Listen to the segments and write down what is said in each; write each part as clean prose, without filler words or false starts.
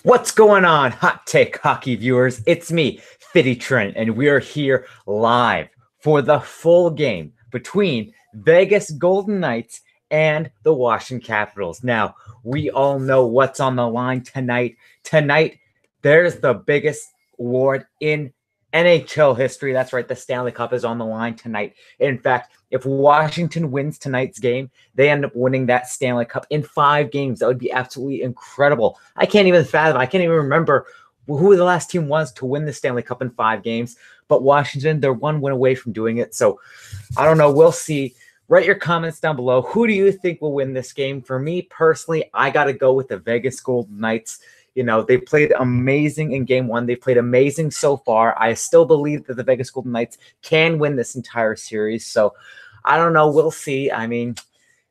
What's going on, Hot Take Hockey viewers? It's me, Fitty Trent, and we are here live for the full game between Vegas Golden Knights and the Washington Capitals. Now, we all know what's on the line tonight. Tonight, there's the biggest award in NHL history. That's right, the Stanley Cup is on the line tonight. In fact, if Washington wins tonight's game, they end up winning that Stanley Cup in 5 games. That would be absolutely incredible. I can't even fathom. I can't even remember who the last team was to win the Stanley Cup in 5 games. But Washington, they're 1 win away from doing it. So I don't know. We'll see. Write your comments down below. Who do you think will win this game? For me personally, I got to go with the Vegas Golden Knights. You know, they played amazing in game 1. They played amazing so far. I still believe that the Vegas Golden Knights can win this entire series. So I don't know. We'll see. I mean,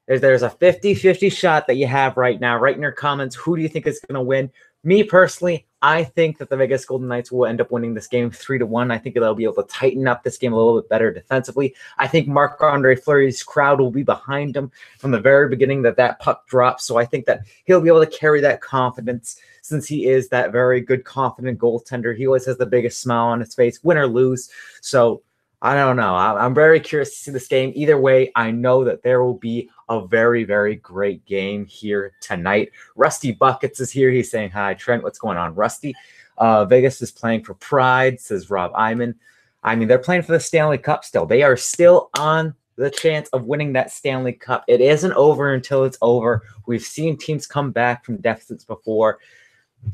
there's a 50-50 shot that you have right now. Write in your comments, who do you think is going to win? Me personally, I think that the Vegas Golden Knights will end up winning this game 3-1. I think they'll be able to tighten up this game a little bit better defensively. I think Marc-Andre Fleury's crowd will be behind him from the very beginning that puck drops. So I think that he'll be able to carry that confidence since he is that very good, confident goaltender. He always has the biggest smile on his face, win or lose. So I don't know. I'm very curious to see this game. Either way, I know that there will be a very, very great game here tonight. Rusty Buckets is here. He's saying, hi, Trent. What's going on, Rusty? Vegas is playing for pride, says Rob Iman. I mean, they're playing for the Stanley Cup still. They are still on the chance of winning that Stanley Cup. It isn't over until it's over. We've seen teams come back from deficits before.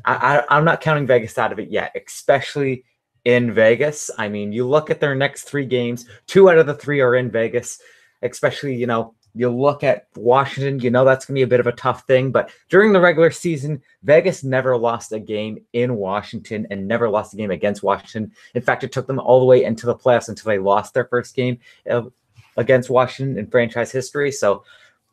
I'm not counting Vegas out of it yet, especially in Vegas. I mean, you look at their next 3 games, 2 out of the 3 are in Vegas, especially, you know, you look at Washington, you know, that's going to be a bit of a tough thing. But during the regular season, Vegas never lost a game in Washington and never lost a game against Washington. In fact, it took them all the way into the playoffs until they lost their first game against Washington in franchise history. So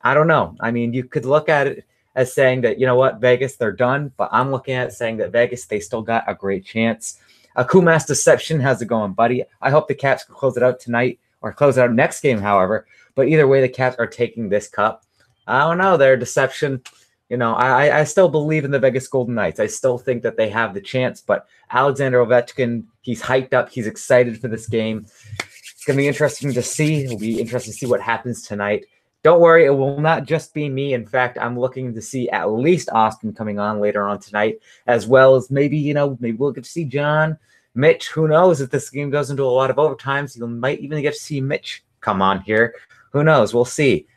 I don't know. I mean, you could look at it as saying that, you know what, Vegas, they're done. But I'm looking at it saying that Vegas, they still got a great chance. Kumas Deception, how's it going, buddy? I hope the Caps can close it out tonight or close it out next game, however. But either way, the Caps are taking this cup. I don't know. Their Deception, you know, I still believe in the Vegas Golden Knights. I still think that they have the chance. But Alexander Ovechkin, he's hyped up. He's excited for this game. It's going to be interesting to see. It'll be interesting to see what happens tonight. Don't worry, it will not just be me. In fact, I'm looking to see at least Austin coming on later on tonight, as well as maybe, you know, maybe we'll get to see John, Mitch. Who knows? If this game goes into a lot of overtimes, you might even get to see Mitch come on here. Who knows? We'll see.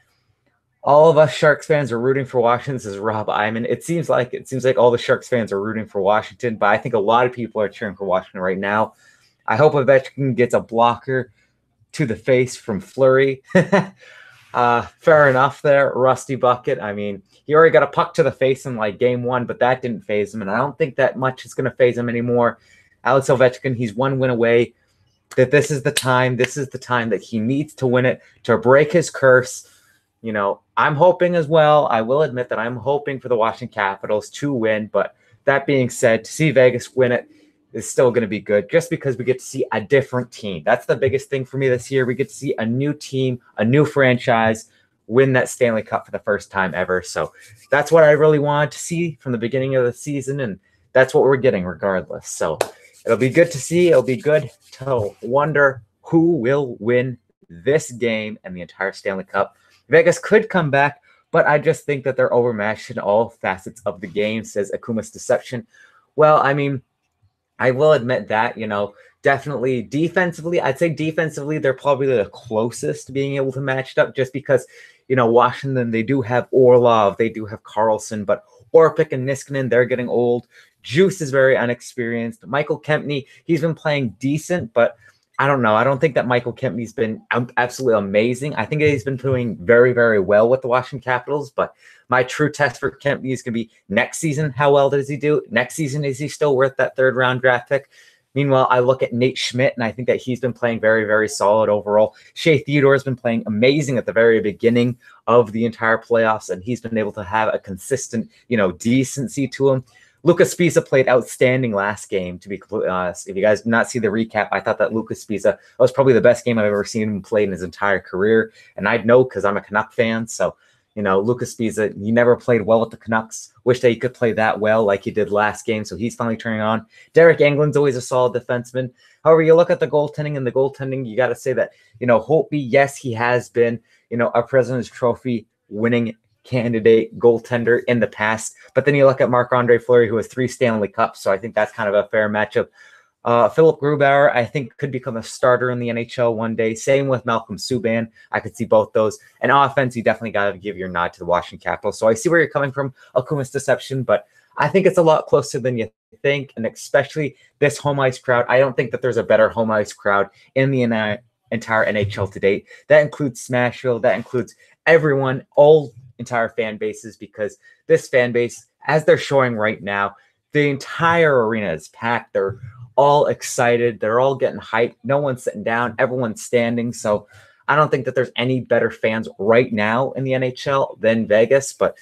All of us Sharks fans are rooting for Washington, says Rob Iman. It seems like all the Sharks fans are rooting for Washington, but I think a lot of people are cheering for Washington right now. I hope Ovechkin gets a blocker to the face from Fleury. Fair enough there, Rusty Bucket. I mean, he already got a puck to the face in like game 1, but that didn't faze him, and I don't think that much is going to faze him anymore. Alex Ovechkin, he's 1 win away. That this is the time that he needs to win it to break his curse. You know, I'm hoping as well. I will admit that I'm hoping for the Washington Capitals to win, but that being said, to see Vegas win it is still going to be good just because we get to see a different team. That's the biggest thing for me this year. We get to see a new team, a new franchise win that Stanley Cup for the first time ever. So that's what I really wanted to see from the beginning of the season, and that's what we're getting regardless. So it'll be good to see. It'll be good to wonder who will win this game and the entire Stanley Cup. Vegas could come back, but I just think that they're overmatched in all facets of the game, says Akuma's Deception. Well, I mean, I will admit that, you know, definitely defensively, I'd say defensively, they're probably the closest to being able to match it up just because, you know, Washington, they do have Orlov, they do have Carlson, but Orpik and Niskanen, they're getting old. Juice is very unexperienced. Michael Kempny, he's been playing decent, but I don't know. I don't think that Michael Kempny's been absolutely amazing. I think he's been doing very, very well with the Washington Capitals, but my true test for Kempny is going to be next season. How well does he do? Next season, is he still worth that 3rd-round draft pick? Meanwhile, I look at Nate Schmidt, and I think that he's been playing very, very solid overall. Shea Theodore has been playing amazing at the very beginning of the entire playoffs, and he's been able to have a consistent, you know, decency to him. Lucas Spiza played outstanding last game, to be completely honest. If you guys did not see the recap, I thought that Lucas Spiza was probably the best game I've ever seen him play in his entire career. And I'd know because I'm a Canuck fan. So, Lucas Spiza, he never played well with the Canucks. Wish that he could play that well like he did last game, so he's finally turning on. Derek England's always a solid defenseman. However, you look at the goaltending, you got to say that, Holtby, yes, he has been, a President's Trophy winning candidate goaltender in the past. But then you look at Marc-Andre Fleury, who has 3 Stanley Cups, so I think that's kind of a fair matchup. Philip Grubauer, I think, could become a starter in the NHL one day. Same with Malcolm Subban. I could see both those. And offense, you definitely got to give your nod to the Washington Capitals. So I see where you're coming from, Akuma's deception, but I think it's a lot closer than you think, and especially this home ice crowd. I don't think that there's a better home ice crowd in the entire NHL to date. That includes Smashville. That includes everyone, all entire fan bases, because this fan base, as they're showing right now, the entire arena is packed. They're all excited. They're all getting hyped. No one's sitting down. Everyone's standing. So I don't think that there's any better fans right now in the NHL than Vegas, but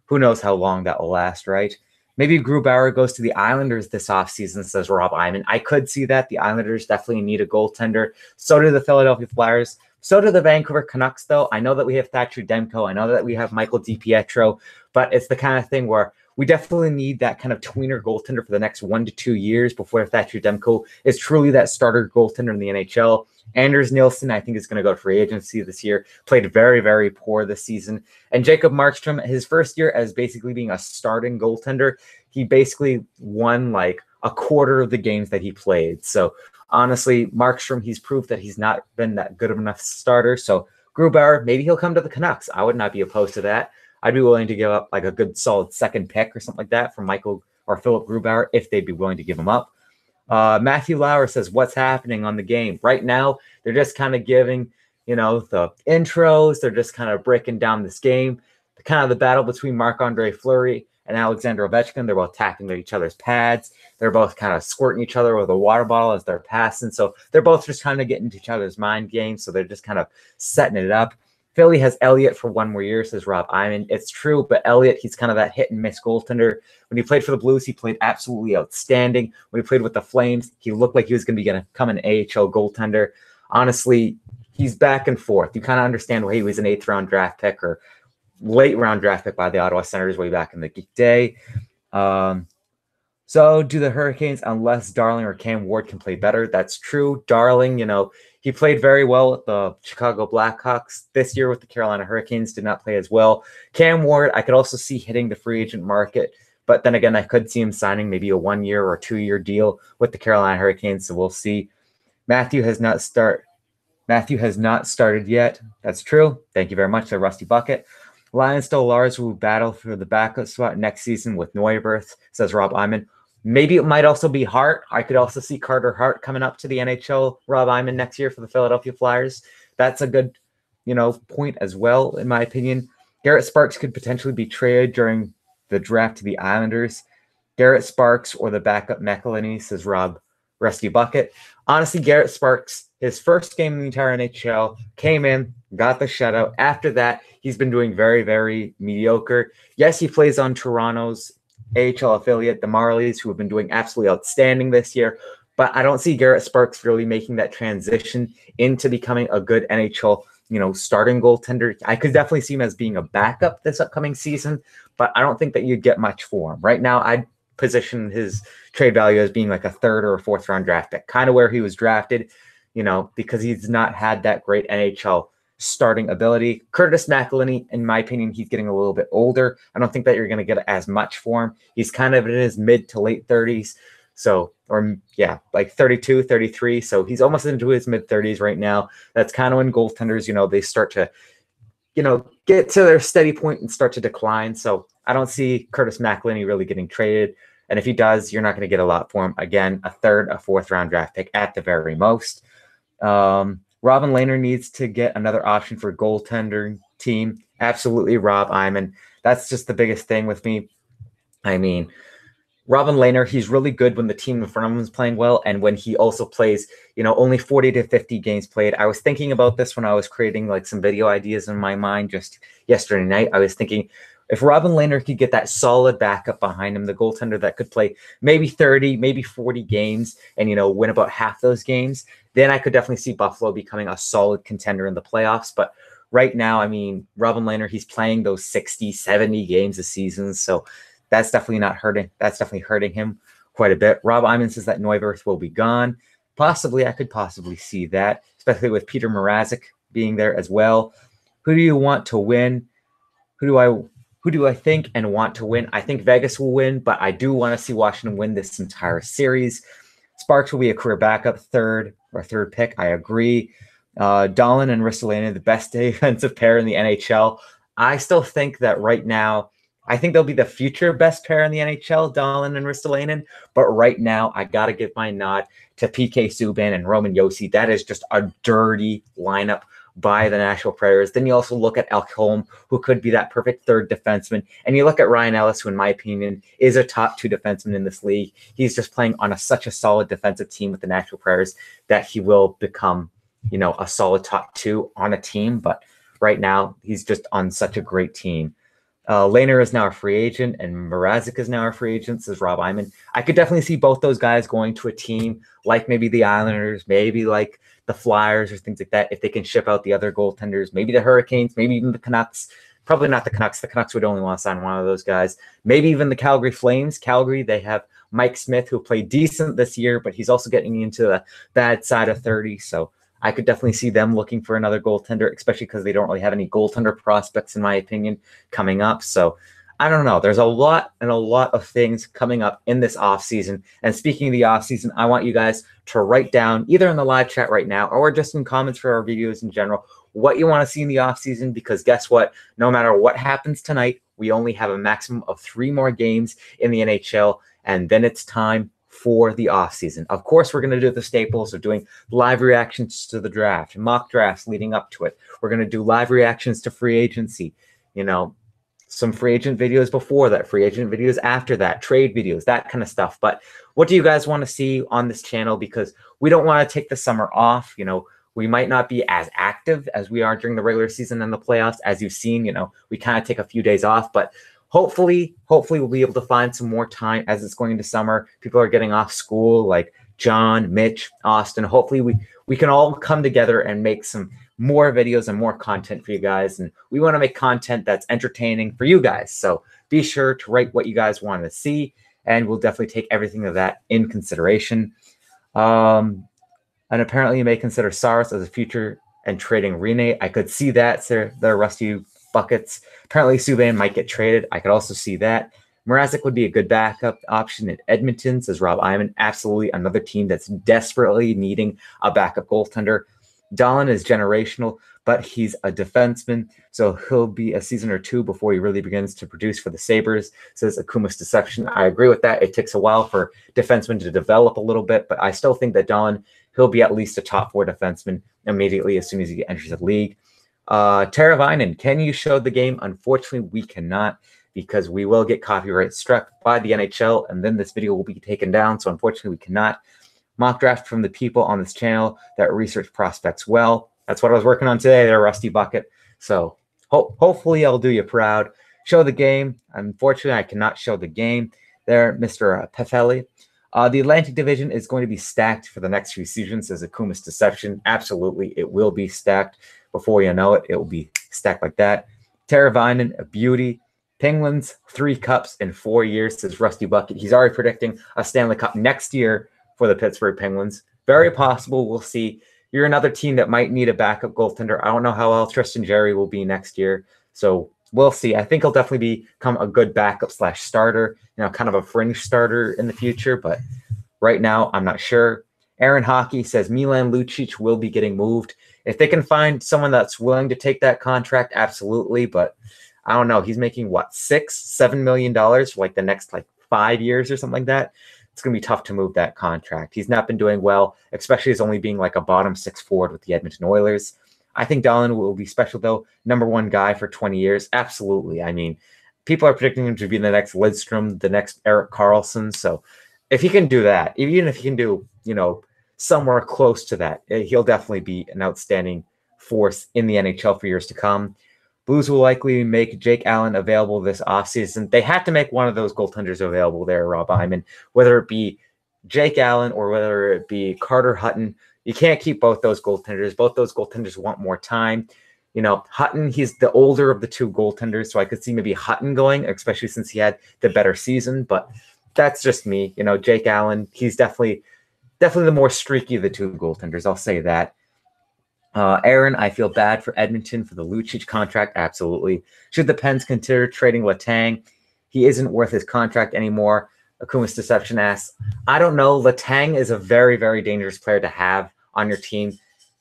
who knows how long that will last, right? Maybe Grubauer goes to the Islanders this offseason, says Rob Iman. I could see that. The Islanders definitely need a goaltender. So do the Philadelphia Flyers. So do the Vancouver Canucks, though. I know that we have Thatcher Demko. I know that we have Michael DiPietro, but it's the kind of thing where we definitely need that kind of tweener goaltender for the next 1 to 2 years before Thatcher Demko is truly that starter goaltender in the NHL. Anders Nilsson, I think, is going to go to free agency this year. Played very, very poor this season. And Jacob Markstrom, his first year as basically being a starting goaltender, he basically won like a quarter of the games that he played. So honestly, Markstrom, he's proved that he's not been that good of enough starter. So Grubauer, maybe he'll come to the Canucks. I would not be opposed to that. I'd be willing to give up like a good solid second pick or something like that for Michael or Philip Grubauer if they'd be willing to give him up. Matthew Lauer says, what's happening on the game? Right now, they're just kind of giving, the intros. They're just kind of breaking down this game. Kind of the battle between Marc-Andre Fleury and Alexander Ovechkin. They're both tapping each other's pads. They're both kind of squirting each other with a water bottle as they're passing. So they're both just kind of getting into each other's mind games. So they're just kind of setting it up. Philly has Elliott for 1 more year, says Rob Iman. It's true, but Elliott, he's kind of that hit and miss goaltender. When he played for the Blues, he played absolutely outstanding. When he played with the Flames, he looked like he was going to become an AHL goaltender. Honestly, he's back and forth. You kind of understand why he was an 8th-round draft pick or late-round draft pick by the Ottawa Senators way back in the day. So do the Hurricanes, unless Darling or Cam Ward can play better. That's true. Darling, he played very well with the Chicago Blackhawks. This year with the Carolina Hurricanes, did not play as well. Cam Ward, I could also see hitting the free agent market. But then again, I could see him signing maybe a 1-year or 2-year deal with the Carolina Hurricanes. So we'll see. Matthew has not started yet. That's true. Thank you very much, the Rusty Bucket. Lions still Lars will battle for the backup spot next season with Neuwirth, says Rob Iman. Maybe it might also be Hart. I could also see Carter Hart coming up to the NHL, Rob Iman, next year for the Philadelphia Flyers. That's a good, point as well, in my opinion. Garrett Sparks could potentially be traded during the draft to the Islanders. Garrett Sparks or the backup McElhinney, says Rob Rusty Bucket. Honestly, Garrett Sparks, his first game in the entire NHL, came in, got the shutout. After that, he's been doing very, very mediocre. Yes, he plays on Toronto's AHL affiliate, the Marlies, who have been doing absolutely outstanding this year. But I don't see Garrett Sparks really making that transition into becoming a good NHL, starting goaltender. I could definitely see him as being a backup this upcoming season, but I don't think that you'd get much for him. Right now, I'd position his trade value as being like a 3rd or a 4th-round draft pick, kind of where he was drafted, because he's not had that great NHL starting ability. Curtis McElhinney, in my opinion, he's getting a little bit older. I don't think that you're going to get as much for him. He's kind of in his mid to late 30s. So, like 32, 33. So he's almost into his mid 30s right now. That's kind of when goaltenders, they start to, get to their steady point and start to decline. So I don't see Curtis McElhinney really getting traded. And if he does, you're not going to get a lot for him. Again, a 3rd, a 4th-round draft pick at the very most. Robin Lehner needs to get another option for goaltender team. Absolutely, Rob Iman. That's just the biggest thing with me. I mean, Robin Lehner, he's really good when the team in front of him is playing well, and when he also plays, only 40 to 50 games played. I was thinking about this when I was creating like some video ideas in my mind just yesterday night. I was thinking, if Robin Lehner could get that solid backup behind him, the goaltender that could play maybe 30, maybe 40 games and, win about half those games, then I could definitely see Buffalo becoming a solid contender in the playoffs. But right now, I mean, Robin Lehner, he's playing those 60, 70 games a season. So that's definitely not hurting. That's definitely hurting him quite a bit. Rob Iman says that Neuwirth will be gone. Possibly, I could possibly see that, especially with Peter Mrazek being there as well. Who do you want to win? Who do I think and want to win? I think Vegas will win, but I do want to see Washington win this entire series. Sparks will be a career backup, third pick. I agree. Dahlin and Ristolainen, the best defensive pair in the NHL. I still think that right now, I think they'll be the future best pair in the NHL, Dahlin and Ristolainen. But right now, I got to give my nod to PK Subban and Roman Josi. That is just a dirty lineup by the Nashville Predators. Then you also look at Ekholm, who could be that perfect third defenseman. And you look at Ryan Ellis, who in my opinion is a top 2 defenseman in this league. He's just playing on such a solid defensive team with the Nashville Predators that he will become, a solid top 2 on a team. But right now, he's just on such a great team. Lehner is now a free agent, and Mrazek is now a free agent, says Rob Iman. I could definitely see both those guys going to a team like maybe the Islanders, maybe like the Flyers or things like that, if they can ship out the other goaltenders, maybe the Hurricanes, maybe even the Canucks. Probably not the Canucks. The Canucks would only want to sign one of those guys. Maybe even the Calgary Flames. Calgary, they have Mike Smith, who played decent this year, but he's also getting into the bad side of 30. So I could definitely see them looking for another goaltender, especially because they don't really have any goaltender prospects, in my opinion, coming up. So I don't know. There's a lot of things coming up in this offseason. And speaking of the offseason, I want you guys to write down either in the live chat right now or just in comments for our videos in general what you want to see in the offseason, because guess what? No matter what happens tonight, we only have a maximum of 3 more games in the NHL, and then it's time for the offseason. Of course, we're going to do the staples of doing live reactions to the draft, mock drafts leading up to it. We're going to do live reactions to free agency, some free agent videos before that, free agent videos after that, trade videos, that kind of stuff. But what do you guys want to see on this channel? Because we don't want to take the summer off. We might not be as active as we are during the regular season and the playoffs. As you've seen, we kind of take a few days off, but hopefully we'll be able to find some more time as it's going into summer. People are getting off school, like John, Mitch, Austin. Hopefully we can all come together and make some more videos and more content for you guys. And we want to make content that's entertaining for you guys. So be sure to write what you guys want to see, and we'll definitely take everything of that in consideration. And apparently you may consider Saros as a future and trading Rene. I could see that, sir. The Rusty Buckets. Apparently Subban might get traded. I could also see that. Mrazek would be a good backup option at Edmonton, says Rob Iman. Absolutely another team that's desperately needing a backup goaltender. Dahlin is generational, but he's a defenseman, so he'll be a season or 2 before he really begins to produce for the Sabres, says Akuma's Deception. I agree with that. It takes a while for defensemen to develop a little bit, but I still think that Dahlin, he'll be at least a top 4 defenseman immediately as soon as he enters the league. Teravainen, can you show the game? Unfortunately, we cannot, because we will get copyright struck by the NHL, and then this video will be taken down, so unfortunately we cannot. Mock draft from the people on this channel that research prospects well. That's what I was working on today there, Rusty Bucket. So hopefully I'll do you proud. Show the game. Unfortunately, I cannot show the game there, Mr. Pefeli. The Atlantic Division is going to be stacked for the next few seasons, says Akuma's Deception. Absolutely, it will be stacked. Before you know it, it will be stacked like that. Teravainen, a beauty. Penguins, 3 cups in 4 years, says Rusty Bucket. He's already predicting a Stanley Cup next year for the Pittsburgh Penguins. Very possible. We'll see. You're another team that might need a backup goaltender. I don't know how well Tristan Jarry will be next year, so we'll see. I think he'll definitely become a good backup / starter, kind of a fringe starter in the future, but right now I'm not sure. Aaron Hockey says Milan Lucic will be getting moved. If they can find someone that's willing to take that contract, absolutely, but I don't know. He's making what, $6-7 million for like the next 5 years or something like that. It's going to be tough to move that contract. He's not been doing well, especially as only being like a bottom 6 forward with the Edmonton Oilers. I think Dahlin will be special, though. #1 guy for 20 years. Absolutely. I mean, people are predicting him to be the next Lidstrom, the next Erik Karlsson. So if he can do that, even if he can do, somewhere close to that, he'll definitely be an outstanding force in the NHL for years to come. Blues will likely make Jake Allen available this offseason. They have to make one of those goaltenders available there, Rob Iman, whether it be Jake Allen or whether it be Carter Hutton. You can't keep both those goaltenders. Both those goaltenders want more time. Hutton, he's the older of the two goaltenders, so I could see maybe Hutton going, especially since he had the better season. But that's just me. Jake Allen, he's definitely the more streaky of the two goaltenders. I'll say that. Aaron, I feel bad for Edmonton for the Lucic contract. Absolutely. Should the Pens consider trading Letang? He isn't worth his contract anymore. Akuma's Deception asks, I don't know. Letang is a very, very dangerous player to have on your team.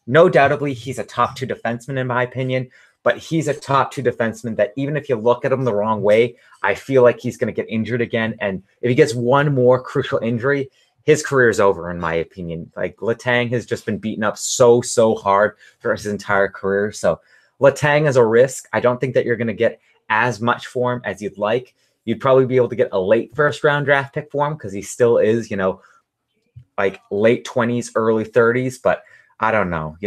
No doubtably, he's a top 2 defenseman in my opinion, but he's a top 2 defenseman that even if you look at him the wrong way, I feel like he's going to get injured again. And if he gets one more crucial injury, his career is over, in my opinion. Like, Letang has just been beaten up so hard for his entire career. So Letang is a risk. I don't think that you're going to get as much for him as you'd like. You'd probably be able to get a late first-round draft pick for him because he still is, like late 20s, early 30s. But I don't know.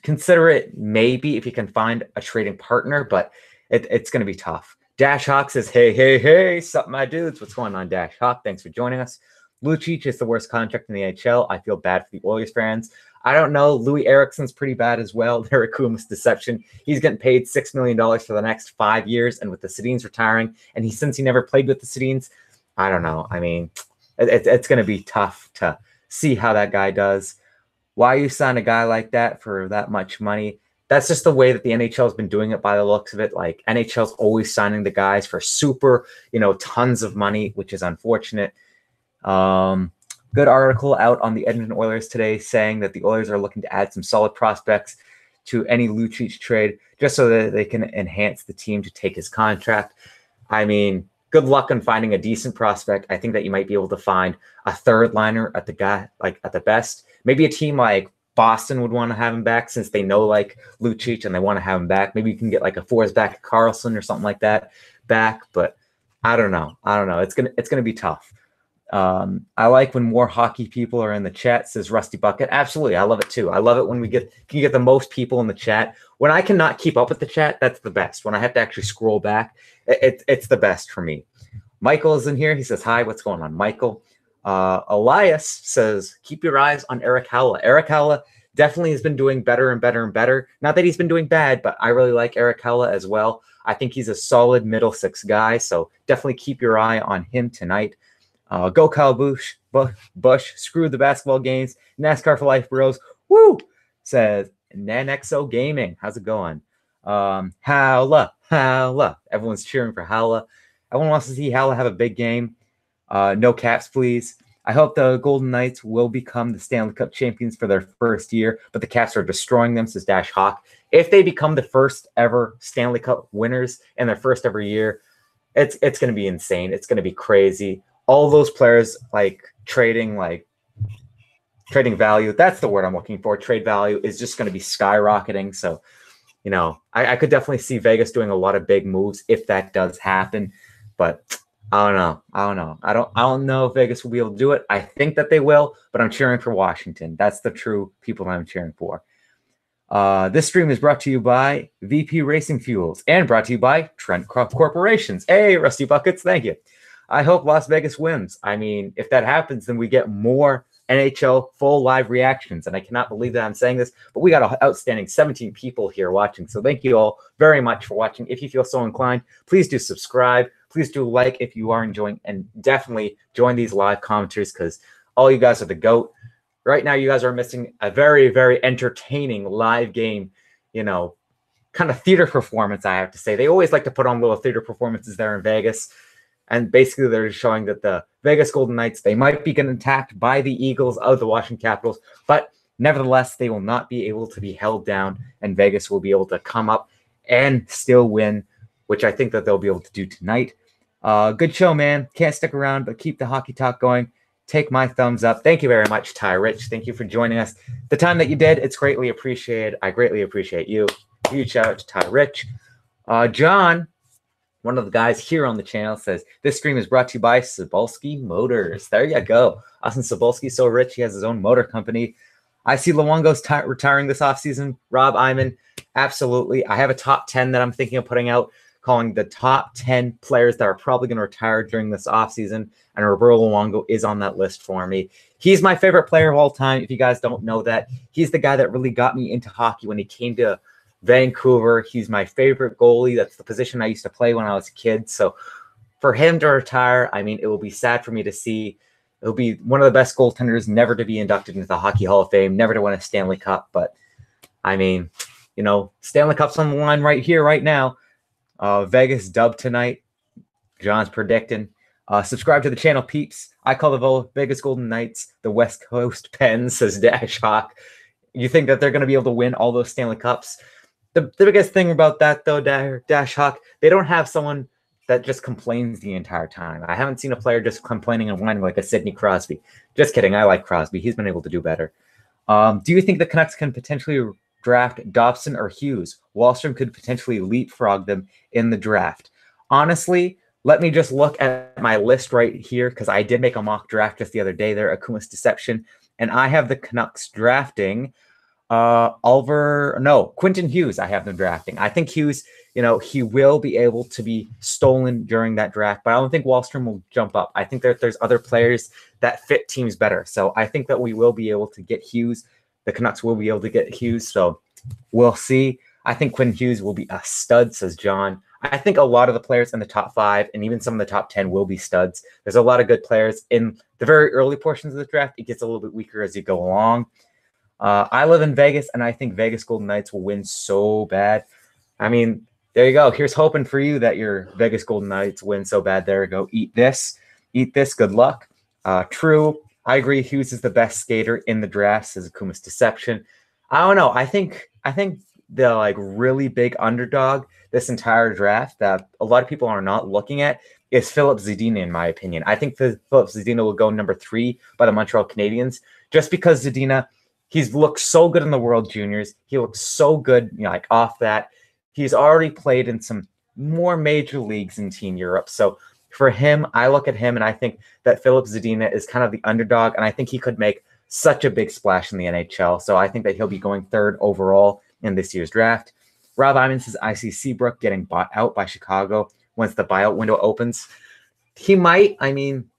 Consider it maybe if you can find a trading partner, but it's going to be tough. Dash Hawk says, hey, sup, my dudes. What's going on, Dash Hawk? Thanks for joining us. Lucic is the worst contract in the NHL. I feel bad for the Oilers fans. I don't know. Louis Eriksson's pretty bad as well. They're Akuma's Deception. He's getting paid $6 million for the next 5 years, and with the Sedins retiring, and since he never played with the Sedins, I don't know. I mean, it's going to be tough to see how that guy does. Why you sign a guy like that for that much money? That's just the way that the NHL has been doing it by the looks of it. Like, NHL's always signing the guys for super, tons of money, which is unfortunate. Good article out on the Edmonton Oilers today saying that the Oilers are looking to add some solid prospects to any Lucic trade just so that they can enhance the team to take his contract. I mean, good luck on finding a decent prospect. I think that you might be able to find a third liner at the best. Maybe a team like Boston would want to have him back since they know like Lucic and they want to have him back. Maybe you can get like a Forsback Carlson or something like that back, but I don't know. It's gonna be tough. I like when more hockey people are in the chat, says Rusty Bucket. Absolutely. I love it too. I love it when can get the most people in the chat. When I cannot keep up with the chat, that's the best. When I have to actually scroll back, it's the best for me. Michael is in here. He says, hi, what's going on, Michael? Elias says, keep your eyes on Eric Howla. Eric Howla definitely has been doing better and better and better. Not that he's been doing bad, but I really like Eric Howla as well. I think he's a solid middle six guy, so definitely keep your eye on him tonight. Go Kyle Busch, screw the basketball games, NASCAR for life, bros. Woo! Says Nanexo Gaming. How's it going? Howla. Everyone's cheering for Howla. Everyone wants to see Howla have a big game. No caps, please. I hope the Golden Knights will become the Stanley Cup champions for their first year, but the Caps are destroying them, says Dash Hawk. If they become the first ever Stanley Cup winners in their first ever year, it's going to be insane. It's going to be crazy. All those players trading value. That's the word I'm looking for. Trade value is just going to be skyrocketing. So, I could definitely see Vegas doing a lot of big moves if that does happen. But I don't know. I don't know if Vegas will be able to do it. I think that they will, but I'm cheering for Washington. That's the true people I'm cheering for. This stream is brought to you by VP Racing Fuels and brought to you by Trent Corporations. Hey, Rusty Buckets, thank you. I hope Las Vegas wins. I mean, if that happens, then we get more NHL full live reactions. And I cannot believe that I'm saying this, but we got an outstanding 17 people here watching. So thank you all very much for watching. If you feel so inclined, please do subscribe. Please do like if you are enjoying, and definitely join these live commenters because all you guys are the GOAT. Right now, you guys are missing a very, very entertaining live game, kind of theater performance, I have to say. They always like to put on little theater performances there in Vegas. And basically, they're showing that the Vegas Golden Knights, they might be getting attacked by the Eagles of the Washington Capitals, but nevertheless, they will not be able to be held down, and Vegas will be able to come up and still win, which I think that they'll be able to do tonight. Good show, man. Can't stick around, but keep the hockey talk going. Take my thumbs up. Thank you very much, Ty Rich. Thank you for joining us. The time that you did, it's greatly appreciated. I greatly appreciate you. Huge shout out to Ty Rich. John, one of the guys here on the channel, says, this stream is brought to you by Cebulski Motors. There you go. Austin Cebulski's so rich, he has his own motor company. I see Luongo's retiring this offseason. Rob Iman, absolutely. I have a top 10 that I'm thinking of putting out, calling the top 10 players that are probably going to retire during this offseason, and Roberto Luongo is on that list for me. He's my favorite player of all time. If you guys don't know that, he's the guy that really got me into hockey when he came to Vancouver. He's my favorite goalie. That's the position I used to play when I was a kid. So for him to retire, I mean, it will be sad for me to see. It'll be one of the best goaltenders never to be inducted into the Hockey Hall of Fame, never to win a Stanley Cup. But, I mean, you know, Stanley Cup's on the line right here, right now. Vegas dub tonight. John's predicting. Subscribe to the channel, peeps. I call the Vegas Golden Knights the West Coast Pens, says Dash Hawk. You think that they're going to be able to win all those Stanley Cups? The biggest thing about that, though, Dash Hawk, they don't have someone that just complains the entire time. I haven't seen a player just complaining and whining like a Sidney Crosby. Just kidding. I like Crosby. He's been able to do better. Do you think the Canucks can potentially draft Dobson or Hughes? Wallstrom could potentially leapfrog them in the draft. Honestly, let me just look at my list right here because I did make a mock draft just the other day there, Akuma's Deception, and I have the Canucks drafting Quentin Hughes. I have them drafting. I think Hughes, you know, he will be able to be stolen during that draft, but I don't think Wallstrom will jump up. I think that there's other players that fit teams better. So I think that we will be able to get Hughes. The Canucks will be able to get Hughes. So we'll see. I think Quentin Hughes will be a stud, says John. I think a lot of the players in the top 5 and even some of the top 10 will be studs. There's a lot of good players in the very early portions of the draft. It gets a little bit weaker as you go along. I live in Vegas, and I think Vegas Golden Knights will win so bad. I mean, there you go. Here's hoping for you that your Vegas Golden Knights win so bad. There you go. Eat this. Eat this. Good luck. True. I agree. Hughes is the best skater in the draft, says Akuma's Deception. I don't know. I think the like really big underdog this entire draft that a lot of people are not looking at is Filip Zadina, in my opinion. I think Filip Zadina will go number 3 by the Montreal Canadiens just because Zadina, he's looked so good in the World Juniors. He looks so good, you know, like off that. He's already played in some more major leagues in Team Europe. So for him, I look at him and I think that Filip Zadina is kind of the underdog, and I think he could make such a big splash in the NHL. So I think that he'll be going 3rd overall in this year's draft. Rob Iman says, I see Seabrook getting bought out by Chicago once the buyout window opens. He might. I mean,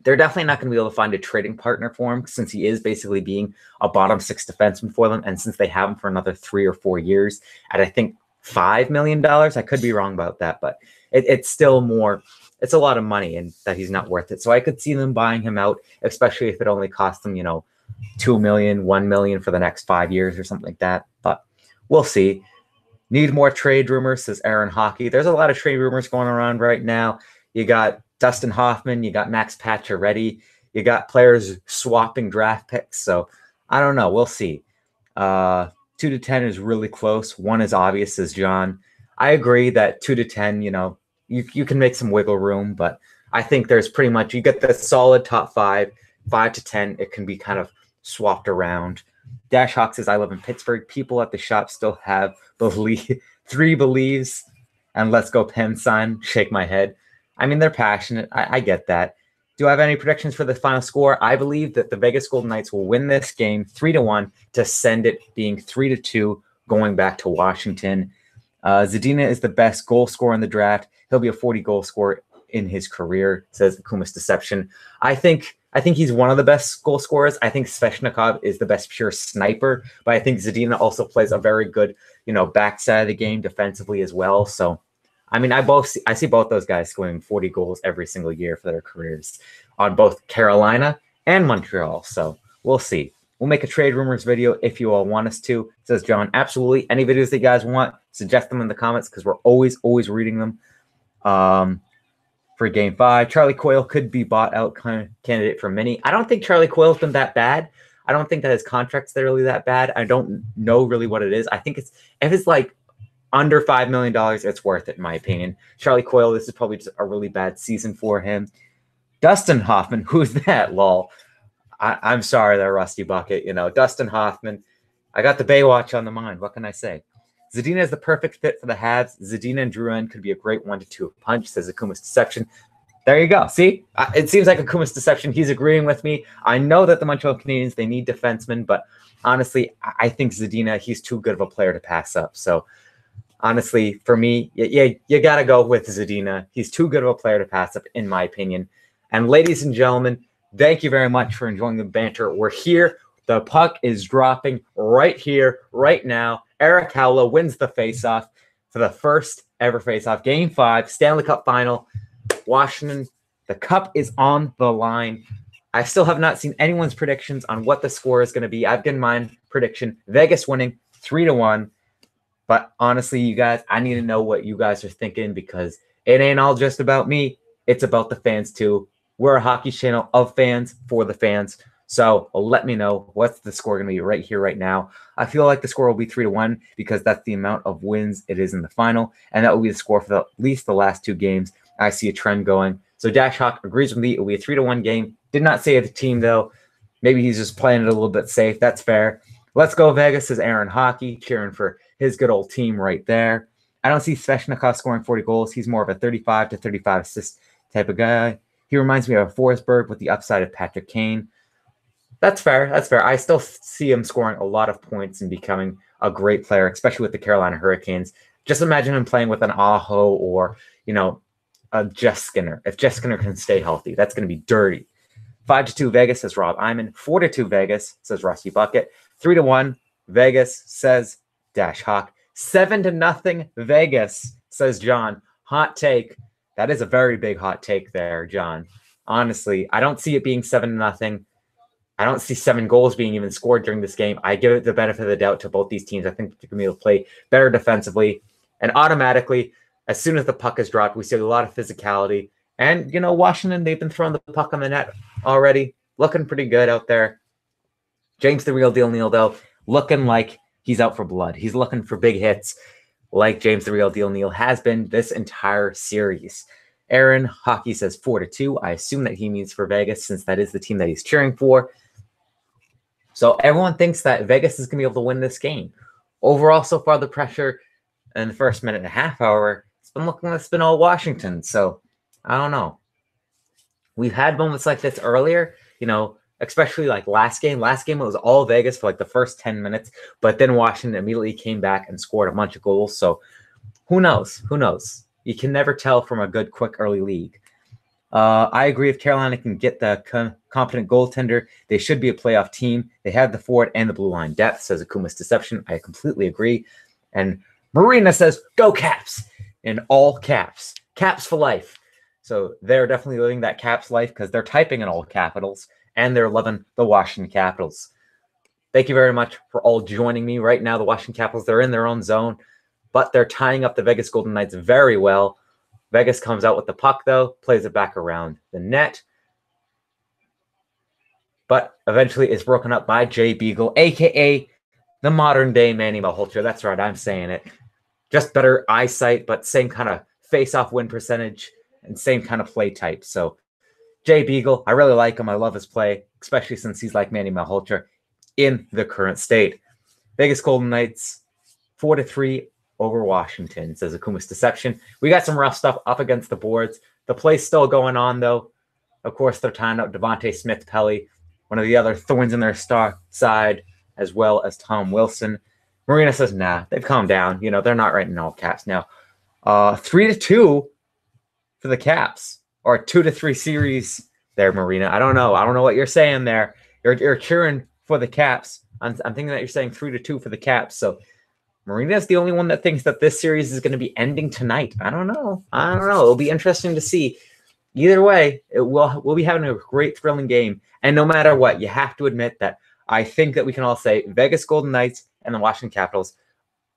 they're definitely not going to be able to find a trading partner for him since he is basically being a bottom 6 defenseman for them. And since they have him for another 3 or 4 years at, I think, $5 million. I could be wrong about that, but it's still more. It's a lot of money and that he's not worth it. So I could see them buying him out, especially if it only costs them, you know, $2 million, $1 million for the next 5 years or something like that. But we'll see. Need more trade rumors, says Aaron Hockey. There's a lot of trade rumors going around right now. You got Dustin Hoffman, you got Max Pacioretty, you got players swapping draft picks. So I don't know. We'll see. 2 to 10 is really close. 1 is obvious, says John. I agree that 2 to 10, you know, you can make some wiggle room, but I think there's pretty much, you get the solid top 5, 5 to 10. It can be kind of swapped around. Dash Hawk says, I live in Pittsburgh. People at the shop still have 3 believes and let's go Pen sign. Shake my head. I mean, they're passionate. I get that. Do I have any predictions for the final score? I believe that the Vegas Golden Knights will win this game 3-1 to send it being 3-2 going back to Washington. Zadina is the best goal scorer in the draft. He'll be a 40-goal scorer in his career, says Akuma's Deception. I think he's one of the best goal scorers. I think Svechnikov is the best pure sniper, but I think Zadina also plays a very good, you know, backside of the game defensively as well. So, I mean, I see both those guys scoring 40 goals every single year for their careers on both Carolina and Montreal. So we'll see. We'll make a trade rumors video if you all want us to, says John. Absolutely. Any videos that you guys want, suggest them in the comments because we're always reading them. For Game 5, Charlie Coyle could be bought out candidate for many. I don't think Charlie Coyle's been that bad. I don't think that his contract's really that bad. I don't know really what it is. I think if it's like under $5 million, it's worth it, in my opinion. Charlie Coyle, this is probably just a really bad season for him. Dustin Hoffman, who's that, lol? I'm sorry there, Rusty Bucket. You know, Dustin Hoffman. I got the Baywatch on the mind. What can I say? Zadina is the perfect fit for the Habs. Zadina and Drouin could be a great 1-2 punch, says Akuma's Deception. There you go. See? It seems like Akuma's Deception. He's agreeing with me. I know that the Montreal Canadiens, they need defensemen, but honestly, I think Zadina, he's too good of a player to pass up. So, honestly, for me, you got to go with Zadina. He's too good of a player to pass up, in my opinion. And ladies and gentlemen, thank you very much for enjoying the banter. We're here The puck is dropping right here, right now. Eric Howla wins the faceoff for the first ever faceoff. Game 5, Stanley Cup Final. Washington, the cup is on the line. I still have not seen anyone's predictions on what the score is going to be. I've given mine prediction. Vegas winning 3-1. But honestly, you guys, I need to know what you guys are thinking because it ain't all just about me. It's about the fans too. We're a hockey channel of fans for the fans. So let me know what's the score going to be right here, right now. I feel like the score will be 3-1 because that's the amount of wins it is in the final. And that will be the score for at least the last 2 games. I see a trend going. So Dash Hawk agrees with me. It will be a 3-1 game. Did not say the team, though. Maybe he's just playing it a little bit safe. That's fair. Let's go Vegas, says Aaron Hockey, cheering for his good old team right there. I don't see Svechnikov scoring 40 goals. He's more of a 35 to 35 assist type of guy. He reminds me of Forsberg with the upside of Patrick Kane. That's fair. That's fair. I still see him scoring a lot of points and becoming a great player, especially with the Carolina Hurricanes. Just imagine him playing with an Aho or, a Jeff Skinner. If Jeff Skinner can stay healthy, that's going to be dirty. 5-2 Vegas, says Rob Iman. 4-2 Vegas, says Rusty Bucket. 3-1 Vegas, says Dash Hawk. 7-0 Vegas, says John. Hot take. That is a very big hot take there, John. Honestly, I don't see it being 7-0. I don't see 7 goals being even scored during this game. I give it the benefit of the doubt to both these teams. I think they're going to be able to play better defensively. And automatically, as soon as the puck is dropped, we see a lot of physicality. And, Washington, they've been throwing the puck on the net already. Looking pretty good out there. James the Real Deal Neal, though, looking like he's out for blood. He's looking for big hits like James the Real Deal Neal has been this entire series. Aaron Hockey says 4-2. I assume that he means for Vegas since that is the team that he's cheering for. So everyone thinks that Vegas is going to be able to win this game. Overall, so far, the pressure in the first minute and a half hour, it's been all Washington. So I don't know. We've had moments like this earlier, especially like last game. Last game, it was all Vegas for like the first 10 minutes, but then Washington immediately came back and scored a bunch of goals. So who knows? Who knows? You can never tell from a good, quick, early league. I agree if Carolina can get the competent goaltender, they should be a playoff team. They have the forward and the blue line depth, says Akuma's Deception. I completely agree. And Marina says, go Caps, in all caps. Caps for life. So they're definitely living that Caps life because they're typing in all capitals and they're loving the Washington Capitals. Thank you very much for all joining me right now. The Washington Capitals, they're in their own zone, but they're tying up the Vegas Golden Knights very well. Vegas comes out with the puck, though, plays it back around the net, but eventually is broken up by Jay Beagle, a.k.a. the modern-day Manny Malhotra. That's right, I'm saying it. Just better eyesight, but same kind of face-off win percentage and same kind of play type. So Jay Beagle, I really like him. I love his play, especially since he's like Manny Malhotra in the current state. Vegas Golden Knights, 4-3 over Washington, says Akuma's Deception. We got some rough stuff up against the boards. The play's still going on, though. Of course, they're tying up Devontae Smith-Pelly, one of the other thorns in their side, as well as Tom Wilson. Marina says, nah, they've calmed down. They're not writing all caps now. 3-2 for the Caps, or 2-3 series there, Marina. I don't know. I don't know what you're saying there. You're cheering for the Caps. I'm thinking that you're saying 3-2 for the Caps, so Marina's the only one that thinks that this series is going to be ending tonight. I don't know. It'll be interesting to see. Either way, we'll be having a great, thrilling game. And no matter what, you have to admit that I think that we can all say Vegas Golden Knights and the Washington Capitals,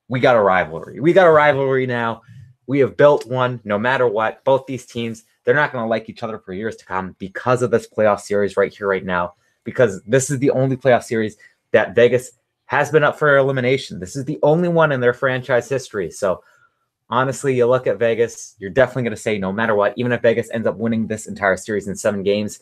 we got a rivalry. We got a rivalry now. We have built one no matter what. Both these teams, they're not going to like each other for years to come because of this playoff series right here, right now, because this is the only playoff series that Vegas has been up for elimination. This is the only one in their franchise history. So honestly, you look at Vegas, you're definitely going to say no matter what, even if Vegas ends up winning this entire series in 7 games,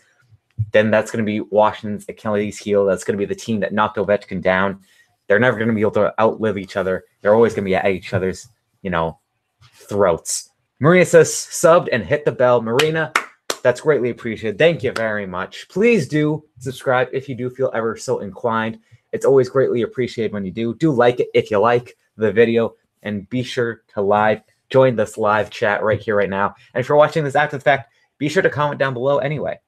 then that's going to be Washington's Achilles heel. That's going to be the team that knocked Ovechkin down. They're never going to be able to outlive each other. They're always going to be at each other's, throats. Marina says subbed and hit the bell. Marina, that's greatly appreciated. Thank you very much. Please do subscribe if you do feel ever so inclined. It's always greatly appreciated when you do. Do like it if you like the video, and be sure to join this live chat right here, right now. And if you're watching this after the fact, be sure to comment down below anyway.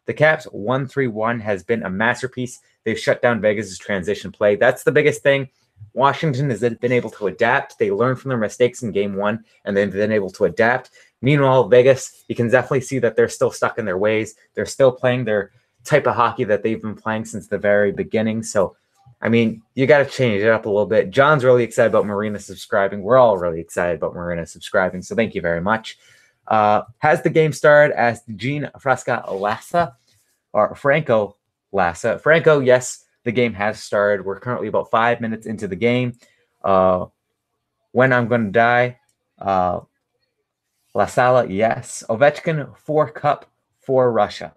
The Caps 1-3-1 has been a masterpiece. They've shut down Vegas' transition play. That's the biggest thing. Washington has been able to adapt. They learned from their mistakes in game one, and they've been able to adapt. Meanwhile, Vegas, you can definitely see that they're still stuck in their ways. They're still playing their type of hockey that they've been playing since the very beginning. So, I mean, you got to change it up a little bit. John's really excited about Marina subscribing. We're all really excited about Marina subscribing. So thank you very much. Has the game started? As Gene Frasca Lassa or Franco Lassa. Franco, yes, the game has started. We're currently about 5 minutes into the game. When I'm going to die. La Sala, yes. Ovechkin, 4 Cup for Russia.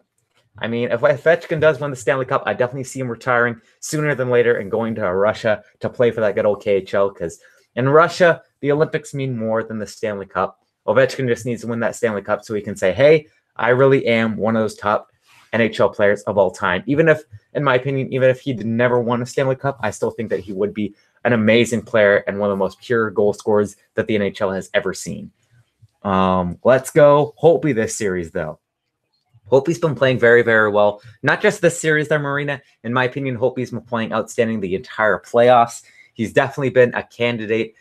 I mean, if Ovechkin does win the Stanley Cup, I definitely see him retiring sooner than later and going to Russia to play for that good old KHL, because in Russia, the Olympics mean more than the Stanley Cup. Ovechkin just needs to win that Stanley Cup so he can say, hey, I really am one of those top NHL players of all time. Even if, in my opinion, even if he never won a Stanley Cup, I still think that he would be an amazing player and one of the most pure goal scorers that the NHL has ever seen. Let's go Holtby this series, though. Holtby's been playing very, very well. Not just this series there, Marina. In my opinion, Holtby's been playing outstanding the entire playoffs. He's definitely been a candidate,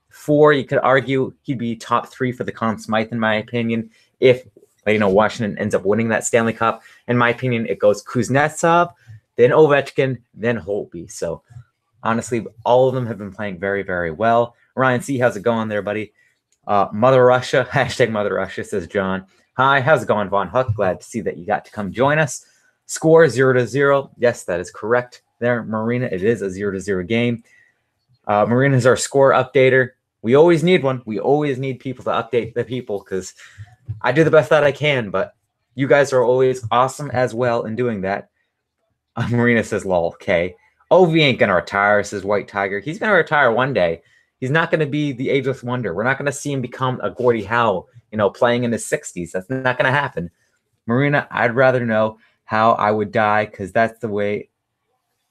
for, you could argue he'd be top 3 for the Conn Smythe, in my opinion, if, Washington ends up winning that Stanley Cup. In my opinion, it goes Kuznetsov, then Ovechkin, then Holtby. So, honestly, all of them have been playing very, very well. Ryan C., how's it going there, buddy? Mother Russia, hashtag Mother Russia, says John. Hi, how's it going, Von Huck? Glad to see that you got to come join us. Score 0-0. Yes, that is correct there, Marina. It is a 0-0 game. Marina is our score updater. We always need one. We always need people to update the people because I do the best that I can, but you guys are always awesome as well in doing that. Marina says, lol, okay. Ovi ain't going to retire, says White Tiger. He's going to retire one day. He's not going to be the ageless wonder. We're not going to see him become a Gordie Howe, playing in his 60s. That's not going to happen. Marina, I'd rather know how I would die because that's the way.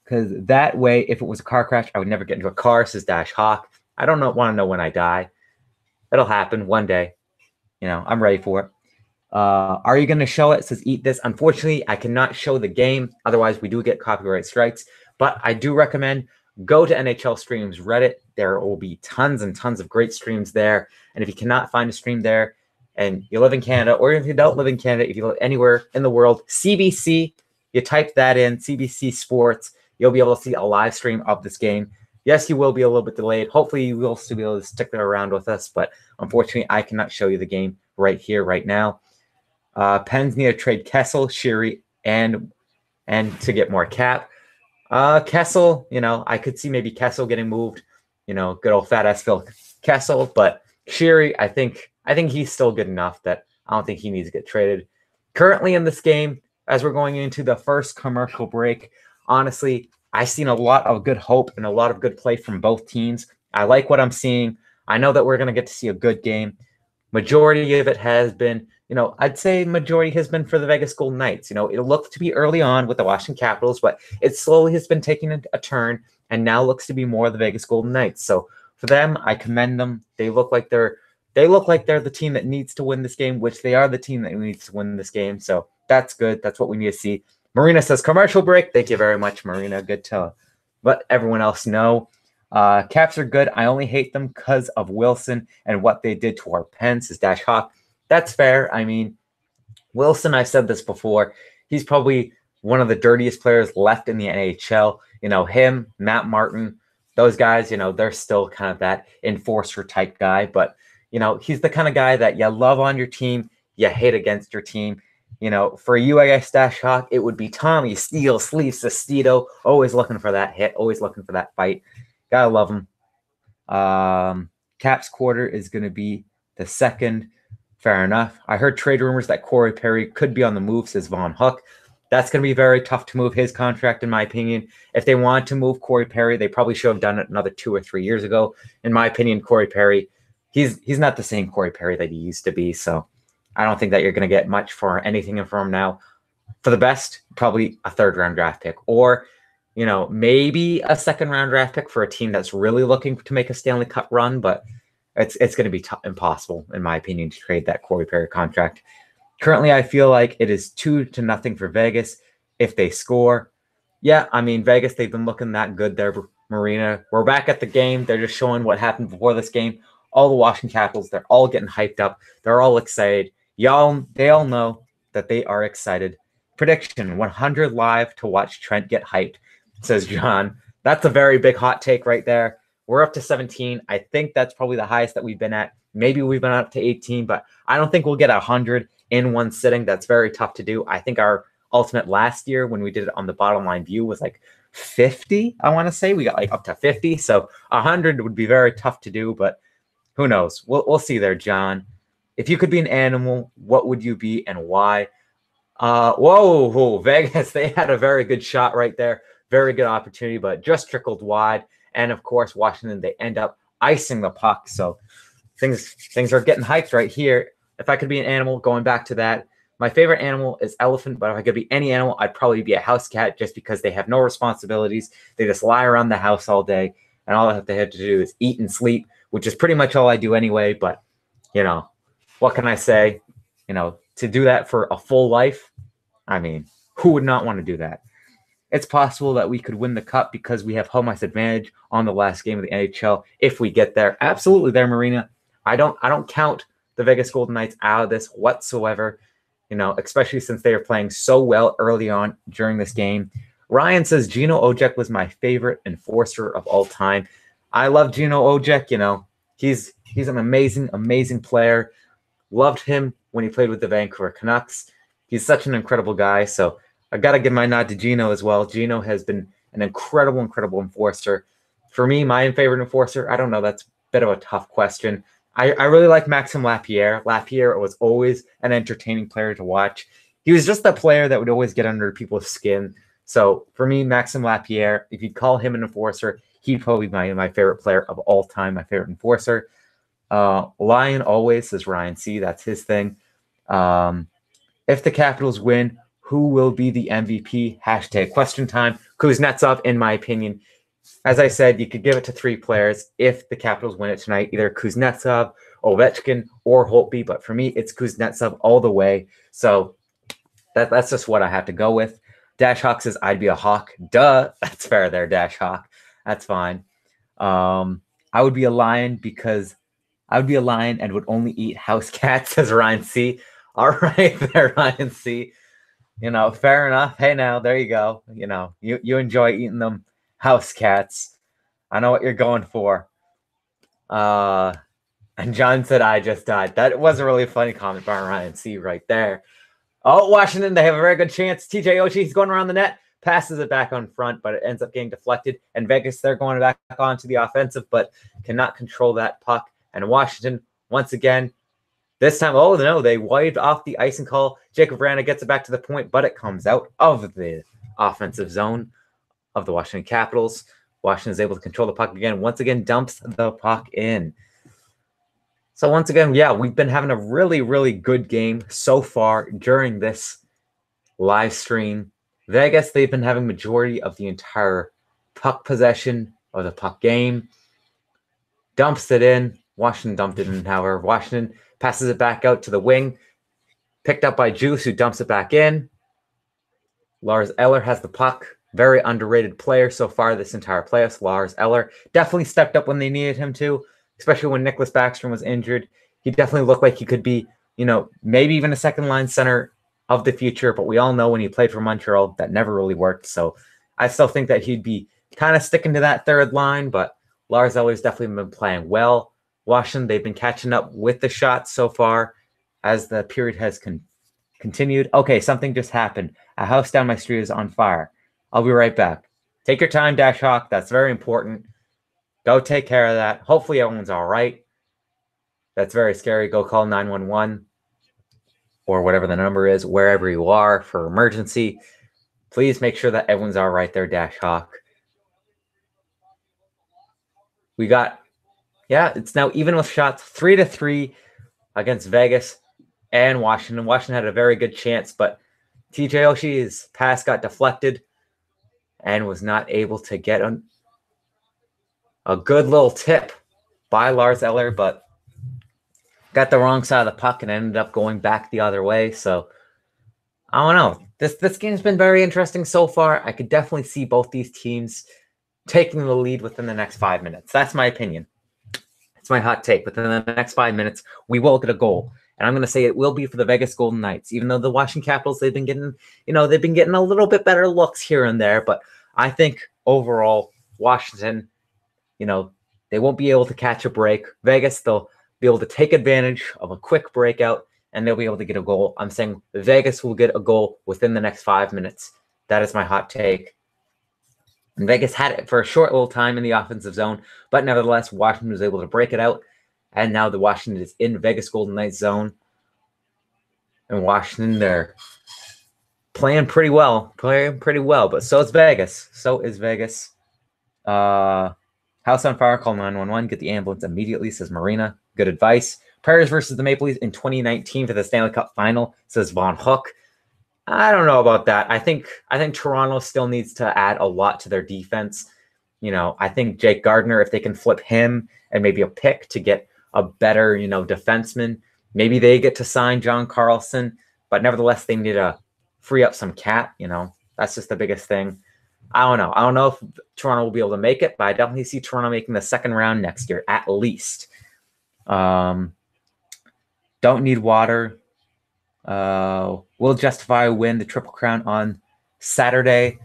Because that way, if it was a car crash, I would never get into a car, says Dash Hawk. I don't want to know when I die. It'll happen one day. I'm ready for it. Are you going to show it? Says Eat This. Unfortunately, I cannot show the game. Otherwise, we do get copyright strikes. But I do recommend go to NHL Streams Reddit. There will be tons and tons of great streams there. And if you cannot find a stream there and you live in Canada, or if you don't live in Canada, if you live anywhere in the world, CBC, you type that in, CBC Sports, you'll be able to see a live stream of this game. Yes, you will be a little bit delayed. Hopefully, you will still be able to stick there around with us. But unfortunately, I cannot show you the game right here, right now. Pens need to trade Kessel, Sheary, and to get more cap. Kessel, I could see maybe Kessel getting moved. Good old fat ass Phil Kessel. But Sheary, I think he's still good enough that I don't think he needs to get traded. Currently in this game, as we're going into the first commercial break, honestly, I've seen a lot of good hope and a lot of good play from both teams. I like what I'm seeing. I know that we're going to get to see a good game. Majority of it has been, I'd say majority has been for the Vegas Golden Knights. It looked to be early on with the Washington Capitals, but it slowly has been taking a turn and now looks to be more of the Vegas Golden Knights. So for them, I commend them. They look like they're the team that needs to win this game, which they are the team that needs to win this game. So that's good. That's what we need to see. Marina says commercial break. Thank you very much, Marina. Good to let everyone else know. Caps are good. I only hate them because of Wilson and what they did to our Pens, says Dash Hawk. That's fair. I mean, Wilson, I've said this before, he's probably one of the dirtiest players left in the NHL. Him, Matt Martin, those guys, they're still kind of that enforcer type guy. But, he's the kind of guy that you love on your team, you hate against your team. For you, I guess, Dash Hawk, it would be Tommy Steele, Sleeve Sestito, always looking for that hit, always looking for that fight. Gotta love him. Caps quarter is going to be the second. Fair enough. I heard trade rumors that Corey Perry could be on the move, says Von Hook. That's going to be very tough to move his contract, in my opinion. If they wanted to move Corey Perry, they probably should have done it another 2 or 3 years ago. In my opinion, Corey Perry, he's not the same Corey Perry that he used to be. So I don't think that you're going to get much for anything from him now. For the best, probably a 3rd-round draft pick, or maybe a 2nd-round draft pick for a team that's really looking to make a Stanley Cup run. But it's going to be impossible, in my opinion, to trade that Corey Perry contract. Currently, I feel like it is 2-0 for Vegas if they score. Yeah, I mean, Vegas, they've been looking that good there, Marina. We're back at the game. They're just showing what happened before this game. All the Washington Capitals, they're all getting hyped up. They're all excited. They all know that they are excited. Prediction, 100 live to watch Trent get hyped, says John. That's a very big hot take right there. We're up to 17. I think that's probably the highest that we've been at. Maybe we've been up to 18, but I don't think we'll get 100 in one sitting. That's very tough to do. I think our ultimate last year when we did it on the bottom line view was like 50. I want to say we got like up to 50. So 100 would be very tough to do, but who knows? We'll see there, John. If you could be an animal, what would you be and why? Whoa, Vegas, they had a very good shot right there. Very good opportunity, but just trickled wide. And of course, Washington, they end up icing the puck. So things are getting hyped right here. If I could be an animal, going back to that, my favorite animal is elephant, but if I could be any animal, I'd probably be a house cat just because they have no responsibilities. They just lie around the house all day, and all they have to do is eat and sleep, which is pretty much all I do anyway. But, what can I say? To do that for a full life, I mean, who would not want to do that? It's possible that we could win the cup because we have home ice advantage on the last game of the NHL if we get there. Absolutely there, Marina. I don't count the Vegas Golden Knights out of this whatsoever, especially since they are playing so well early on during this game. Ryan says Gino Ojek was my favorite enforcer of all time. I love Gino Ojek. He's an amazing player. Loved him when he played with the Vancouver Canucks. He's such an incredible guy. So I got to give my nod to Gino as well. Gino has been an incredible enforcer. For me, my favorite enforcer, I don't know. That's a bit of a tough question. I really like Maxime Lapierre. Lapierre was always an entertaining player to watch. He was just that player that would always get under people's skin. So for me, Maxime Lapierre, if you'd call him an enforcer, he'd probably be my favorite player of all time, my favorite enforcer. Lion always, says Ryan C. That's his thing. If the Capitals win, who will be the MVP? Hashtag question time. Kuznetsov, in my opinion. As I said, you could give it to 3 players if the Capitals win it tonight, either Kuznetsov, Ovechkin, or Holtby. But for me, it's Kuznetsov all the way. So that's just what I have to go with. Dash Hawk says I'd be a Hawk. Duh. That's fair there, Dash Hawk. That's fine. I would be a lion because I would be a lion and would only eat house cats, says Ryan C. All right there, Ryan C. Fair enough. Hey, now, there you go. You enjoy eating them house cats. I know what you're going for. And John said, I just died. That was a really funny comment by Ryan C. right there. Oh, Washington, they have a very good chance. TJ Oshie, he's going around the net, passes it back on front, but it ends up getting deflected. And Vegas, they're going back onto the offensive, but cannot control that puck. And Washington, once again, this time, oh, no, they waved off the icing call. Jacob Vrana gets it back to the point, but it comes out of the offensive zone of the Washington Capitals. Washington is able to control the puck again. Once again, dumps the puck in. So once again, yeah, we've been having a really good game so far during this live stream. Vegas, they've been having majority of the entire puck possession of the puck game. Dumps it in. Washington dumped it in, however. Washington passes it back out to the wing. Picked up by Juice, who dumps it back in. Lars Eller has the puck. Very underrated player so far this entire playoffs. Lars Eller definitely stepped up when they needed him to, especially when Nicholas Backstrom was injured. He definitely looked like he could be, maybe even a second-line center of the future, but we all know when he played for Montreal, that never really worked. So I still think that he'd be kind of sticking to that third line, but Lars Eller's definitely been playing well. Washington, they've been catching up with the shots so far as the period has continued. Okay, something just happened. A house down my street is on fire. I'll be right back. Take your time, Dash Hawk. That's very important. Go take care of that. Hopefully everyone's all right. That's very scary. Go call 911 or whatever the number is, wherever you are for emergency. Please make sure that everyone's all right there, Dash Hawk. We got, it's now even with shots, 3-3 against Vegas and Washington. Washington had a very good chance, but TJ Oshie's pass got deflected and was not able to get a good little tip by Lars Eller, but got the wrong side of the puck and ended up going back the other way. So I don't know. This game's been very interesting so far. I could definitely see both these teams taking the lead within the next 5 minutes. That's my opinion. It's my hot take. Within the next 5 minutes, we will get a goal. And I'm going to say it will be for the Vegas Golden Knights, even though the Washington Capitals, they've been getting a little bit better looks here and there. But I think overall, Washington, they won't be able to catch a break. Vegas, they'll be able to take advantage of a quick breakout, and they'll be able to get a goal. I'm saying Vegas will get a goal within the next 5 minutes. That is my hot take. And Vegas had it for a short little time in the offensive zone, but nevertheless, Washington was able to break it out. And now the Washington is in Vegas Golden Knights zone. And Washington, they're playing pretty well. But so is Vegas. House on fire, call 911. Get the ambulance immediately, says Marina. Good advice. Prairies versus the Maple Leafs in 2019 for the Stanley Cup Final, says Von Hook. I don't know about that. I think Toronto still needs to add a lot to their defense. I think Jake Gardiner, if they can flip him and maybe a pick to get a better, defenseman, maybe they get to sign John Carlson. But nevertheless, they need to free up some cap. That's just the biggest thing. I don't know. I don't know if Toronto will be able to make it, but I definitely see Toronto making the second round next year, at least. Don't need water. Will justify a win, the Triple Crown on Saturday.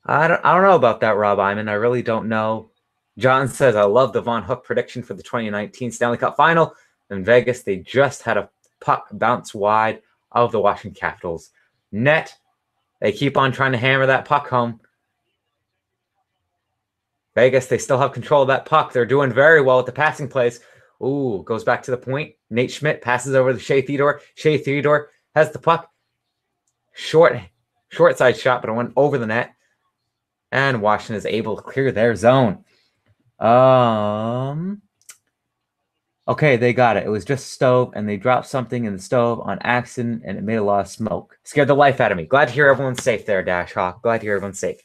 I don't know about that, Rob Iman. I really don't know. John says, I love the Von Hook prediction for the 2019 Stanley Cup Final. In Vegas, they just had a puck bounce wide of the Washington Capitals net. They keep on trying to hammer that puck home. Vegas, they still have control of that puck. They're doing very well with the passing plays. Ooh, goes back to the point. Nate Schmidt passes over to Shea Theodore. Shea Theodore has the puck. Short side shot, but it went over the net. And Washington is able to clear their zone. Okay, they got it. It was just stove, and they dropped something in the stove on accident, and it made a lot of smoke. Scared the life out of me. Glad to hear everyone's safe there, Dash Hawk. Glad to hear everyone's safe.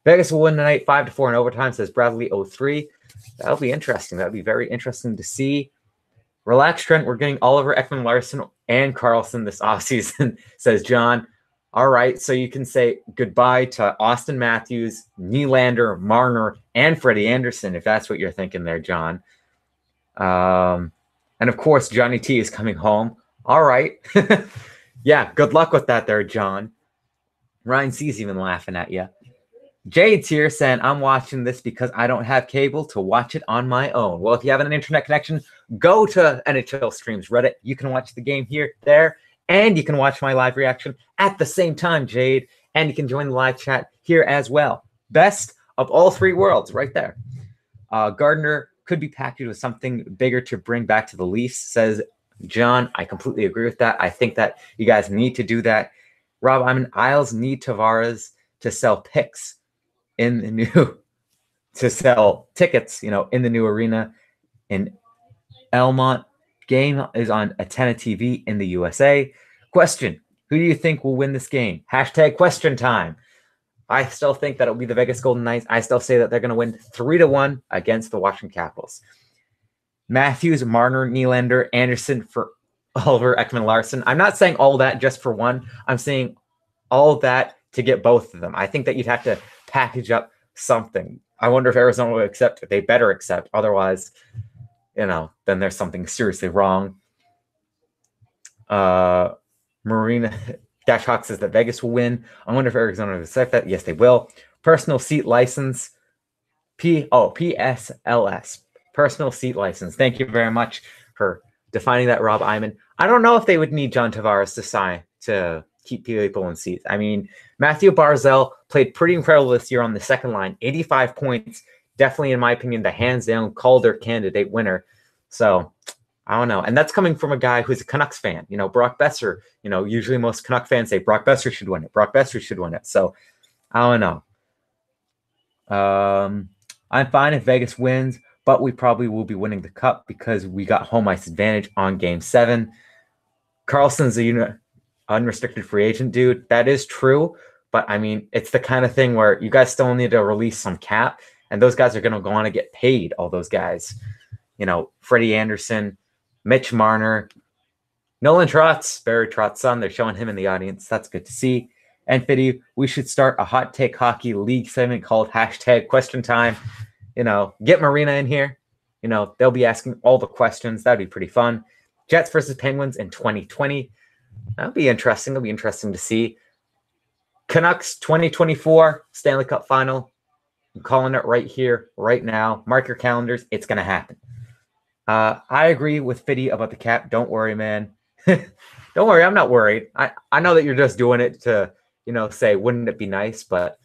Vegas will win tonight 5-4 in overtime, says Bradley 03. That'll be interesting. That'll be very interesting to see. Relax, Trent. We're getting Oliver Ekman-Larsson and Carlson this offseason, says John. All right, so you can say goodbye to Austin Matthews, Nylander, Marner, and Freddie Anderson, if that's what you're thinking there, John. And, of course, Johnny T is coming home. All right. Yeah, good luck with that there, John. Ryan C's even laughing at you. Jade's here saying, I'm watching this because I don't have cable to watch it on my own. Well, if you have an internet connection, go to NHL Streams Reddit. You can watch the game here, there, and you can watch my live reaction at the same time, Jade. And you can join the live chat here as well. Best of all three worlds right there. Gardner could be packaged with something bigger to bring back to the Leafs, says John. I completely agree with that. I think that you guys need to do that. Rob, Isles need Tavares to sell picks in the new, to sell tickets, in the new arena in Elmont. Game is on Atena TV in the USA. Question, who do you think will win this game? Hashtag question time. I still think that it'll be the Vegas Golden Knights. I still say that they're going to win 3-1 against the Washington Capitals. Matthews, Marner, Nylander, Anderson for Oliver Ekman-Larsson. I'm not saying all that just for one. I'm saying all that to get both of them. I think that you'd have to package up something. I wonder if Arizona will accept it. They better accept. Otherwise, then there's something seriously wrong. Marina Dash Hawk says that Vegas will win. I wonder if Arizona will accept that. Yes, they will. Personal seat license. PSLS. Personal seat license. Thank you very much for defining that, Rob Iman. I don't know if they would need John Tavares to sign to keep people in seats. Matthew Barzal played pretty incredible this year on the second line. 85 points. Definitely, in my opinion, the hands-down Calder candidate winner. So, I don't know. And that's coming from a guy who's a Canucks fan. Brock Besser, usually most Canuck fans say Brock Besser should win it. Brock Besser should win it. So, I don't know. I'm fine if Vegas wins, but we probably will be winning the cup because we got home ice advantage on Game 7. Carlson's a unrestricted free agent, dude. That is true. But, it's the kind of thing where you guys still need to release some cap, and those guys are going to go on to get paid, all those guys. Freddie Anderson, Mitch Marner, Nolan Trotz, Barry Trotz's son. They're showing him in the audience. That's good to see. And Fitty, we should start a Hot Take Hockey League segment called #QuestionTime. Get Marina in here. They'll be asking all the questions. That'd be pretty fun. Jets versus Penguins in 2020. That'll be interesting. It'll be interesting to see. Canucks 2024 Stanley Cup Final. I'm calling it right here, right now. Mark your calendars. It's going to happen. I agree with Fitty about the cap. Don't worry, man. Don't worry. I'm not worried. I know that you're just doing it to, say, wouldn't it be nice? But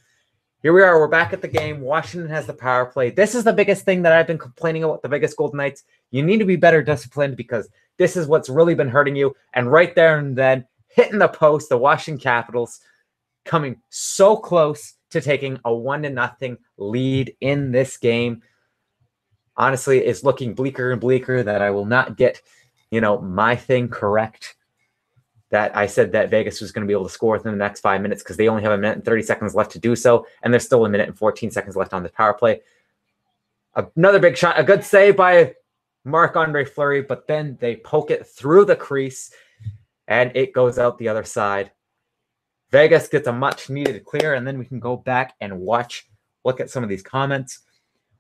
here we are. We're back at the game. Washington has the power play. This is the biggest thing that I've been complaining about the Vegas Golden Knights. You need to be better disciplined because this is what's really been hurting you. And right there and then, hitting the post, the Washington Capitals coming so close to taking a 1-0 lead in this game. Honestly, it's looking bleaker and bleaker that I will not get, my thing correct. That I said that Vegas was going to be able to score within the next 5 minutes because they only have 1 minute and 30 seconds left to do so. And there's still 1 minute and 14 seconds left on the power play. Another big shot, a good save by Marc-Andre Fleury, but then they poke it through the crease and it goes out the other side. Vegas gets a much needed clear, and then we can go back and look at some of these comments.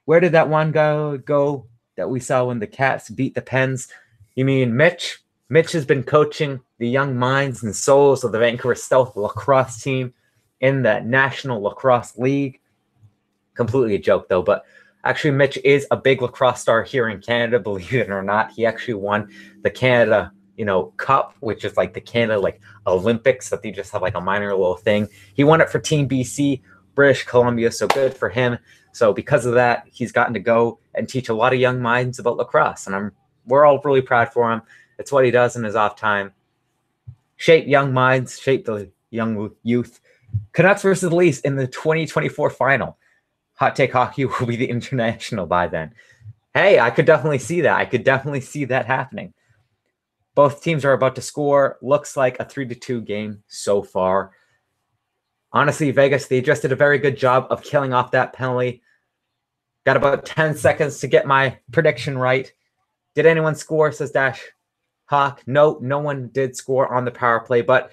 Where did that one go that we saw when the Cats beat the Pens? You mean Mitch? Mitch has been coaching the young minds and souls of the Vancouver Stealth lacrosse team in the National Lacrosse League. Completely a joke, though, but actually Mitch is a big lacrosse star here in Canada, believe it or not. He actually won the Canada Cup, which is like the Canada Olympics that they just have a minor little thing. He won it for Team BC, British Columbia, so good for him. So because of that, he's gotten to go and teach a lot of young minds about lacrosse, and we're all really proud for him. It's what he does in his off time. Shape young minds, shape the young youth. Canucks versus Leafs in the 2024 final. Hot Take Hockey will be the international by then. Hey, I could definitely see that. I could definitely see that happening. Both teams are about to score. Looks like a 3-2 game so far. Honestly, Vegas, they just did a very good job of killing off that penalty. Got about 10 seconds to get my prediction right. Did anyone score, says Dash Hawk? No one did score on the power play, but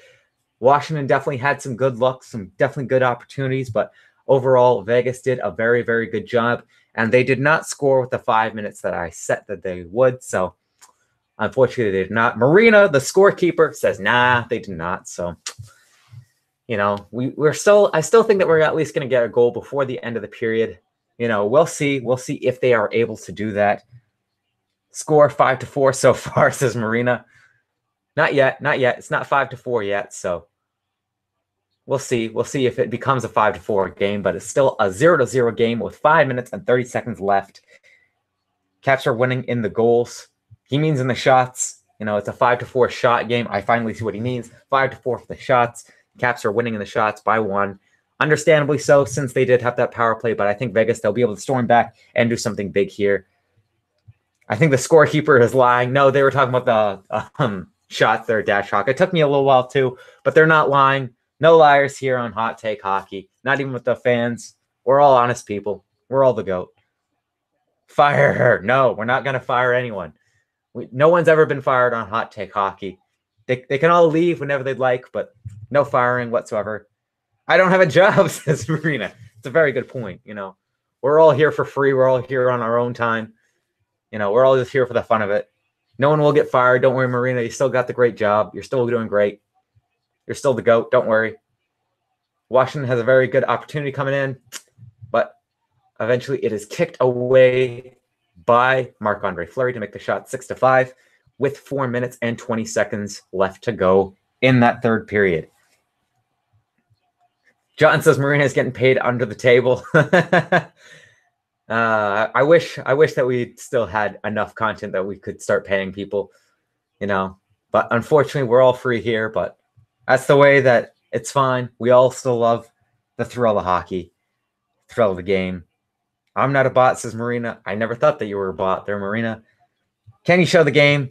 Washington definitely had some good looks, some definitely good opportunities, but overall, Vegas did a very, very good job, and they did not score with the 5 minutes that I said that they would, so unfortunately, they did not. Marina, the scorekeeper, says, nah, they did not. So, I still think that we're at least going to get a goal before the end of the period. We'll see. We'll see if they are able to do that. Score 5-4 so far, says Marina. Not yet. It's not 5-4 yet. So we'll see. We'll see if it becomes a 5-4 game, but it's still a 0-0 game with 5 minutes and 30 seconds left. Caps are winning in the goals. He means in the shots. It's a 5-4 shot game. I finally see what he means. 5-4 for the shots. Caps are winning in the shots by 1. Understandably so, since they did have that power play, but I think Vegas, they'll be able to storm back and do something big here. I think the scorekeeper is lying. No, they were talking about the shots there, Dash Hawk. It took me a little while too, but they're not lying. No liars here on Hot Take Hockey. Not even with the fans. We're all honest people. We're all the GOAT. Fire her. No, we're not going to fire anyone. No one's ever been fired on Hot Take Hockey. They can all leave whenever they'd like, but no firing whatsoever. I don't have a job, says Marina. It's a very good point. We're all here for free. We're all here on our own time. We're all just here for the fun of it. No one will get fired. Don't worry, Marina. You still got the great job. You're still doing great. You're still the GOAT. Don't worry. Washington has a very good opportunity coming in, but eventually it is kicked away by Marc-Andre Fleury to make the shot 6-5 with 4 minutes and 20 seconds left to go in that third period. John says Marina is getting paid under the table. I wish that we still had enough content that we could start paying people, but unfortunately we're all free here, but that's the way that it's fine. We all still love the thrill of hockey, thrill of the game. I'm not a bot, says Marina. I never thought that you were a bot there, Marina. Can you show the game?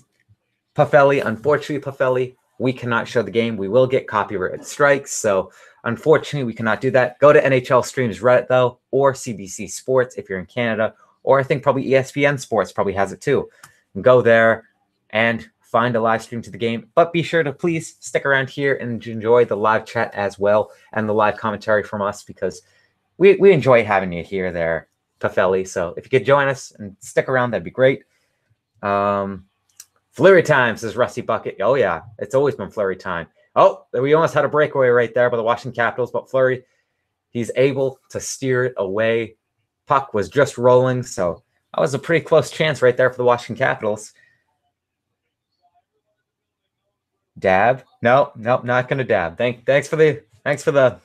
Puffelli, unfortunately, Puffelli, we cannot show the game. We will get copyright strikes, so unfortunately, we cannot do that. Go to NHL Streams Reddit, though, or CBC Sports if you're in Canada, or I think probably ESPN Sports probably has it too. And go there, and find a live stream to the game. But be sure to please stick around here and enjoy the live chat as well and the live commentary from us, because we enjoy having you here there, Pafelli. So if you could join us and stick around, that'd be great. Flurry time, says Rusty Bucket. Oh, yeah, it's always been Flurry time. Oh, we almost had a breakaway right there by the Washington Capitals, but Flurry, he's able to steer it away. Puck was just rolling, so that was a pretty close chance right there for the Washington Capitals. Dab? No, not gonna dab. Thanks for the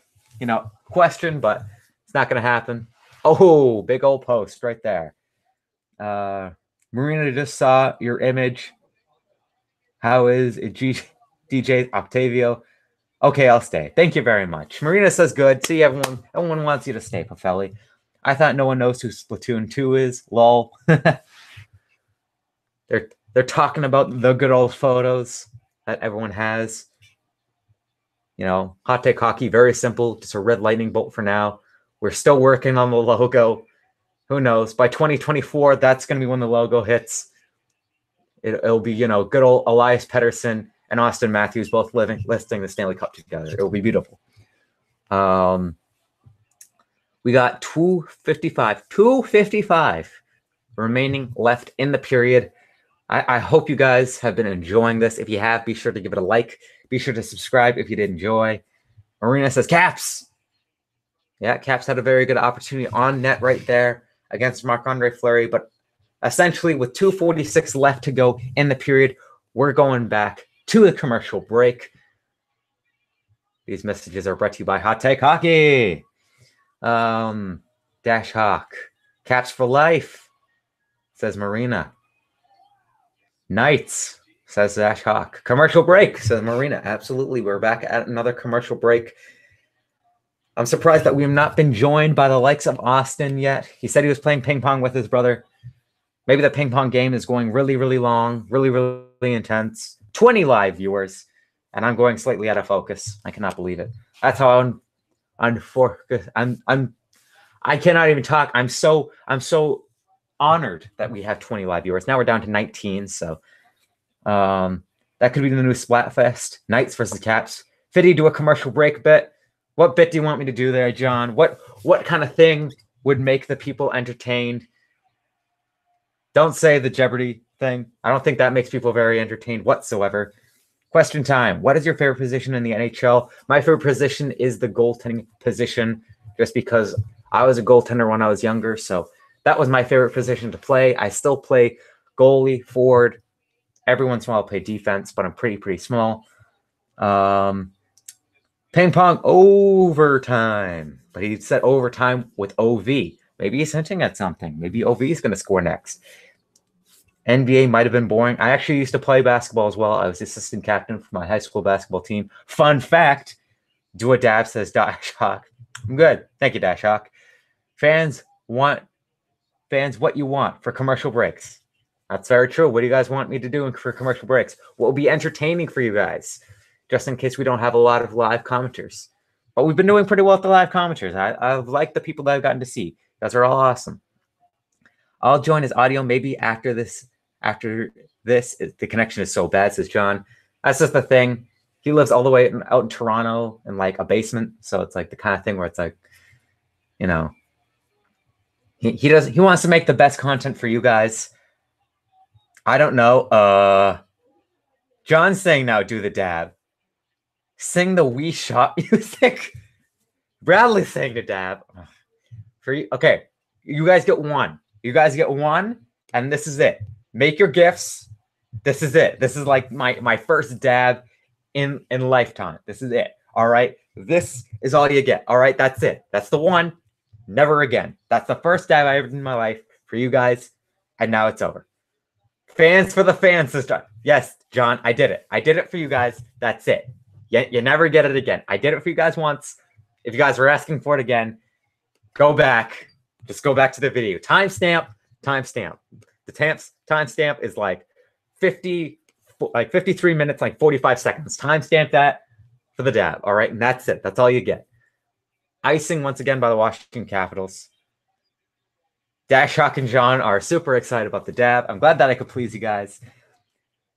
question, but it's not gonna happen. Oh, big old post right there. Marina just saw your image. How is it, DJ Octavio? Okay, I'll stay. Thank you very much. Marina says good. See, everyone wants you to stay, Pafelli. I thought no one knows who Splatoon 2 is. Lol. They're talking about the good old photos that everyone has. Hot Take Hockey, very simple. Just a red lightning bolt for now. We're still working on the logo. Who knows? By 2024, that's going to be when the logo hits. It'll be, good old Elias Pettersson and Austin Matthews both listing the Stanley Cup together. It'll be beautiful. We got 2:55 remaining left in the period. I hope you guys have been enjoying this. If you have, be sure to give it a like. Be sure to subscribe if you did enjoy. Marina says, Caps. Yeah, Caps had a very good opportunity on net right there against Marc-Andre Fleury, but essentially, with 2:46 left to go in the period, we're going back to the commercial break. These messages are brought to you by Hot Take Hockey. Dash Hawk. Caps for life, says Marina. Knights, says Dash Hawk. Commercial break, says Marina. Absolutely, we're back at another commercial break. I'm surprised that we have not been joined by the likes of Austin yet. He said he was playing ping pong with his brother. Maybe the ping pong game is going really, really long, really, really intense. 20 live viewers, and I'm going slightly out of focus. I cannot believe it. That's how I cannot even talk. I'm so honored that we have 20 live viewers. Now we're down to 19, so that could be the new Splatfest. Knights versus Caps. Fitty, do a commercial break bit. What bit do you want me to do there, John? What kind of thing would make the people entertained? Don't say the Jeopardy thing. I don't think that makes people very entertained whatsoever. Question time. What is your favorite position in the NHL? My favorite position is the goaltending position, just because I was a goaltender when I was younger, so that was my favorite position to play. I still play goalie, forward. Every once in a while I play defense, but I'm pretty small. Ping pong overtime. But he said overtime with OV. Maybe he's hinting at something. Maybe OV is going to score next. NBA might have been boring. I actually used to play basketball as well. I was the assistant captain for my high school basketball team. Fun fact, do a dab, says Dash Hawk. I'm good. Thank you, Dash Hawk. Fans what you want for commercial breaks. That's very true. What do you guys want me to do for commercial breaks? What will be entertaining for you guys? Just in case we don't have a lot of live commenters. But we've been doing pretty well with the live commenters. I've liked the people that I've gotten to see. You guys are all awesome. I'll join his audio maybe after this. The connection is so bad, says John. That's just the thing. He lives all the way out in Toronto in like a basement. So it's like the kind of thing where it's like, he wants to make the best content for you guys. I don't know. John's saying now do the dab. Sing the Wii Shot music. Bradley's saying the dab. For you, okay. You guys get one. And this is it. Make your gifts. This is it. This is like my first dab in lifetime. This is it. All right. This is all you get. All right. That's it. That's the one. Never again. That's the first dab I ever did in my life for you guys. And now it's over. Fans for the fans this time. Yes, John, I did it. I did it for you guys. That's it. You never get it again. I did it for you guys once. If you guys were asking for it again, go back. Just go back to the video. Timestamp. The timestamp is like 53 minutes, like 45 seconds. Timestamp that for the dab. All right. And that's it. That's all you get. Icing once again by the Washington Capitals. Dash Hawk and John are super excited about the dab. I'm glad that I could please you guys.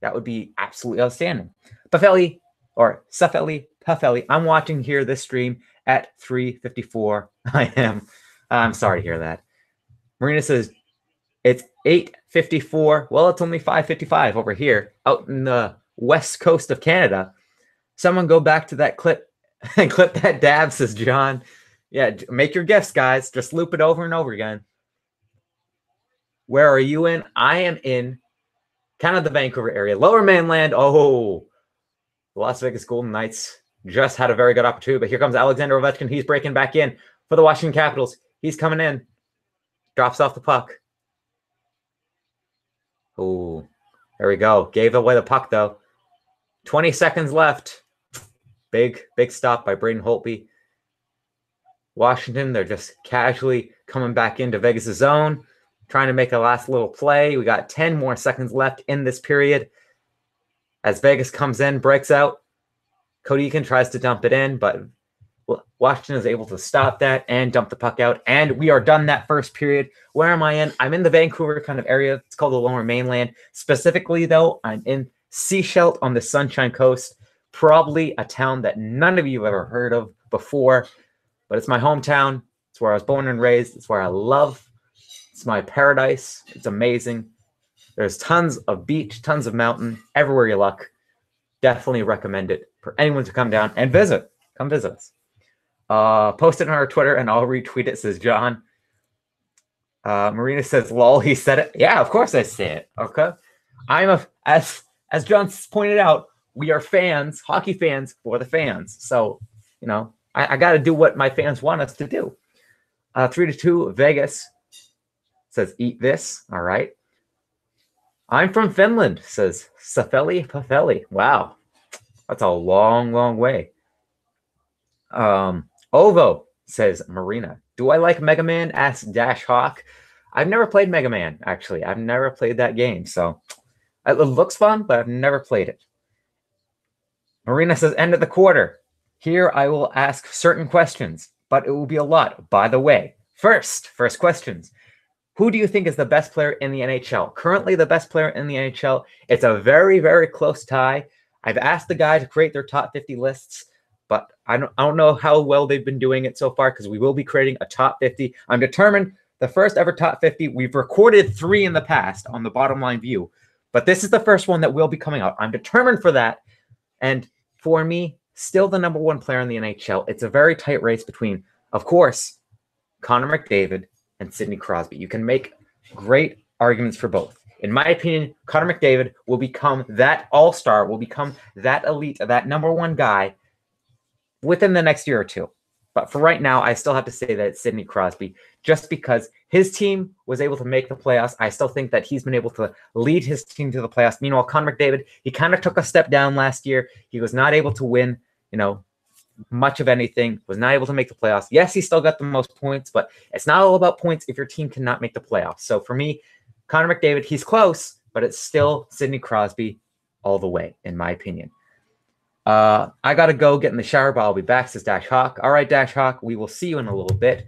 That would be absolutely outstanding. Puffelli, or Suffelli, Puffelli, I'm watching here this stream at 3:54. I'm sorry to hear that. Marina says, it's 8:54. Well, it's only 5:55 over here out in the west coast of Canada. Someone go back to that clip and clip that dab, says John. Yeah, make your guess, guys. Just loop it over and over again. Where are you in? I am in kind of the Vancouver area. Lower Mainland. Oh, the Las Vegas Golden Knights just had a very good opportunity. But here comes Alexander Ovechkin. He's breaking back in for the Washington Capitals. He's coming in. Drops off the puck. Oh, there we go. Gave away the puck, though. 20 seconds left. Big stop by Braden Holtby. Washington, they're just casually coming back into Vegas' zone, trying to make a last little play. We got 10 more seconds left in this period. As Vegas comes in, breaks out, Cody Eakin tries to dump it in, but Washington is able to stop that and dump the puck out. And we are done that first period. Where am I in? I'm in the Vancouver kind of area. It's called the Lower Mainland. Specifically, though, I'm in Sechelt on the Sunshine Coast, probably a town that none of you have ever heard of before, but it's my hometown. It's where I was born and raised. It's where I love. It's my paradise. It's amazing. There's tons of beach, tons of mountain, everywhere you look. Definitely recommend it for anyone to come down and visit. Come visit us. Post it on our Twitter and I'll retweet it, says John. Marina says, lol, he said it. Yeah, of course I say it. Okay. As John pointed out, we are fans, hockey fans for the fans. So, you know, I got to do what my fans want us to do. 3-2, Vegas says, eat this. All right. I'm from Finland, says Safeli Pafeli. Wow. That's a long, long way. Ovo says, Marina, do I like Mega Man? Asks Dash Hawk. I've never played Mega Man, actually. I've never played that game. So it looks fun, but I've never played it. Marina says, end of the quarter. Here I will ask certain questions, but it will be a lot. By the way, first questions. Who do you think is the best player in the NHL? Currently the best player in the NHL. It's a very, very close tie. I've asked the guy to create their top 50 lists, but I don't know how well they've been doing it so far because we will be creating a top 50. I'm determined the first ever top 50. We've recorded 3 in the past on the Bottom Line View, but this is the first one that will be coming out. I'm determined for that. And for me, still the number 1 player in the NHL. It's a very tight race between, of course, Connor McDavid and Sidney Crosby. You can make great arguments for both. In my opinion, Connor McDavid will become that all-star, will become that elite, that number 1 guy within the next year or two. But for right now, I still have to say that it's Sidney Crosby, just because his team was able to make the playoffs. I still think that he's been able to lead his team to the playoffs. Meanwhile, Connor McDavid, he kind of took a step down last year. He was not able to win, much of anything, was not able to make the playoffs. Yes, he still got the most points, but it's not all about points if your team cannot make the playoffs. So for me, Connor McDavid, he's close, but it's still Sidney Crosby all the way, in my opinion. I got to go get in the shower, but I'll be back, says Dash Hawk. All right, Dash Hawk, we will see you in a little bit.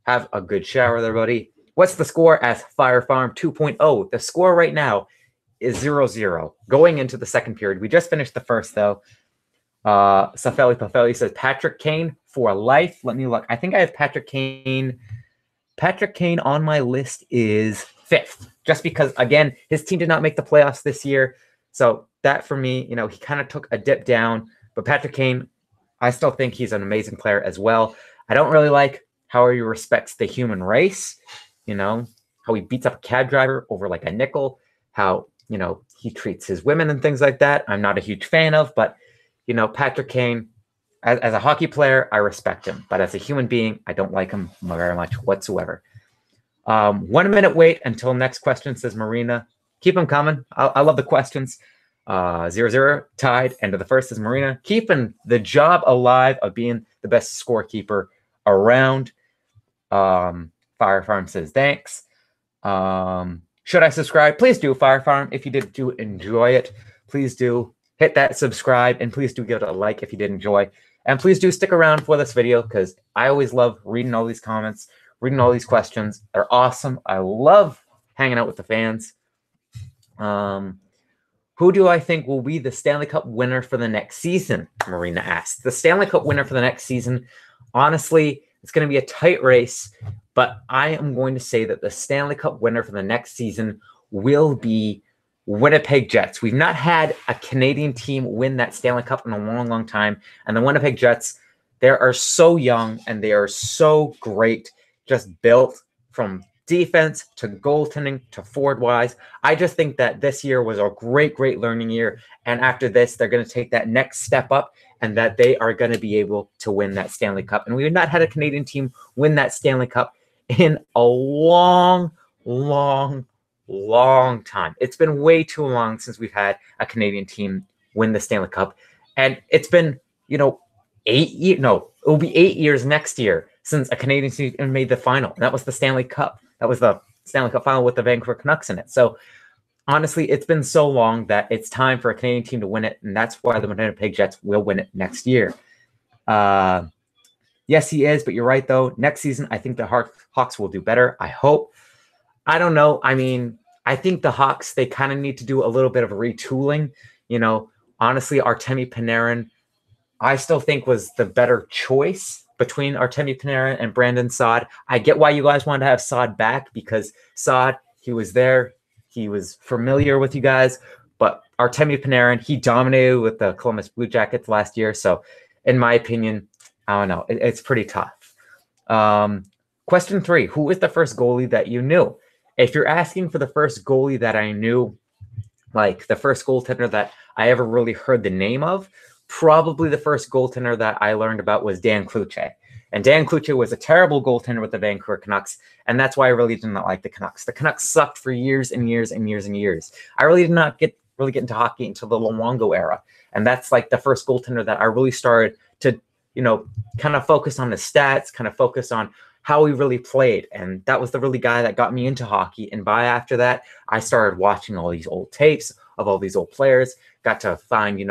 Have a good shower there, buddy. What's the score as Fire Farm 2.0? The score right now is 0-0 going into the second period. We just finished the first, though. Safeli Pafeli says Patrick Kane for life. Let me look. I think I have Patrick Kane. Patrick Kane on my list is 5th, just because, again, his team did not make the playoffs this year. So that for me, he kind of took a dip down. But Patrick Kane, I still think he's an amazing player as well. I don't really like how he respects the human race, how he beats up a cab driver over like a nickel, how, he treats his women and things like that. I'm not a huge fan of, but, Patrick Kane, as a hockey player, I respect him. But as a human being, I don't like him very much whatsoever. 1 minute wait until next question, says Marina. Keep them coming. I love the questions. 0-0 tied. End of the first, says Marina. Keeping the job alive of being the best scorekeeper around. Fire Farm says thanks. Should I subscribe? Please do, Fire Farm. If you did enjoy it, please do hit that subscribe, and please do give it a like if you did enjoy. And please do stick around for this video, because I always love reading all these comments, reading all these questions. They're awesome. I love hanging out with the fans. Who do I think will be the Stanley Cup winner for the next season? Marina asked. The Stanley Cup winner for the next season, honestly, it's going to be a tight race, but I am going to say that the Stanley Cup winner for the next season will be Winnipeg Jets. We've not had a Canadian team win that Stanley Cup in a long, long time. And the Winnipeg Jets, they are so young and they are so great, just built from defense to goaltending to forward-wise. I just think that this year was a great, great learning year. And after this, they're going to take that next step up, and that they are going to be able to win that Stanley Cup. And we have not had a Canadian team win that Stanley Cup in a long, long, long time. It's been way too long since we've had a Canadian team win the Stanley Cup. And it's been, 8 years. No, it will be 8 years next year since a Canadian team made the final. And that was the Stanley Cup. That was the Stanley Cup final with the Vancouver Canucks in it. So honestly, it's been so long that it's time for a Canadian team to win it. And that's why the Winnipeg Jets will win it next year. Yes, he is. But you're right, though. Next season, I think the Hawks will do better. I hope. I don't know. I mean, I think the Hawks, they kind of need to do a little bit of retooling. Honestly, Artemi Panarin, I still think was the better choice between Artemi Panarin and Brandon Saad. I get why you guys wanted to have Saad back, because Saad, he was there. He was familiar with you guys. But Artemi Panarin, he dominated with the Columbus Blue Jackets last year. So in my opinion, I don't know. It's pretty tough. Question 3, who is the first goalie that you knew? If you're asking for the first goalie that I knew, like the first goaltender that I ever really heard the name of, probably the first goaltender that I learned about was Dan Cloutier. And Dan Cloutier was a terrible goaltender with the Vancouver Canucks, and that's why I really did not like the Canucks. The Canucks sucked for years and years and years and years. I really did not get into hockey until the Luongo era, and that's like the first goaltender that I really started to, kind of focus on the stats, kind of focus on how he really played. And that was the really guy that got me into hockey. And after that, I started watching all these old tapes of all these old players, got to find,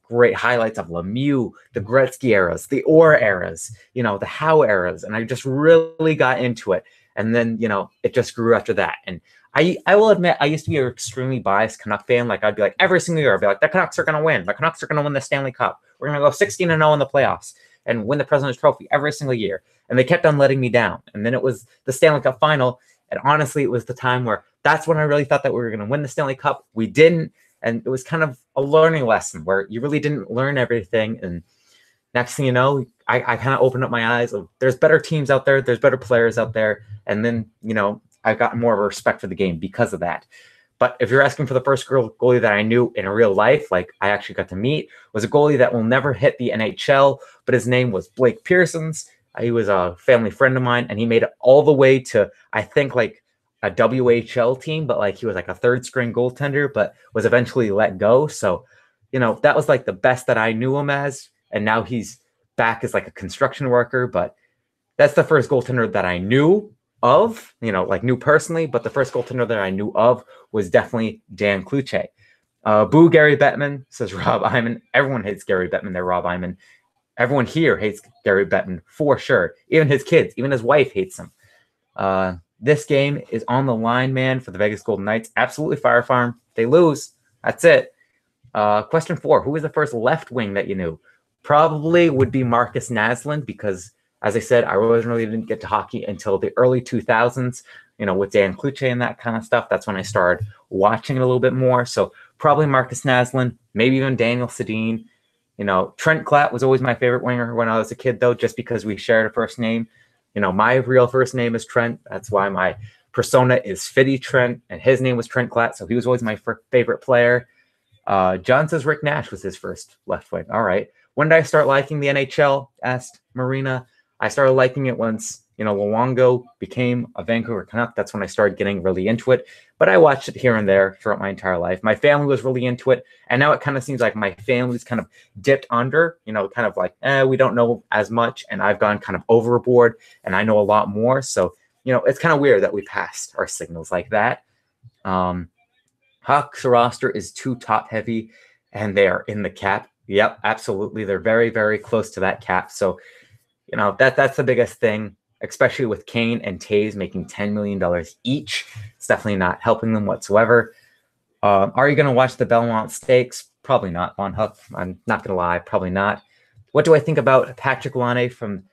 great highlights of Lemieux, the Gretzky eras, the Orr eras, the Howe eras. And I just really got into it. And then, it just grew after that. And I will admit, I used to be an extremely biased Canuck fan. Like, I'd be like, every single year, I'd be like, the Canucks are going to win. The Canucks are going to win the Stanley Cup. We're going to go 16-0 in the playoffs and win the President's Trophy every single year. And they kept on letting me down. And then it was the Stanley Cup final. And honestly, it was the time where that's when I really thought that we were going to win the Stanley Cup. We didn't. And it was kind of a learning lesson where you really didn't learn everything. And next thing you know, I kind of opened up my eyes of there's better teams out there. There's better players out there. And then, I've gotten more of a respect for the game because of that. But if you're asking for the first goalie that I knew in real life, like I actually got to meet, was a goalie that will never hit the NHL, but his name was Blake Pearsons. He was a family friend of mine, and he made it all the way to, I think, like a WHL team, but like he was like a third string goaltender, but was eventually let go. So, that was like the best that I knew him as. And now he's back as like a construction worker. But that's the first goaltender that I knew of, like knew personally. But the first goaltender that I knew of was definitely Dan Kluche. Boo Gary Bettman, says Rob Iman. Everyone hates Gary Bettman. They're Rob Iman. Everyone here hates Gary Bettman for sure. Even his kids, even his wife hates him. This game is on the line, man, for the Vegas Golden Knights. Absolutely Fire Farm. They lose. That's it. Question 4. Who was the first left wing that you knew? Probably would be Marcus Naslund because, as I said, I really didn't get to hockey until the early 2000s, with Dan Kluche and that kind of stuff. That's when I started watching it a little bit more. So probably Marcus Naslund, maybe even Daniel Sedin. Trent Klatt was always my favorite winger when I was a kid, though, just because we shared a first name. My real first name is Trent. That's why my persona is Fitty Trent, and his name was Trent Klatt, so he was always my favorite player. John says Rick Nash was his first left wing. All right. When did I start liking the NHL? Asked Marina. I started liking it once, Luongo became a Vancouver Canuck. That's when I started getting really into it. But I watched it here and there throughout my entire life. My family was really into it. And now it kind of seems like my family's kind of dipped under, kind of like, we don't know as much. And I've gone kind of overboard and I know a lot more. So, it's kind of weird that we passed our signals like that. Hawks roster is too top heavy and they are in the cap. Yep, absolutely. They're very, very close to that cap. So, that's the biggest thing, especially with Kane and Taves making $10 million each. It's definitely not helping them whatsoever. Are you going to watch the Belmont Stakes? Probably not, Von Huck. I'm not going to lie. Probably not. What do I think about Patrick Laine from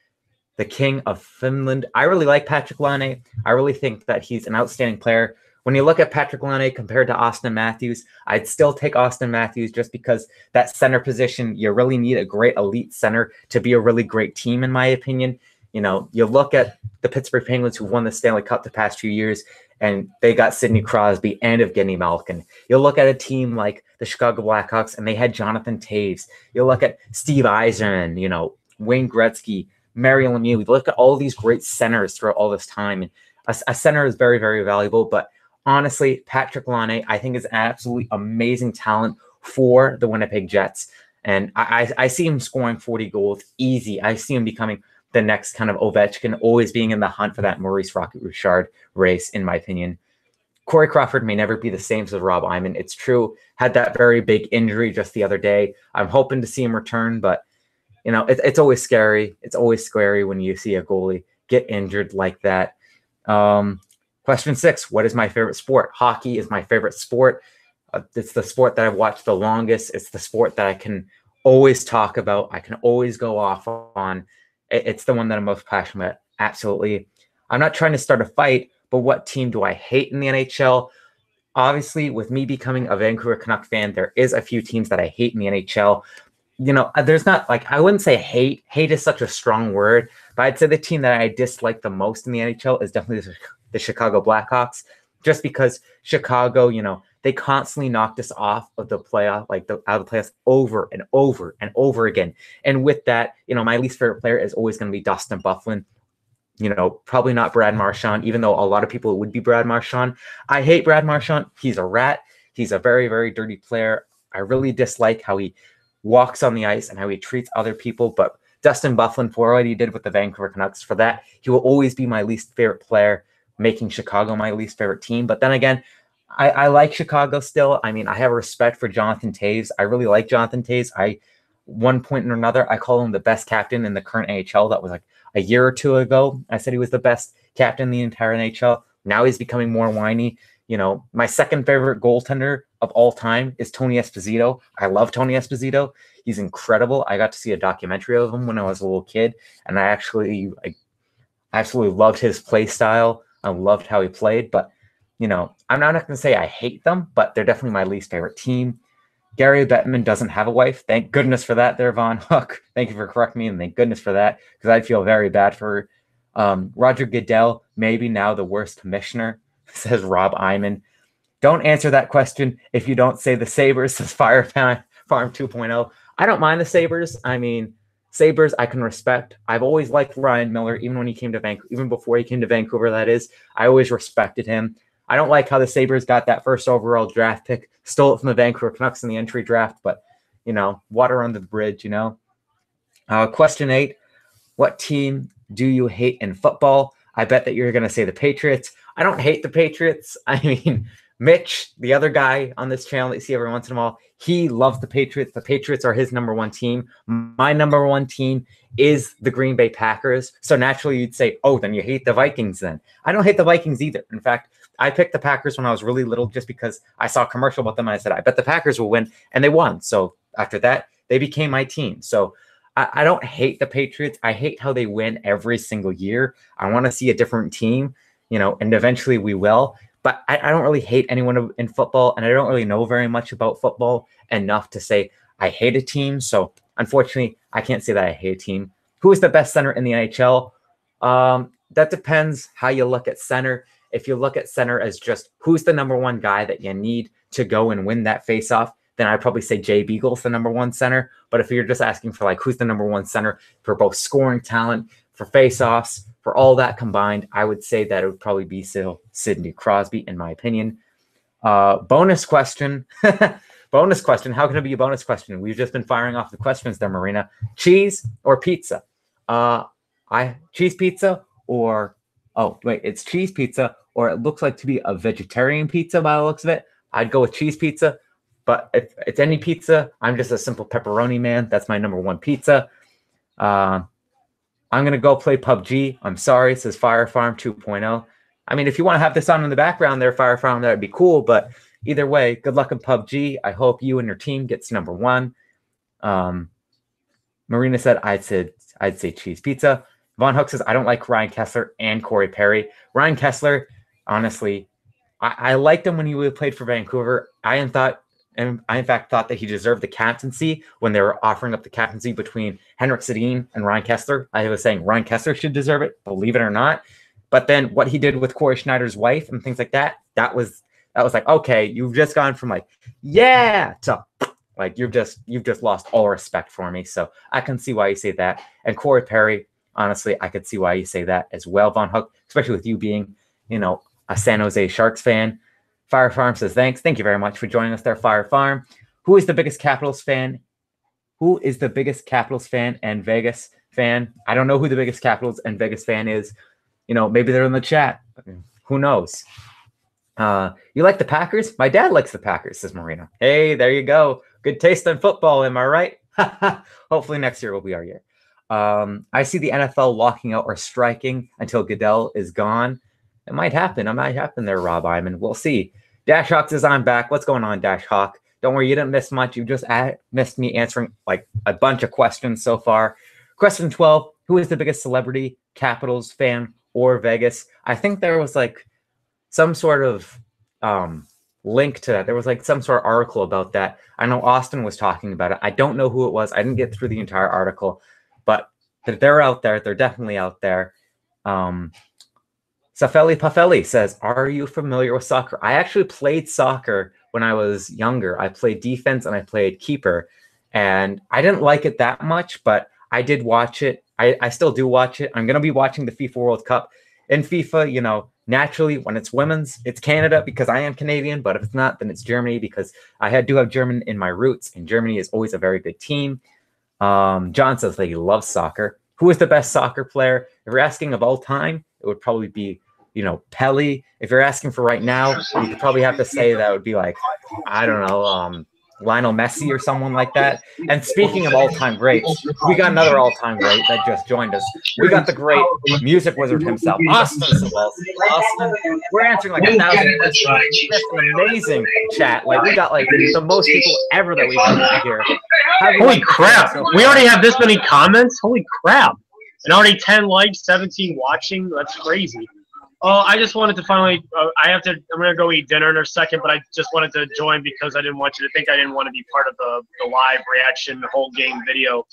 the King of Finland? I really like Patrick Laine. I really think that he's an outstanding player. When you look at Patrick Laine compared to Austin Matthews, I'd still take Austin Matthews just because that center position, you really need a great elite center to be a really great team, in my opinion. You look at the Pittsburgh Penguins who won the Stanley Cup the past few years, and they got Sidney Crosby and Evgeny Malkin. You'll look at a team like the Chicago Blackhawks, and they had Jonathan Taves. You'll look at Steve Yzerman, Wayne Gretzky, Mario Lemieux. We look at all these great centers throughout all this time. And a center is very, very valuable, but honestly, Patrick Laine, I think, is an absolutely amazing talent for the Winnipeg Jets. And I see him scoring 40 goals easy. I see him becoming the next kind of Ovechkin, always being in the hunt for that Maurice Rocket Richard race, in my opinion. Corey Crawford may never be the same as Rob Iman. It's true. Had that very big injury just the other day. I'm hoping to see him return, but, it's always scary. It's always scary when you see a goalie get injured like that. Question 6, what is my favorite sport? Hockey is my favorite sport. It's the sport that I've watched the longest. It's the sport that I can always talk about. I can always go off on. It's the one that I'm most passionate about. Absolutely. I'm not trying to start a fight, but what team do I hate in the NHL? Obviously, with me becoming a Vancouver Canuck fan, there is a few teams that I hate in the NHL. There's not, like, I wouldn't say hate. Hate is such a strong word, but I'd say the team that I dislike the most in the NHL is definitely the Chicago Blackhawks, just because Chicago, they constantly knocked us off of the playoff, out of the playoffs over and over and over again. And with that, my least favorite player is always going to be Dustin Byfuglien. Probably not Brad Marchand, even though a lot of people would be Brad Marchand. I hate Brad Marchand. He's a rat. He's a very, very dirty player. I really dislike how he walks on the ice and how he treats other people. But Dustin Byfuglien, for what he did with the Vancouver Canucks, for that, he will always be my least favorite player, making Chicago my least favorite team. But then again, I like Chicago still. I mean, I have respect for Jonathan Taves. I really like Jonathan Taves. One point or another, I call him the best captain in the current NHL. That was like a year or two ago. I said he was the best captain in the entire NHL. Now he's becoming more whiny. My second favorite goaltender of all time is Tony Esposito. I love Tony Esposito. He's incredible. I got to see a documentary of him when I was a little kid, and I absolutely loved his play style. I loved how he played, but I'm not going to say I hate them, but they're definitely my least favorite team. Gary Bettman doesn't have a wife. Thank goodness for that there, Von Hook. Thank you for correcting me, and thank goodness for that, because I'd feel very bad for her. Roger Goodell, maybe now the worst commissioner, says Rob Iman. Don't answer that question if you don't say the Sabres, says Fire Farm 2.0. I don't mind the Sabres. I mean, Sabres, I can respect. I've always liked Ryan Miller, even when he came to Vancouver, even before he came to Vancouver, that is. I always respected him. I don't like how the Sabres got that first overall draft pick, stole it from the Vancouver Canucks in the entry draft, but, water under the bridge, Question 8, what team do you hate in football? I bet that you're going to say the Patriots. I don't hate the Patriots. I mean, Mitch, the other guy on this channel that you see every once in a while, he loves the Patriots. The Patriots are his number one team. My number one team is the Green Bay Packers. So naturally you'd say, oh, then you hate the Vikings then. I don't hate the Vikings either. In fact, I picked the Packers when I was really little just because I saw a commercial about them and I said, I bet the Packers will win. And they won. So after that, they became my team. So I don't hate the Patriots. I hate how they win every single year. I want to see a different team, and eventually we will. But I don't really hate anyone in football, and I don't really know very much about football enough to say I hate a team. So unfortunately, I can't say that I hate a team. Who is the best center in the NHL? That depends how you look at center. If you look at center as just who's the number one guy that you need to go and win that faceoff, then I'd probably say Jay Beagle's the number one center. But if you're just asking for who's the number one center for both scoring talent, for faceoffs, for all that combined, I would say that it would probably be still Sidney Crosby, in my opinion. Bonus question. Bonus question. How can it be a bonus question? We've just been firing off the questions there, Marina. Cheese or pizza? Cheese pizza or it's cheese pizza, or it looks like to be a vegetarian pizza by the looks of it. I'd go with cheese pizza. But if it's any pizza, I'm just a simple pepperoni man. That's my number one pizza. I'm going to go play PUBG. I'm sorry. It says Fire Farm 2.0. I mean, if you want to have this on in the background there, Fire Farm, that would be cool. But either way, good luck in PUBG. I hope you and your team gets number one. Marina said, I'd say cheese pizza. Von Hook says, I don't like Ryan Kessler and Corey Perry. Ryan Kessler, honestly, I liked him when he played for Vancouver. I in fact thought that he deserved the captaincy when they were offering up the captaincy between Henrik Sedin and Ryan Kessler. I was saying Ryan Kessler should deserve it, believe it or not. But then what he did with Corey Schneider's wife and things like that, that was like, okay, you've just gone from to you've just lost all respect for me. So I can see why you say that. And Corey Perry, honestly, I could see why you say that as well, Von Hook, especially with you being, a San Jose Sharks fan. Fire Farm says, thanks. Thank you very much for joining us there, Fire Farm. Who is the biggest Capitals fan? Who is the biggest Capitals fan and Vegas fan? I don't know who the biggest Capitals and Vegas fan is. Maybe they're in the chat. Who knows? You like the Packers? My dad likes the Packers, says Marina. Hey, there you go. Good taste in football, am I right? Hopefully next year will be our year. I see the NFL locking out or striking until Goodell is gone. It might happen. It might happen there, Rob Iman. We'll see. Dash Hawk says, I'm back. What's going on, Dash Hawk? Don't worry, you didn't miss much. You just missed me answering a bunch of questions so far. Question 12, who is the biggest celebrity, Capitals fan or Vegas? I think there was some sort of link to that. There was some sort of article about that. I know Austin was talking about it. I don't know who it was. I didn't get through the entire article, but they're out there. They're definitely out there. Safeli Pafeli says, are you familiar with soccer? I actually played soccer when I was younger. I played defense and I played keeper. And I didn't like it that much, but I did watch it. I still do watch it. I'm going to be watching the FIFA World Cup. In FIFA, naturally, when it's women's, it's Canada because I am Canadian. But if it's not, then it's Germany because I do have German in my roots. And Germany is always a very good team. John says that he loves soccer. Who is the best soccer player? If you're asking of all time, it would probably be, Pelé. If you're asking for right now, you could probably have to say that would be I don't know, Lionel Messi or someone like that. And speaking of all-time greats, we got another all-time great that just joined us. We got the great music wizard himself, Austin. Austin, we're answering 1,000 questions. That's an amazing chat. We got the most people ever that we've had here. Holy crap! We already have this many comments. Holy crap! And already 10 likes, 17 watching. That's crazy. Oh, I just wanted to finally. I'm gonna go eat dinner in a second, but I just wanted to join because I didn't want you to think I didn't want to be part of the live reaction, the whole game video.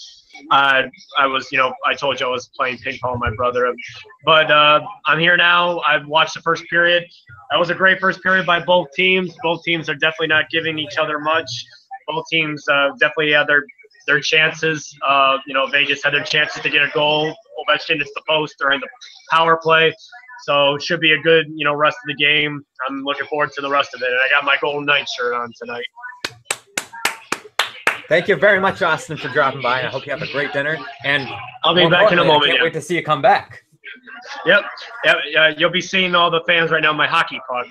I was, I told you I was playing ping pong with my brother, but I'm here now. I've watched the first period. That was a great first period by both teams. Both teams are definitely not giving each other much. Both teams definitely have their their chances. Vegas had their chances to get a goal. Ovechkin hits the post during the power play. So it should be a good, rest of the game. I'm looking forward to the rest of it. And I got my Golden Knights shirt on tonight. Thank you very much, Austin, for dropping by. I hope you have a great dinner. And I'll be back in a moment. I can't wait to see you come back. Yep. You'll be seeing all the fans right now. My hockey puck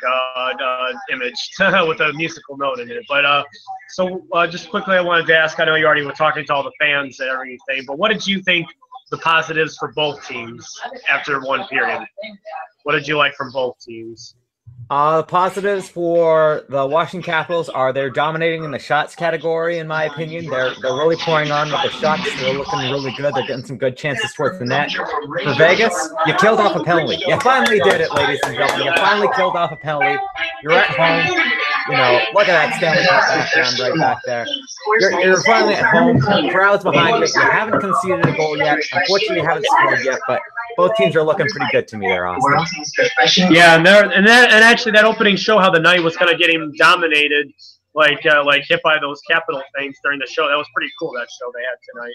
image with a musical note in it. But just quickly, I wanted to ask. I know you already were talking to all the fans and everything, but what did you think the positives for both teams after one period? What did you like from both teams? The positives for the Washington Capitals are they're dominating in the shots category, in my opinion. They're really pouring on with the shots. They're looking really good. They're getting some good chances towards the net. For Vegas, you killed off a penalty. You finally did it, ladies and gentlemen. You finally killed off a penalty. You're at home. Look at that Stanley Cup background right back there. You're finally at home. Crowd's behind you. You haven't conceded a goal yet. Unfortunately, you haven't scored yet, but both teams are looking pretty good to me there, Austin. Yeah, and actually that opening show how the night was kind of getting dominated, like hit by those Capital things during the show. That was pretty cool, that show they had tonight.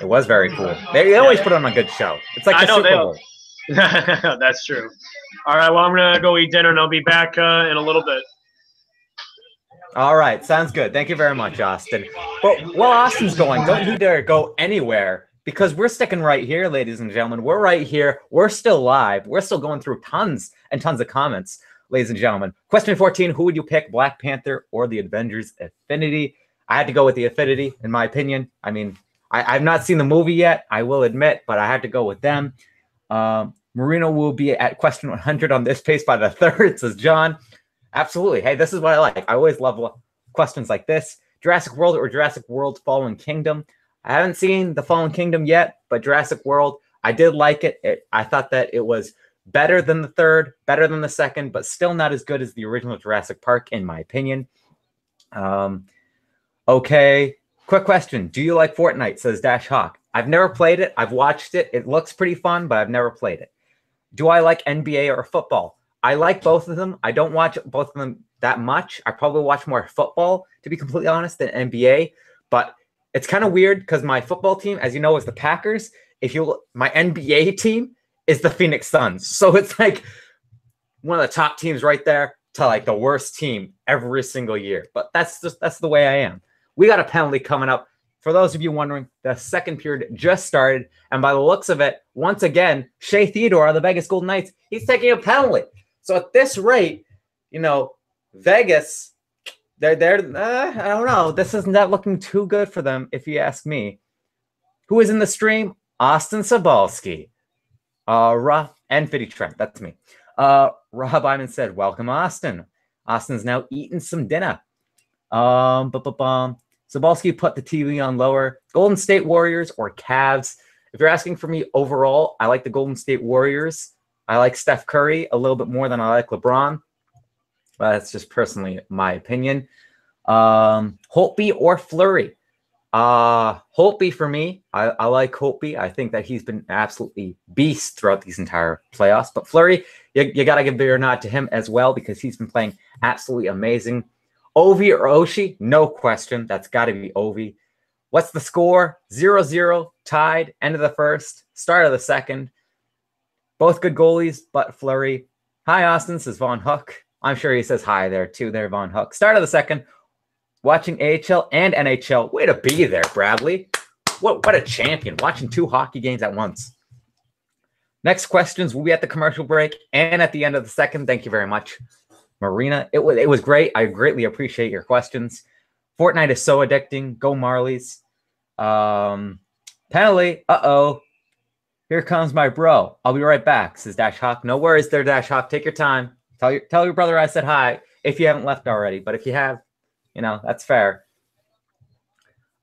It was very cool. They always put on a good show. It's like the Super Bowl. That's true. All right, well, I'm going to go eat dinner, and I'll be back in a little bit. All right, sounds good. Thank you very much, Austin. But while Austin's going, don't you dare go anywhere, because we're sticking right here, ladies and gentlemen. We're right here. We're still live. We're still going through tons and tons of comments, ladies and gentlemen. Question 14, who would you pick, Black Panther or the Avengers Affinity? I had to go with the Affinity, in my opinion. I mean, I've not seen the movie yet, I will admit, but I had to go with them. Marino will be at question 100 on this pace by the third, says John. Absolutely. Hey, this is what I like. I always love questions like this. Jurassic World or Jurassic World Fallen Kingdom? I haven't seen the Fallen Kingdom yet, but Jurassic World, I did like it. I thought that it was better than the third, better than the second, but still not as good as the original Jurassic Park, in my opinion. Okay. Quick question. Do you like Fortnite, says Dash Hawk. I've never played it. I've watched it. It looks pretty fun, but I've never played it. Do I like NBA or football? I like both of them. I don't watch both of them that much. I probably watch more football, to be completely honest, than NBA. But it's kind of weird because my football team, as you know, is the Packers. My NBA team is the Phoenix Suns. So it's like one of the top teams right there to like the worst team every single year. But that's the way I am. We got a penalty coming up. For those of you wondering, the second period just started. And by the looks of it, once again, Shea Theodore of the Vegas Golden Knights, he's taking a penalty. So at this rate, Vegas, they're I don't know. This is not looking too good for them, if you ask me. Who is in the stream? Austin Sobalski. And Fitty Trent. That's me. Rob Iman said, welcome, Austin. Austin's now eating some dinner. Sobalski put the TV on lower. Golden State Warriors or Cavs? If you're asking for me overall, I like the Golden State Warriors. I like Steph Curry a little bit more than I like LeBron. That's just personally my opinion. Holtby or Fleury? Holtby for me. I like Holtby. I think that he's been absolutely beast throughout these entire playoffs. But Fleury, you got to give your nod to him as well because he's been playing absolutely amazing. Ovi or Oshie? No question. That's got to be Ovi. What's the score? 0-0, tied, end of the first, start of the second. Both good goalies, but Fleury. Hi, Austin, says Von Hook. I'm sure he says hi there, too, there, Von Hook. Start of the second. Watching AHL and NHL. Way to be there, Bradley. What a champion. Watching two hockey games at once. Next questions will be at the commercial break and at the end of the second. Thank you very much, Marina. It was great. I greatly appreciate your questions. Fortnite is so addicting. Go Marlies. Penalty. Uh-oh. Here comes my bro. I'll be right back, says Dash Hawk. No worries there, Dash Hawk. Take your time. Tell your brother I said hi if you haven't left already. But if you have, that's fair.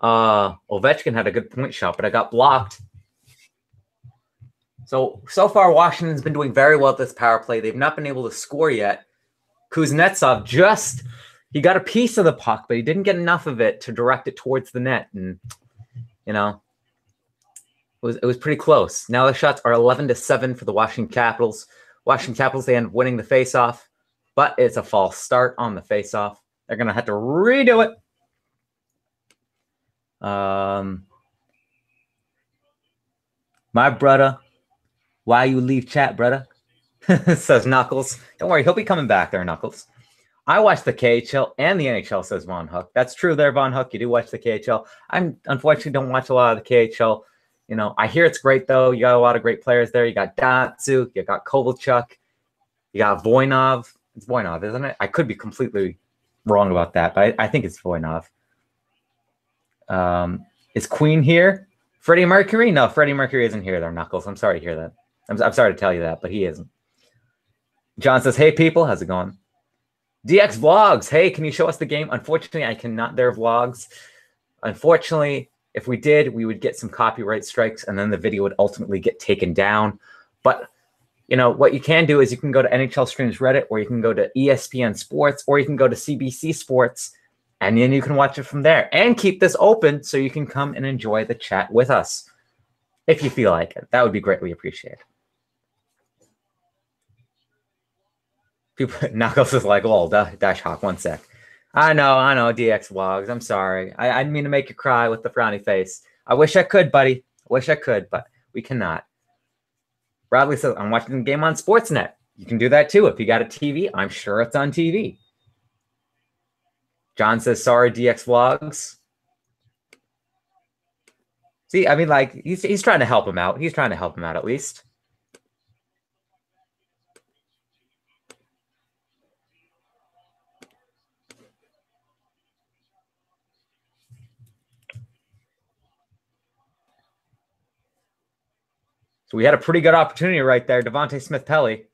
Ovechkin had a good point shot, but I got blocked. So far, Washington's been doing very well at this power play. They've not been able to score yet. Kuznetsov he got a piece of the puck, but he didn't get enough of it to direct it towards the net. And, it was pretty close. Now the shots are 11-7 for the Washington Capitals. Washington Capitals, they end up winning the faceoff, but it's a false start on the faceoff. They're going to have to redo it. My brother, why you leave chat, brother? Says Knuckles. Don't worry, he'll be coming back there, Knuckles. I watch the KHL and the NHL, says Von Hook. That's true there, Von Hook. You do watch the KHL. I unfortunately don't watch a lot of the KHL. You know, I hear it's great, though. You got a lot of great players there. You got Datsuk, you got Kovalchuk, you got Voinov. It's Voinov, isn't it? I could be completely wrong about that, but I think it's Voinov. Is Queen here? Freddie Mercury? No, Freddie Mercury isn't here there, Knuckles. I'm sorry to hear that. I'm sorry to tell you that, but he isn't. John says, hey, people. How's it going? DX Vlogs. Hey, can you show us the game? Unfortunately, I cannot. Their vlogs. Unfortunately, if we did, we would get some copyright strikes, and then the video would ultimately get taken down. But, you know, what you can do is you can go to NHL Streams Reddit, or you can go to ESPN Sports, or you can go to CBC Sports, and then you can watch it from there. And keep this open so you can come and enjoy the chat with us. If you feel like it. That would be greatly appreciated. People, Knuckles is like, oh, Dash Hawk, one sec. I know, DX Vlogs. I'm sorry. I didn't mean to make you cry with the frowny face. I wish I could, buddy. I wish I could, but we cannot. Bradley says, I'm watching the game on Sportsnet. You can do that too. If you got a TV, I'm sure it's on TV. John says, sorry, DX Vlogs. See, I mean, like, he's trying to help him out. He's trying to help him out at least. So we had a pretty good opportunity right there. Devontae Smith-Pelly.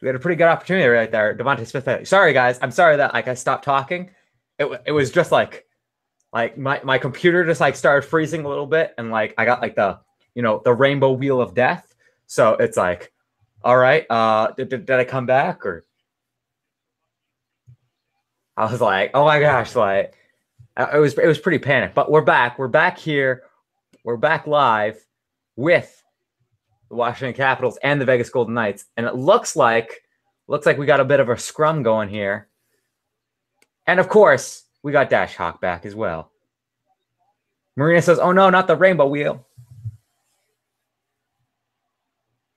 We had a pretty good opportunity right there. Devontae Smith-Pelly. Sorry, guys. I'm sorry that I stopped talking. It was just like my computer just like started freezing a little bit, and like I got like the rainbow wheel of death. So it's like, all right, did I come back? Or I was like, oh my gosh, like it was pretty panicked. But we're back. We're back here. We're back live with the Washington Capitals and the Vegas Golden Knights, and it looks like we got a bit of a scrum going here. And of course, we got Dash Hawk back as well. Marina says, oh no, not the rainbow wheel.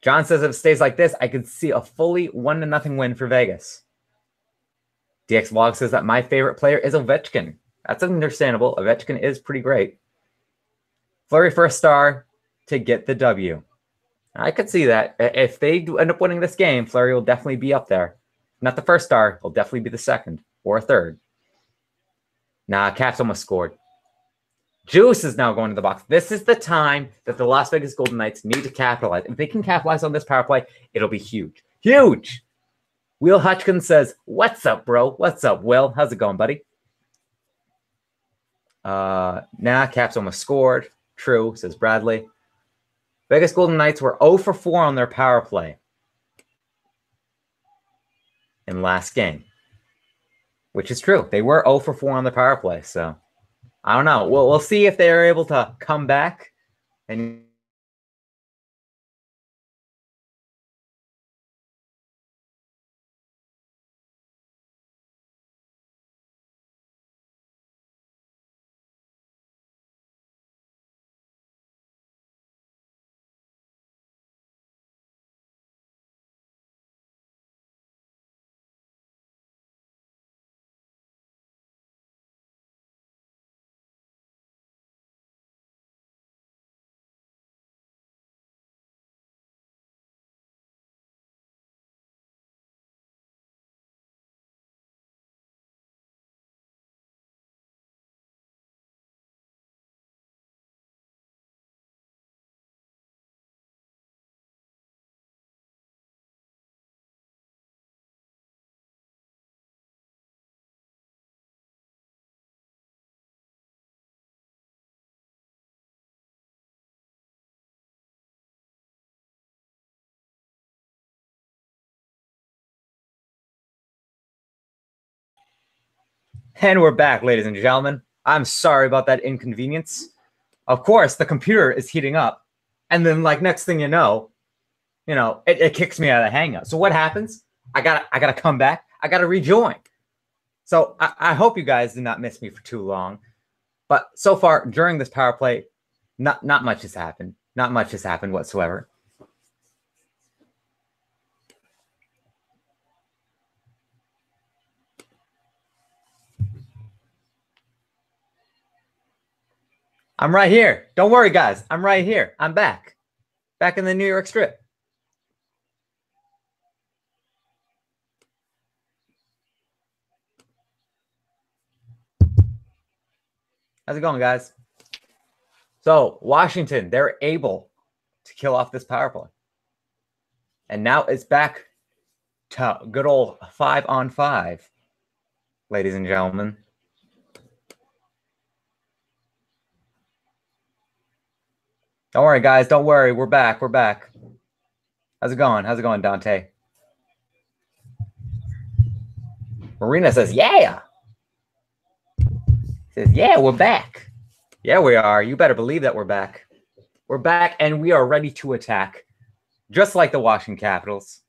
John says, if it stays like this, I could see a fully 1-0 win for Vegas. DX Vlog says that my favorite player is Ovechkin. That's understandable. Ovechkin is pretty great. Fleury first star to get the W. I could see that. If they end up winning this game, Fleury will definitely be up there. Not the first star. He'll definitely be the second or third. Nah, Caps almost scored. Juice is now going to the box. This is the time that the Las Vegas Golden Knights need to capitalize. If they can capitalize on this power play, it'll be huge. Huge! Will Hutchkins says, what's up, bro? What's up, Will? How's it going, buddy? Nah, Caps almost scored. True, says Bradley. Vegas Golden Knights were 0 for 4 on their power play in last game, which is true. They were 0 for 4 on the power play, so I don't know. We'll see if they are able to come back and And we're back, ladies and gentlemen. I'm sorry about that inconvenience. Of course, the computer is heating up. And then, like, next thing you know, it kicks me out of the hangout. So what happens? I gotta come back. I gotta rejoin. So I hope you guys did not miss me for too long. But so far during this power play, not much has happened. Not much has happened whatsoever. I'm right here. Don't worry, guys. I'm right here. I'm back. Back in the New York Strip. How's it going, guys? So, Washington, they're able to kill off this power play. And now it's back to good old 5-on-5, ladies and gentlemen. Don't worry, guys. Don't worry. We're back. We're back. How's it going? How's it going, Dante? Marina says, yeah. Says, yeah, we're back. Yeah, we are. You better believe that we're back. We're back, and we are ready to attack, just like the Washington Capitals.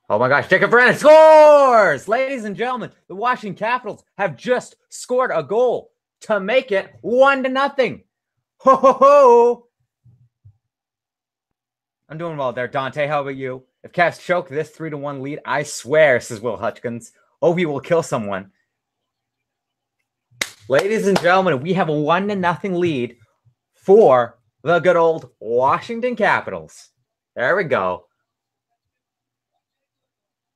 Oh my gosh, Jacob Vrana scores! Ladies and gentlemen, the Washington Capitals have just scored a goal to make it 1-0. Ho, ho, ho! I'm doing well there. Dante, how about you? If Caps choke this 3-1 lead, I swear, says Will Hutchkins, Ovi will kill someone. Ladies and gentlemen, we have a 1-0 lead for the good old Washington Capitals. There we go.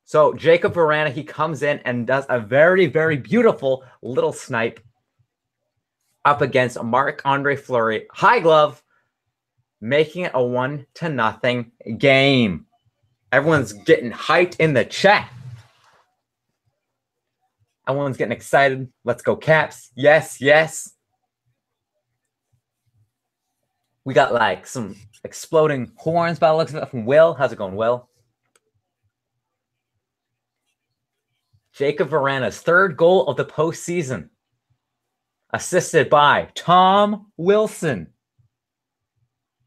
So Jacob Vrana, he comes in and does a very, very beautiful little snipe up against Marc-Andre Fleury. High glove, making it a 1-0 game. Everyone's getting hyped in the chat. Everyone's getting excited. Let's go, Caps. Yes, yes. We got like some exploding horns by the looks of it from Will. How's it going, Will? Jacob Vrana's third goal of the postseason, assisted by Tom Wilson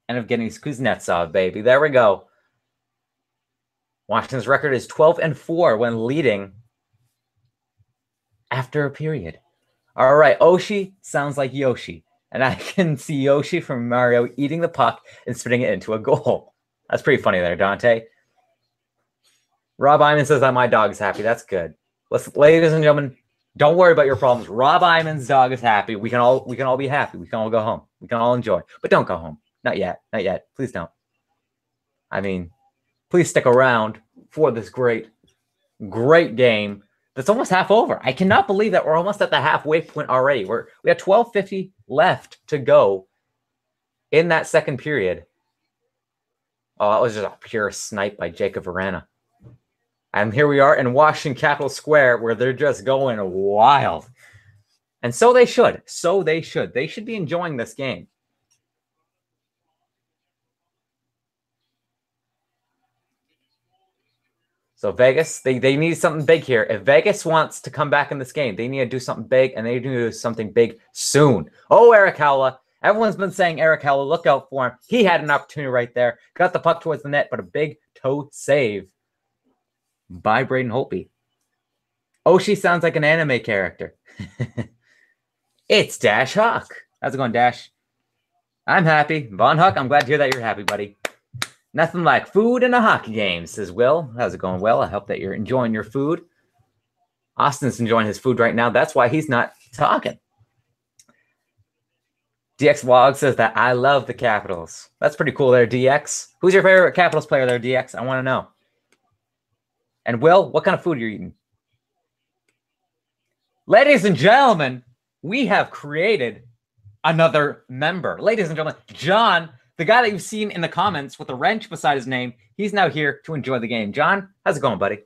and Evgeny Kuznetsov, baby. There we go. Washington's record is 12-4 when leading after a period. All right, Oshie sounds like Yoshi, and I can see Yoshi from Mario eating the puck and spitting it into a goal. That's pretty funny there, Dante. Rob Iman says that my dog is happy. That's good. Listen, ladies and gentlemen, don't worry about your problems. Rob Iman's dog is happy. We can all be happy. We can all go home. We can all enjoy. But don't go home. Not yet. Not yet. Please don't. I mean, please stick around for this great game that's almost half over. I cannot believe that we're almost at the halfway point already. We have 12:50 left to go in that second period. Oh, that was just a pure snipe by Jacob Vrana. And here we are in Washington Capitol Square, where they're just going wild. And so they should. So they should. They should be enjoying this game. So Vegas, they need something big here. If Vegas wants to come back in this game, they need to do something big, and they need to do something big soon. Oh, Eric Howla. Everyone's been saying Eric Howla, look out for him. He had an opportunity right there. Got the puck towards the net, but a big toe save by Braden Holtby. Oshie sounds like an anime character. It's Dash Hawk. How's it going, Dash? I'm happy. Von Huck, I'm glad to hear that you're happy, buddy. Nothing like food in a hockey game, says Will. How's it going, Will? I hope that you're enjoying your food. Austin's enjoying his food right now. That's why he's not talking. DX Log says that I love the Capitals. That's pretty cool there, DX. Who's your favorite Capitals player there, DX? I want to know. And Will, what kind of food you're eating? Ladies and gentlemen, we have created another member. Ladies and gentlemen, John, the guy that you've seen in the comments with a wrench beside his name, he's now here to enjoy the game. John, how's it going, buddy?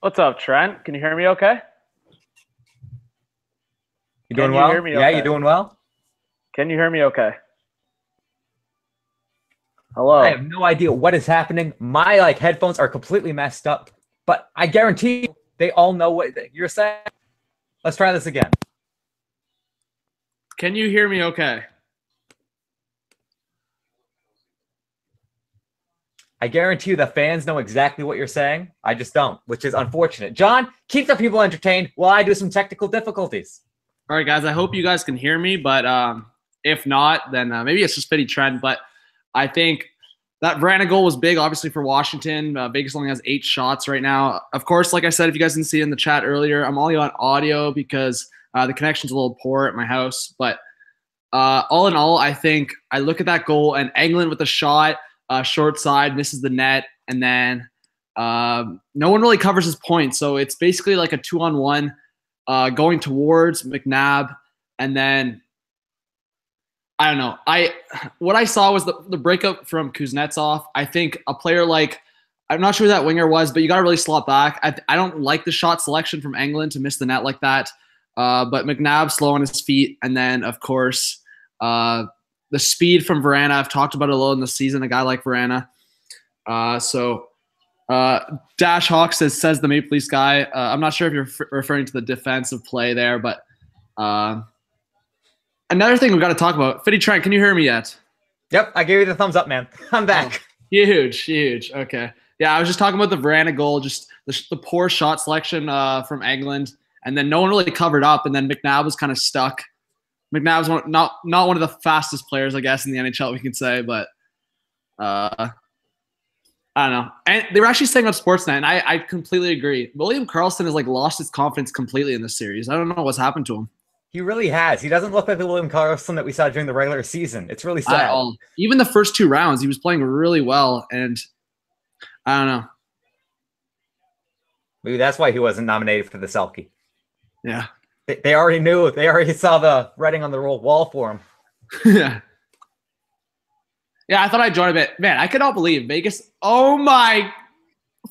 What's up, Trent? Can you hear me okay? You doing well? Yeah, you doing well? Can you hear me okay? Hello? I have no idea what is happening. My headphones are completely messed up, but I guarantee you they all know what you're saying. Let's try this again. Can you hear me okay? I guarantee you the fans know exactly what you're saying. I just don't, which is unfortunate. John, keep the people entertained while I do some technical difficulties. All right, guys. I hope you guys can hear me, but if not, then maybe it's just Fitty Trent. But I think that Vrana goal was big, obviously, for Washington. Vegas only has 8 shots right now. Of course, like I said, if you guys didn't see it in the chat earlier, I'm only on audio because the connection's a little poor at my house. But all in all, I think I look at that goal and Englund with a shot. Short side, misses the net, and then no one really covers his point. So it's basically like a 2-on-1 going towards McNabb, and then I don't know. What I saw was the breakup from Kuznetsov. I think a player like, I'm not sure who that winger was, but you got to really slot back. I don't like the shot selection from Englund to miss the net like that. But McNabb slow on his feet, and then of course the speed from Vrana. I've talked about it a little in the season, a guy like Vrana. Dash Hawk says the Maple Leafs guy. I'm not sure if you're referring to the defensive play there, but another thing we've got to talk about. Fitty Trent, can you hear me yet? Yep, I gave you the thumbs up, man. I'm back. Oh, huge. Okay. Yeah, I was just talking about the Vrana goal, just the poor shot selection from Englund, and then no one really covered up, and then McNabb was kind of stuck. McNabb's not one of the fastest players, I guess, in the NHL, we can say, but I don't know. And they were actually saying on Sportsnet, and I completely agree. William Karlsson has lost his confidence completely in this series. I don't know what's happened to him. He really has. He doesn't look like the William Karlsson that we saw during the regular season. It's really sad. Even the first 2 rounds, he was playing really well, and I don't know. Maybe that's why he wasn't nominated for the Selke. Yeah. They already knew. They already saw the writing on the wall for him. Yeah, I thought I'd join a bit. Man, I cannot believe Vegas. Oh, my.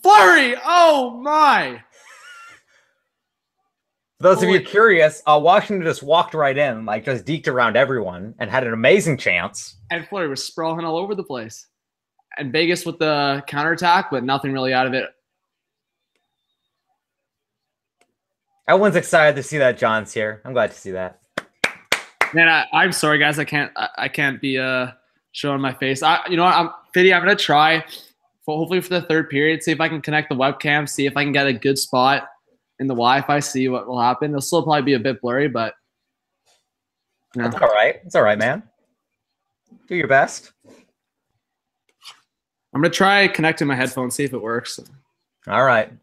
Flurry. Oh, my. For those of you curious, Washington just walked right in, just deked around everyone and had an amazing chance. And Flurry was sprawling all over the place. And Vegas with the counterattack, but nothing really out of it. Everyone's excited to see that John's here. I'm glad to see that. Man, I'm sorry, guys. I can't be showing my face. You know what? Fitty, I'm gonna try. Hopefully for the third period, see if I can connect the webcam, see if I can get a good spot in the Wi-Fi, see what will happen. It'll still probably be a bit blurry, but That's all right. It's all right, man. Do your best. I'm gonna try connecting my headphones, see if it works. All right.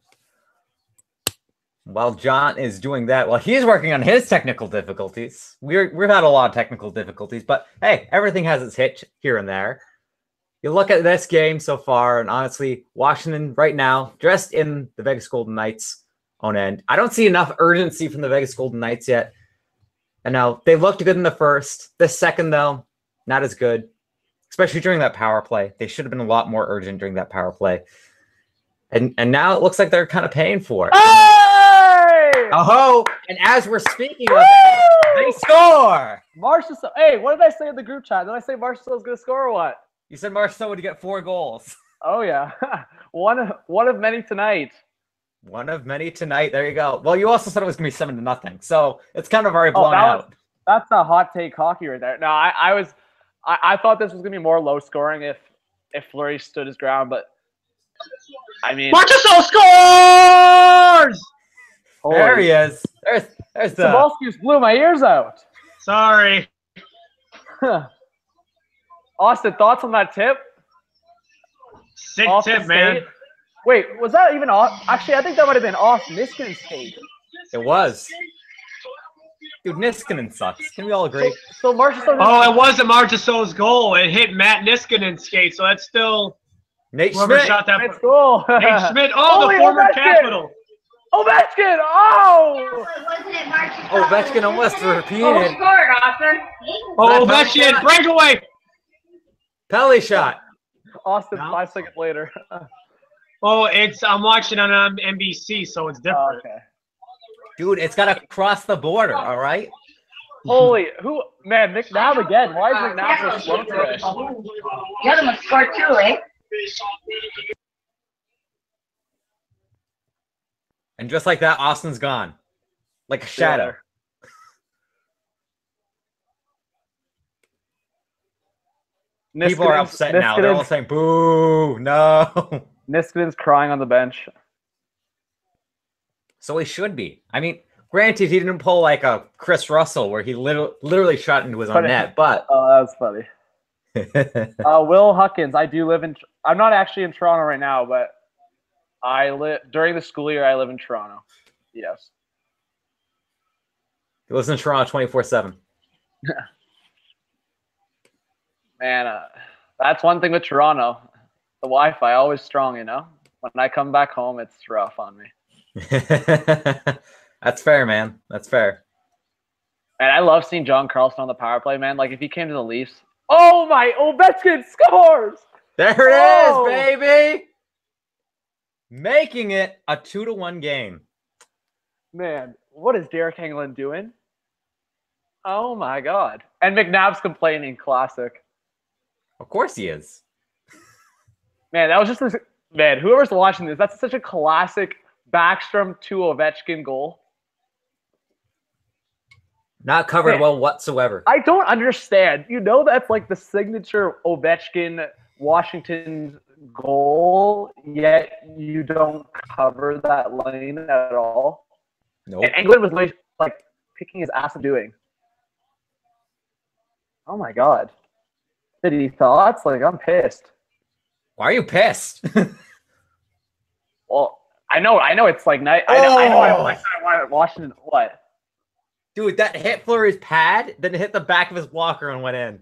While John is doing that, while he's working on his technical difficulties, we've had a lot of technical difficulties, but hey, everything has its hitch here and there. You look at this game so far, and honestly, Washington right now, dressed in the Vegas Golden Knights own end. I don't see enough urgency from the Vegas Golden Knights yet. And now they looked good in the first. The second, though, not as good, especially during that power play. They should have been a lot more urgent during that power play. And now it looks like they're kind of paying for it. Oh, and as we're speaking of it, they score. Marchessault. Hey, what did I say in the group chat? Did I say Marchessault's going to score or what? You said Marchessault would get 4 goals. Oh, yeah. one of many tonight. One of many tonight. There you go. Well, you also said it was going to be 7-0. So it's kind of already blown out. That's a hot take hockey right there. No, I thought this was going to be more low scoring if Fleury stood his ground, but I mean. Marchessault scores! There he is. There's the Sabalski's blew my ears out. Sorry. Austin, thoughts on that tip? Sick tip, man. Wait, was that even off? Actually, I think that might have been off Niskanen's skate. It was. Dude, Niskanen sucks. Can we all agree? So Marchessault. Oh, it wasn't Marchessault's goal. It hit Matt Niskanen's skate, so that's still Nate whoever Schmidt. shot that. Let's go. Nate Schmidt. Oh, the former Capital. Ovechkin! Oh! Ovechkin almost repeated. Who scored, Austin? Oh, Ovechkin, breakaway. Pelly shot. Austin, 5 seconds later. Oh, I'm watching on NBC, so it's different. Okay. Dude, it's got to cross the border, all right? Holy, man, McNabb again. Why is McNabb so slow today? The other one scored too, eh? And just like that, Austin's gone. Like a shadow. People are upset now. They're all saying, boo, no. Niskanen's crying on the bench. So he should be. I mean, granted, he didn't pull like a Chris Russell where he literally shot into his own net, but... Oh, that was funny. Will Huckins, I do live in... I'm not actually in Toronto right now, but during the school year, I live in Toronto. Yes. He lives in Toronto 24/7. Man, that's one thing with Toronto. The Wi-Fi always strong, you know? When I come back home, it's rough on me. That's fair, man. That's fair. And I love seeing John Carlson on the power play, man. Like, if he came to the Leafs... Oh, my! Ovechkin scores! There it is, baby! Making it a 2-1 game. Man, what is Derek Engelland doing? Oh, my God. And McNabb's complaining. Classic. Of course he is. Man, that was just... Man, whoever's watching this, that's such a classic Backstrom to Ovechkin goal. Not covered well whatsoever. I don't understand. You know that's like the signature Ovechkin Washington goal, yet you don't cover that lane at all. Nope. And Engelland was like picking his ass and doing. Oh my God. Any thoughts? Like, I'm pissed. Why are you pissed? Well, I know it's like night. I know I wanted Washington. What? Dude, that hit Fleury's pad, then it hit the back of his blocker and went in.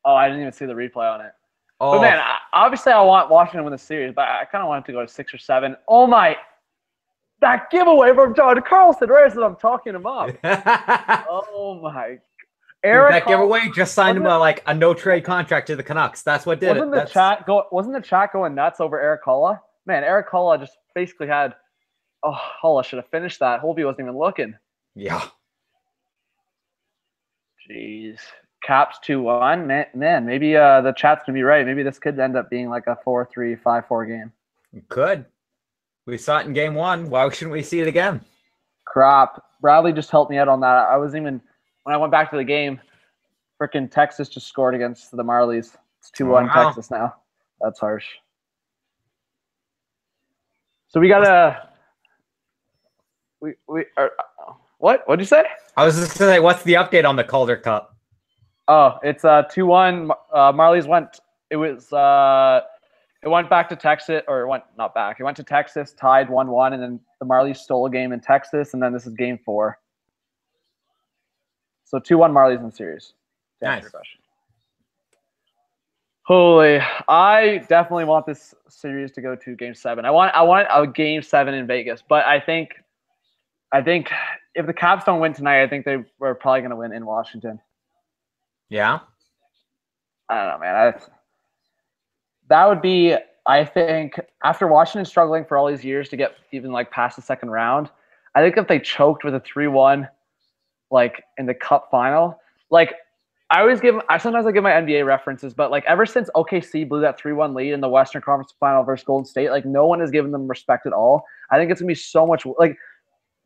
Oh, I didn't even see the replay on it. Oh. But man, obviously I want Washington to win the series, but I kind of want it to go to 6 or 7. Oh my, that giveaway from John Carlson, right as I'm talking him up. Oh my. Dude, that giveaway just signed him a no-trade contract to the Canucks. That's what did Wasn't the chat going nuts over Eric Holla? Man, Eric Holla just basically had... Oh, Holla should have finished that. Holby wasn't even looking. Yeah. Jeez. Caps 2-1. Man, maybe the chat's going to be right. Maybe this could end up being like a 4-3, 5-4 game. It could. We saw it in game 1. Why shouldn't we see it again? Crap. Bradley just helped me out on that. When I went back to the game, freaking Texas just scored against the Marlies. It's 2-1 Texas now. That's harsh. So we got to... We are... What? What'd you say? I was just going to say, what's the update on the Calder Cup? Oh, it's 2-1. Marlies went... It went back to Texas, or it went not back. It went to Texas, tied 1-1, and then the Marlies stole a game in Texas, and then this is game 4. So 2-1 Marlies in the series. Nice. Holy, I definitely want this series to go to game 7. I want a game 7 in Vegas, but I think if the Caps don't win tonight, I think they were probably going to win in Washington. Yeah. I don't know, man. That would be, I think, after Washington struggling for all these years to get even like past the second round, I think if they choked with a 3-1, like in the Cup final, like sometimes I give my NBA references, but like ever since OKC blew that 3-1 lead in the Western Conference final versus Golden State, like no one has given them respect at all. I think it's gonna be so much like.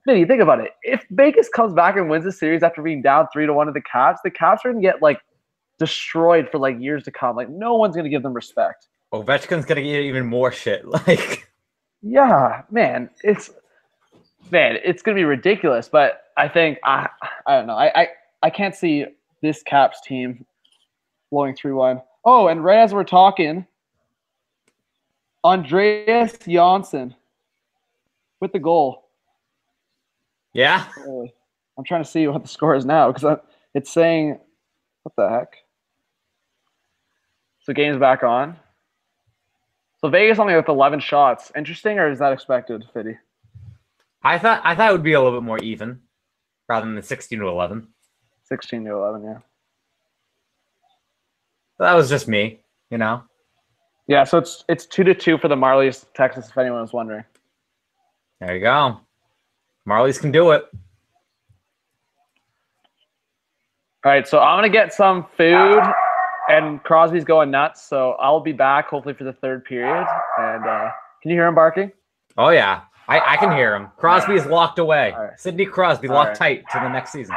Vinny, think about it. If Vegas comes back and wins the series after being down 3-1 to the Caps are gonna get like destroyed for like years to come. Like no one's gonna give them respect. Ovechkin's gonna get even more shit. Like, yeah, man, it's gonna be ridiculous. But I think I don't know. I can't see this Caps team blowing 3-1. Oh, and right as we're talking, Andreas Janssen with the goal. yeah. I'm trying to see what the score is now because it's saying, what the heck? So game's back on. So Vegas only with 11 shots. Interesting, or is that expected, Fitty? I thought it would be a little bit more even rather than the 16-11. 16-11, yeah. That was just me, you know. Yeah, so it's 2-2 for the Marlies, Texas, if anyone was wondering. There you go. Marlies can do it. All right, so I'm going to get some food, and Crosby's going nuts, so I'll be back hopefully for the third period. And can you hear him barking? Oh, yeah. I can hear him. Crosby is locked away. Right. Sidney Crosby locked tight to the next season.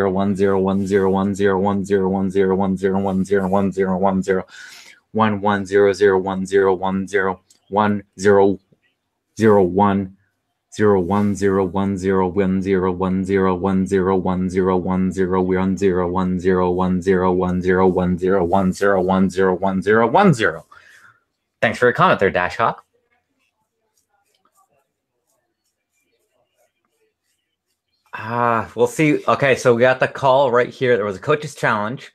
Thanks for your comment there, Dash Hawk. We'll see. Okay, so we got the call right here. There was a coach's challenge,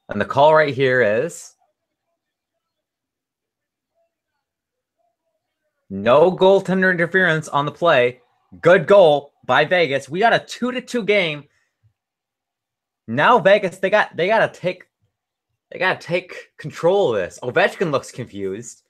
and the call right here is no goaltender interference on the play. Good goal by Vegas. We got a 2-2 game. Now Vegas, they gotta take control of this. Ovechkin looks confused.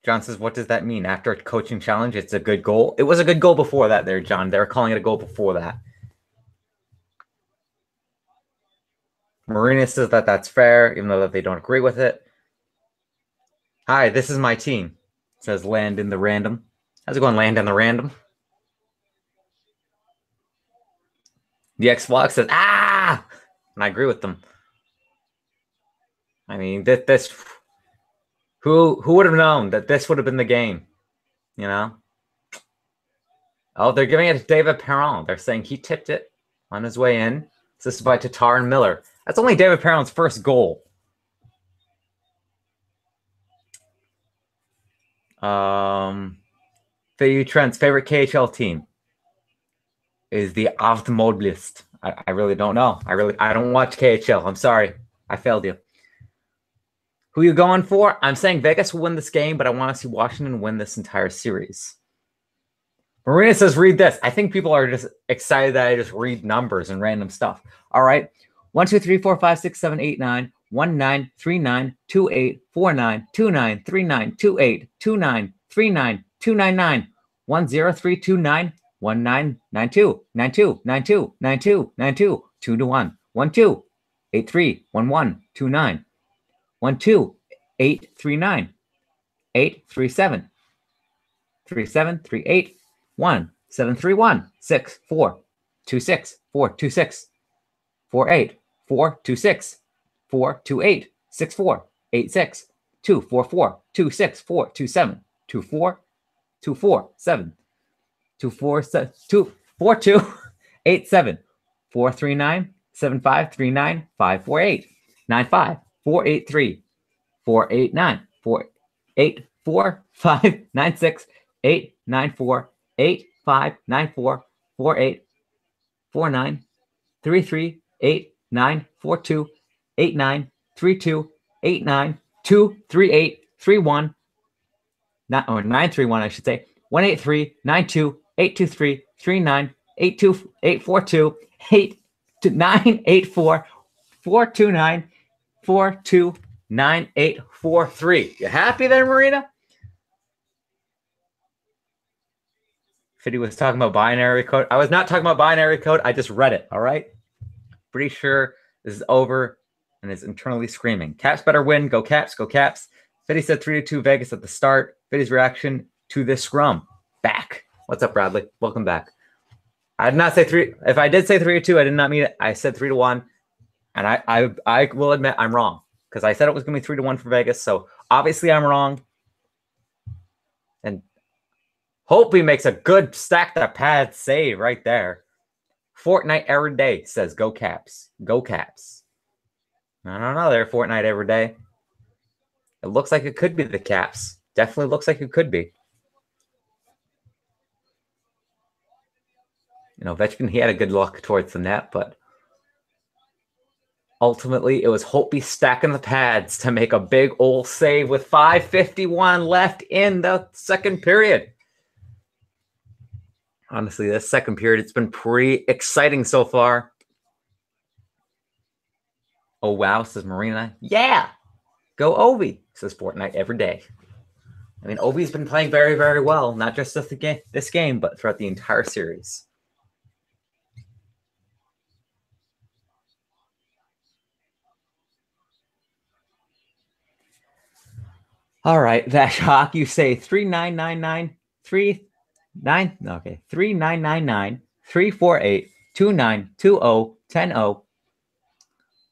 John says, what does that mean? After a coaching challenge, it's a good goal? It was a good goal before that there, John. They were calling it a goal before that. Marina says that that's fair, even though that they don't agree with it. Hi, this is my team, says Land in the Random. How's it going, Land in the Random? The X-Vlog says, and I agree with them. I mean, this who would have known that this would have been the game? You know? Oh, they're giving it to David Perron. They're saying he tipped it on his way in. Assisted by Tatar and Miller. That's only David Perron's first goal. Fitty Trent's favorite KHL team is the Automobilist. I really don't know. I don't watch KHL. I'm sorry. I failed you. Who you going for? I'm saying Vegas will win this game, but I want to see Washington win this entire series. Marina says, read this. I think people are just excited that I just read numbers and random stuff. All right. 1, 2, 3, 4, 5, 6, 7, 8, 9, 1, 9, 3, 9, 2, 8, 4, 9, 2, 9, 3, 9, 2, 8, 2, 9, 3, 9, 2, 9, 9, 1, 0, 3, 2, 9, 1, 9, 9, 2, 9, 2, 9, 2, 9, 2, 9, 2, 2 to 1, 1, 2, 8, 3, 1, 1, 2, 9, 1, 2, 8, 3, 9, 8, 3, 7, 3, 7, 3, 8, 1, 7, 3, 1, 6, 4, 2, 6, 4, 2, 6, 4, 8, 4, 2, 6, 4, 2, 8, 6, 4, 8, 6, 2, 4, 4, 2, 6, 4, 2, 7, 2, 4, 2, 4, 7, 2, 4, 7, 2, 4, 2, 8, 7, 4, 3, 9, 7, 5, 3, 9, 5, 4, 8, 9, 5, 4, 8, 3, 4, 8, 9, 4, 8, 4, 5, 9, 6, 8, 9, 4, 8, 5, 9, 4, 4, 8, 4, 9, 3, 3, 8, 9, 4, 2, 8, 9, 3, 2, 8, 9, 2, 3, 8, 3, 1, 9, 3, 1, I should say, 1, 8, 3, 9, 2, 8, 2, 3, 3, 9, 8, 2, 8, 4, 2, 8, 9, 8, 4, 4, 2, 9, 4, 2, 9, 8, 4, 3. You happy there, Marina? Fitty was talking about binary code. I was not talking about binary code. I just read it, all right? Pretty sure this is over and is internally screaming. Caps better win. Go Caps. Go Caps. Fitty said 3-2 Vegas at the start. Fitty's reaction to this scrum. Back. What's up, Bradley? Welcome back. I did not say 3. If I did say 3-2, I did not mean it. I said 3-1. And I will admit I'm wrong because I said it was going to be 3-1 for Vegas. So obviously I'm wrong. And hope he makes a good stack the pad save right there. Fortnite every day says go Caps. Go Caps. I don't know there, Fortnite every day. It looks like it could be the Caps. Definitely looks like it could be. You know, Vetchkin, he had a good look towards the net, but ultimately it was Holtby stacking the pads to make a big old save with 5:51 left in the second period. Honestly, this second period, it's been pretty exciting so far. Oh, wow, says Marina. Yeah, go Ovi, says Fortnite every day. I mean, Ovi's been playing very, very well, not just this game, but throughout the entire series. All right, that shock, you say 3999 3999 348 2920 10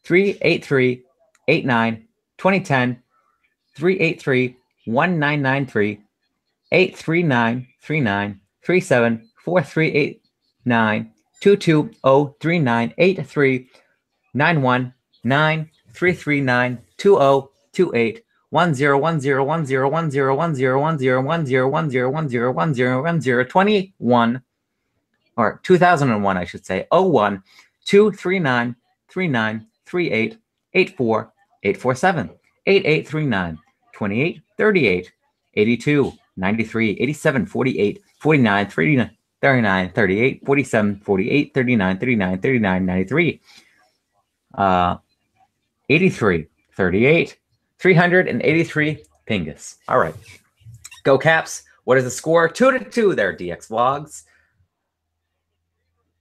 383 89 2010 383 1993 839 39 37 4389 220 83 91 9 339 2028 10 or 2001, I should say. 01 239 39 38 84 847 8839 28 38 82 93 87 48 49 39 39 38 47 48 39 39 39 93 83 38 383 Pingus. All right. Go Caps. What is the score? 2-2 there, DX Vlogs.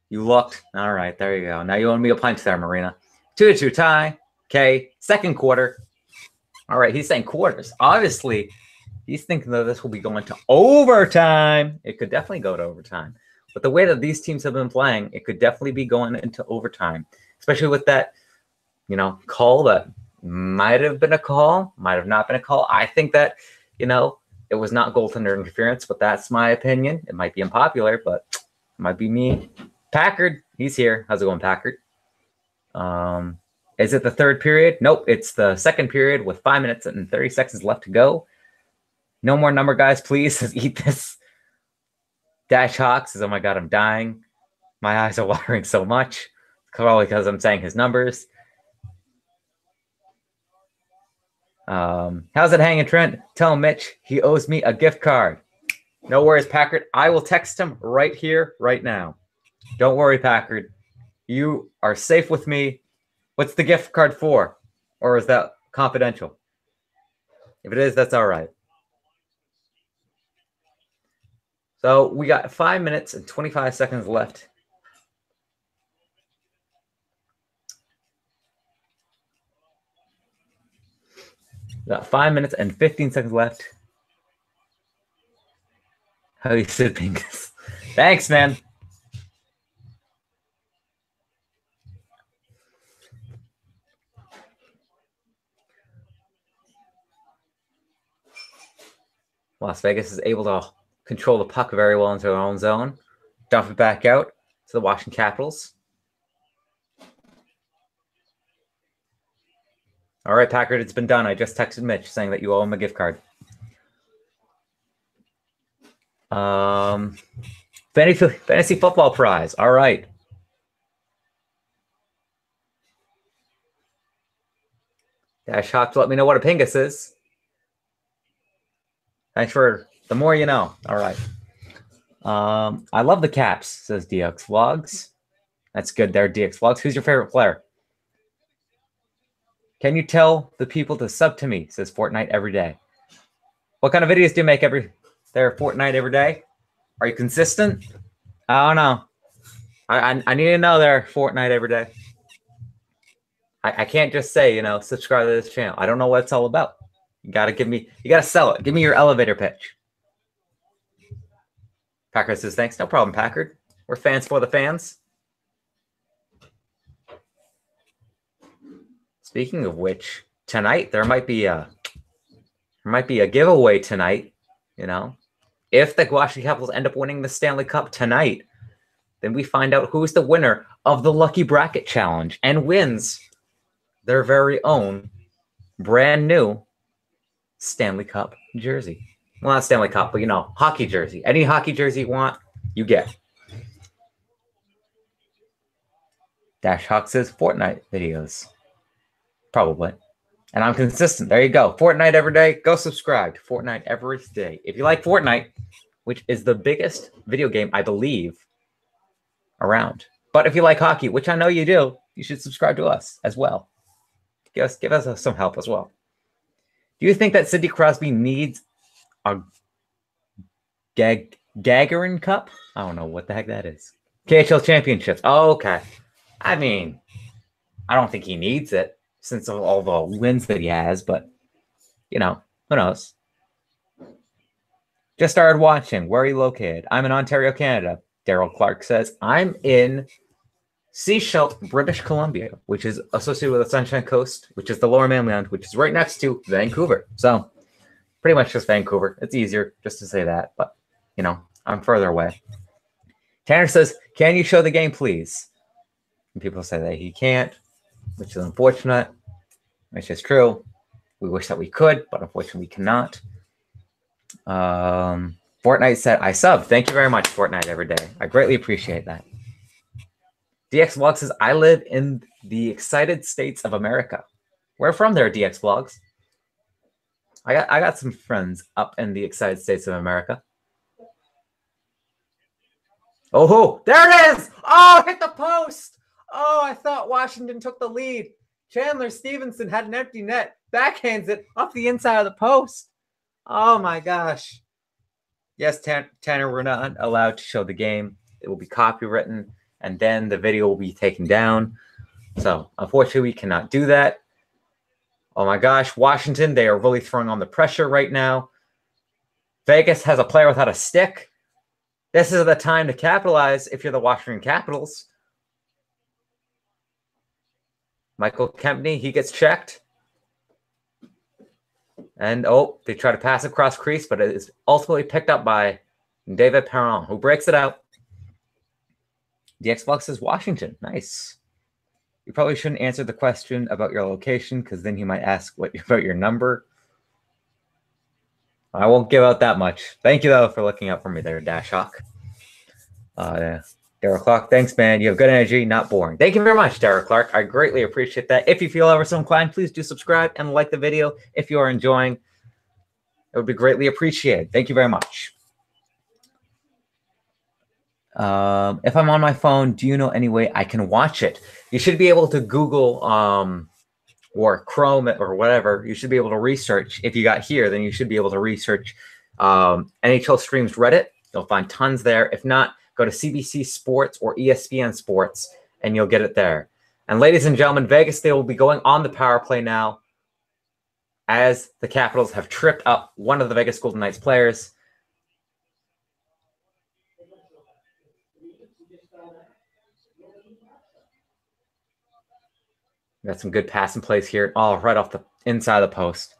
You looked. All right, there you go. Now you owe me a punch there, Marina. 2-2 tie. Okay, second quarter. All right, he's saying quarters. Obviously, he's thinking that this will be going to overtime. It could definitely go to overtime. But the way that these teams have been playing, it could definitely be going into overtime, especially with that, call that might have been a call, might have not been a call. I think that, It was not goaltender interference, but that's my opinion. It might be unpopular, but it might be me. Packard, he's here. How's it going, Packard? Is it the third period? Nope, it's the second period with 5 minutes and 30 seconds left to go. No more number, guys, please. Let's eat this. Dash Hawk says, oh my God, I'm dying. My eyes are watering so much. Probably because I'm saying his numbers. How's it hanging, Trent? Tell Mitch he owes me a gift card. No worries, Packard. I will text him right here, right now. Don't worry, Packard. You are safe with me. What's the gift card for? Or is that confidential? If it is, that's all right. So we got 5 minutes and 25 seconds left. We got 5 minutes and 15 seconds left. How you said, Pingus? Thanks, man. Las Vegas is able to control the puck very well into their own zone. Dump it back out to the Washington Capitals. All right, Packard, it's been done. I just texted Mitch saying that you owe him a gift card. Fantasy football prize. All right. Dash Hawk to let me know what a Pingus is. Thanks for the more you know. All right. I love the Caps, says DX Vlogs. That's good there, DX Vlogs. Who's your favorite player? Can you tell the people to sub to me, says Fortnite every day. What kind of videos do you make Fortnite every day? Are you consistent? I don't know. I need to know there Fortnite every day. I can't just say, subscribe to this channel. I don't know what it's all about. You gotta sell it. Give me your elevator pitch. Packard says, thanks. No problem, Packard. We're fans for the fans. Speaking of which, tonight there might be a giveaway tonight. If the Washington Capitals end up winning the Stanley Cup tonight, then we find out who's the winner of the Lucky Bracket Challenge and wins their very own brand new Stanley Cup jersey. Well, not Stanley Cup, but hockey jersey. Any hockey jersey you want, you get. Dash Hawk says Fortnite videos. Probably. And I'm consistent. There you go. Fortnite every day. Go subscribe to Fortnite every day. If you like Fortnite, which is the biggest video game, I believe, around. But if you like hockey, which I know you do, you should subscribe to us as well. Give us some help as well. Do you think that Sidney Crosby needs a Gagarin Cup? I don't know what the heck that is. KHL Championships. Oh, okay. I mean, I don't think he needs it since of all the wins that he has, but, who knows? Just started watching. Where are you located? I'm in Ontario, Canada. Daryl Clark says, I'm in Sechelt, British Columbia, which is associated with the Sunshine Coast, which is the Lower Mainland, which is right next to Vancouver. So pretty much just Vancouver. It's easier just to say that, but, I'm further away. Tanner says, can you show the game, please? And people say that he can't, which is unfortunate. It's just true. We wish that we could, but unfortunately we cannot. Fortnite said, I sub. Thank you very much, Fortnite every day. I greatly appreciate that. DX Vlog says, I live in the excited states of America. Where from there, DX Vlogs? I got some friends up in the excited states of America. Oh, there it is! Oh, hit the post! Oh, I thought Washington took the lead. Chandler Stevenson had an empty net. Backhands it off the inside of the post. Oh, my gosh. Yes, Tanner, we're not allowed to show the game. It will be copywritten, and then the video will be taken down. So, unfortunately, we cannot do that. Oh, my gosh. Washington, they are really throwing on the pressure right now. Vegas has a player without a stick. This is the time to capitalize if you're the Washington Capitals. Michael Kempney, he gets checked. And, they try to pass across crease, but it is ultimately picked up by David Perron, who breaks it out. The Xbox says Washington. Nice. You probably shouldn't answer the question about your location because then he might ask about your number. I won't give out that much. Thank you, though, for looking out for me there, Dash Hawk. Derek Clark, thanks, man. You have good energy, not boring. Thank you very much, Derek Clark. I greatly appreciate that. If you feel ever so inclined, please do subscribe and like the video if you are enjoying. It would be greatly appreciated. Thank you very much. If I'm on my phone, do you know any way I can watch it? You should be able to Google or Chrome or whatever. You should be able to research. If you got here, then you should be able to research NHL Streams Reddit. You'll find tons there. If not, go to CBC Sports or ESPN Sports, and you'll get it there. And ladies and gentlemen, Vegas, they will be going on the power play now as the Capitals have tripped up one of the Vegas Golden Knights players. Got some good passing plays here. Oh, right off the inside of the post.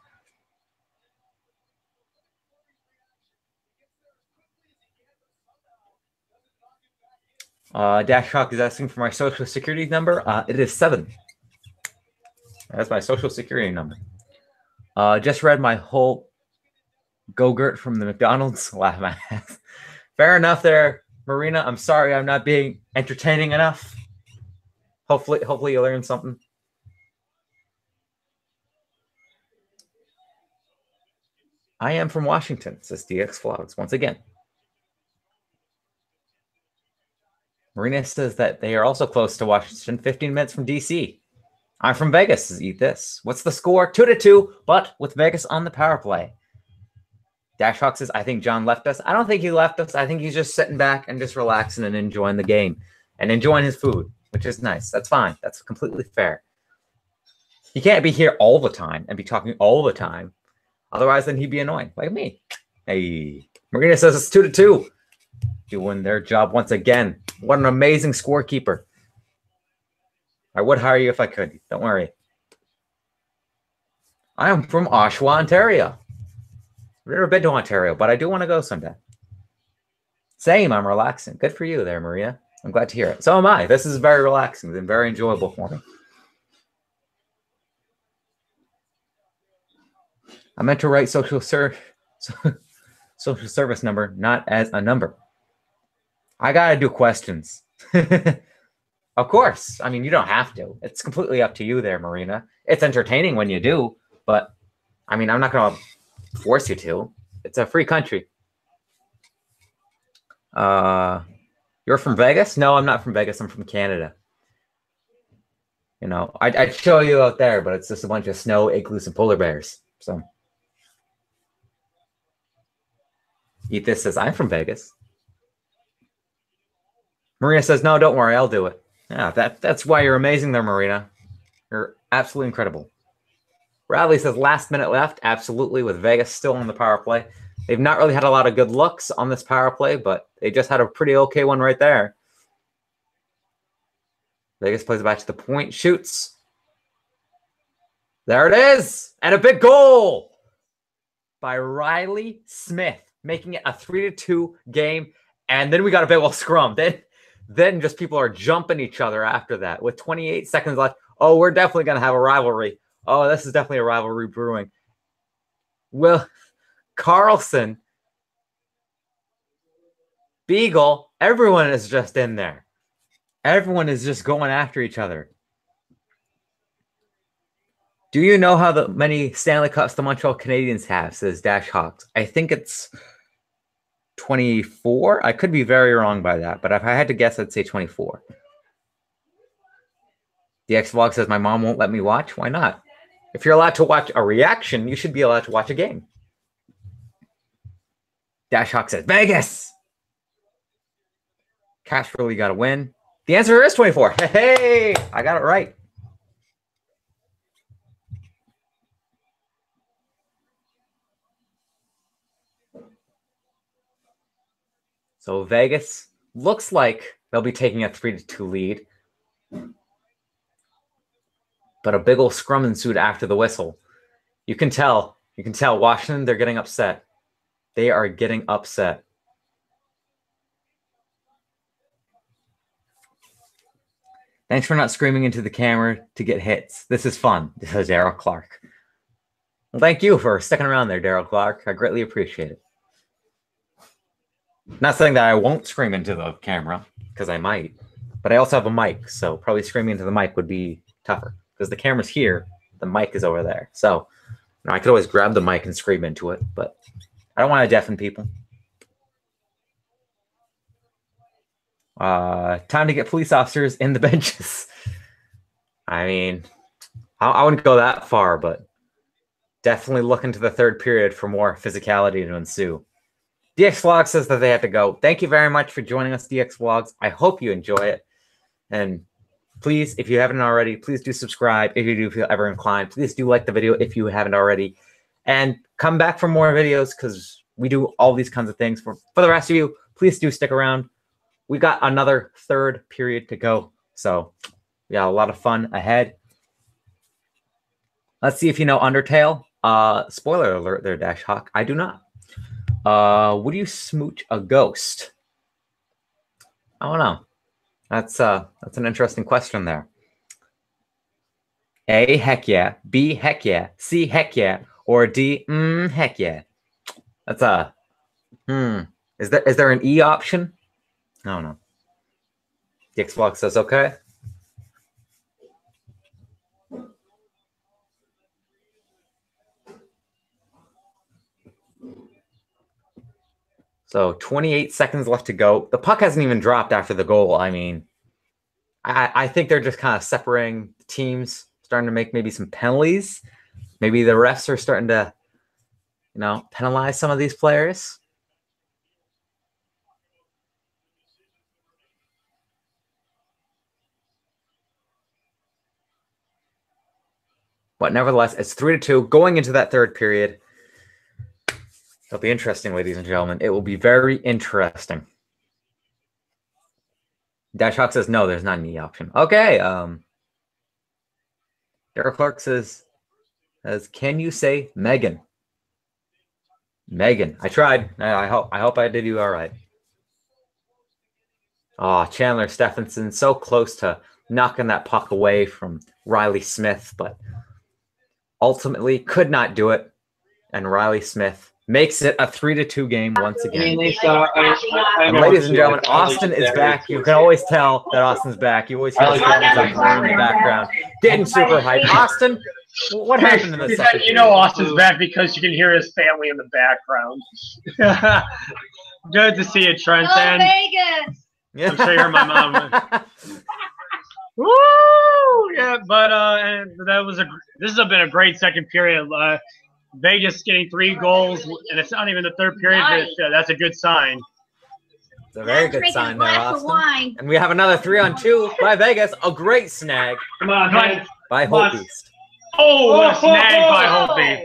Dash Hawk is asking for my social security number. It is 7. That's my social security number. Just read my whole Go-Gurt from the McDonald's. Laugh my ass. Fair enough there, Marina. I'm sorry I'm not being entertaining enough. Hopefully you learned something. I am from Washington, says DX Vlogs once again. Marina says that they are also close to Washington, 15 minutes from DC. I'm from Vegas, says Eat This. What's the score? 2-2, but with Vegas on the power play. Dash Hawk says, I think John left us. I don't think he left us. I think he's just sitting back and just relaxing and enjoying the game and enjoying his food, which is nice. That's fine. That's completely fair. He can't be here all the time and be talking all the time. Otherwise, then he'd be annoying, like me. Hey, Marina says it's 2-2. Doing their job once again. What an amazing scorekeeper. I would hire you if I could. Don't worry. I am from Oshawa, Ontario. I've never been to Ontario, but I do want to go someday. Same, I'm relaxing. Good for you there, Maria. I'm glad to hear it. So am I. This is very relaxing and very enjoyable for me. I meant to write social service number, not as a number. I got to do questions. Of course. I mean, you don't have to. It's completely up to you there, Marina. It's entertaining when you do, but I mean, I'm not going to force you to. It's a free country. You're from Vegas? No, I'm not from Vegas. I'm from Canada. You know, I'd show you out there, but it's just a bunch of snow, igloos, and polar bears. So, Eat This says, I'm from Vegas. Marina says, no, don't worry, I'll do it. Yeah, that's why you're amazing there, Marina. You're absolutely incredible. Bradley says, last minute left. Absolutely, with Vegas still on the power play. They've not really had a lot of good looks on this power play, but they just had a pretty okay one right there. Vegas plays it back to the point, shoots. There it is, and a big goal by Riley Smith, making it a 3-2 game. And then we got a big old scrum. Then just people are jumping each other after that. With 28 seconds left, oh, we're definitely going to have a rivalry. Oh, this is definitely a rivalry brewing. Well, Carlson, Beagle, everyone is just in there. Everyone is just going after each other. Do you know how many Stanley Cups the Montreal Canadiens have, says Dash Hawks. I think it's 24. I could be very wrong by that, but if I had to guess, I'd say 24. The X-Vlog says, my mom won't let me watch. Why not? If you're allowed to watch a reaction, you should be allowed to watch a game. Dash Hawk says, Vegas! Cash really got to win. The answer is 24. Hey, I got it right. So Vegas looks like they'll be taking a 3-2 lead. But a big old scrum ensued after the whistle. You can tell You can tell Washington, they're getting upset. They are getting upset. Thanks for not screaming into the camera to get hits. This is fun, says Daryl Clark. Well, thank you for sticking around there, Daryl Clark. I greatly appreciate it. Not saying that I won't scream into the camera, because I might. But I also have a mic, so probably screaming into the mic would be tougher. Because the camera's here, the mic is over there. So I could always grab the mic and scream into it, but I don't want to deafen people. Time to get police officers in the benches. I mean, I wouldn't go that far, but definitely look into the third period for more physicality to ensue. DX Vlog says that they have to go. Thank you very much for joining us, DX Vlogs. I hope you enjoy it. And please, if you haven't already, please do subscribe. If you do feel ever inclined, please do like the video if you haven't already. And come back for more videos because we do all these kinds of things. For the rest of you, please do stick around. We got another third period to go. So we got a lot of fun ahead. Let's see if you know Undertale. Spoiler alert there, Dash Hawk. I do not. Would you smooch a ghost? I don't know. That's an interesting question there. A, heck yeah. B, heck yeah. C, heck yeah. Or D, heck yeah. That's a Is there an E option? I don't know. The Xbox says okay. So 28 seconds left to go. The puck hasn't even dropped after the goal. I mean, I think they're just kind of separating teams, starting to make maybe some penalties. Maybe the refs are starting to, penalize some of these players. But nevertheless, it's 3-2 going into that third period. It'll be interesting, ladies and gentlemen. It will be very interesting. Dash Hawk says, no, there's not an E option. Okay. Derek Clark says, can you say Megan? Megan. I tried. I hope I did you all right. Oh, Chandler Stephenson, so close to knocking that puck away from Riley Smith, but ultimately could not do it. And Riley Smith makes it a 3-2 game once again. And ladies and gentlemen, Austin is back. You can always tell that Austin's back. You always hear his fans in the background. Getting super hyped. Austin, what happened in the second? You know Austin's back because you can hear his family in the background. Good to see you, Trent. Oh, Vegas! I'm sure you're my mom. Woo! Yeah, but this has been a great second period. Vegas getting 3 goals, and it's not even the third period, but that's a good sign. It's a very good sign there, Austin. And we have another 3-on-2 by Vegas. A great snag. Come on, man. By Holtbeast. Oh, a snag by Holtbeast.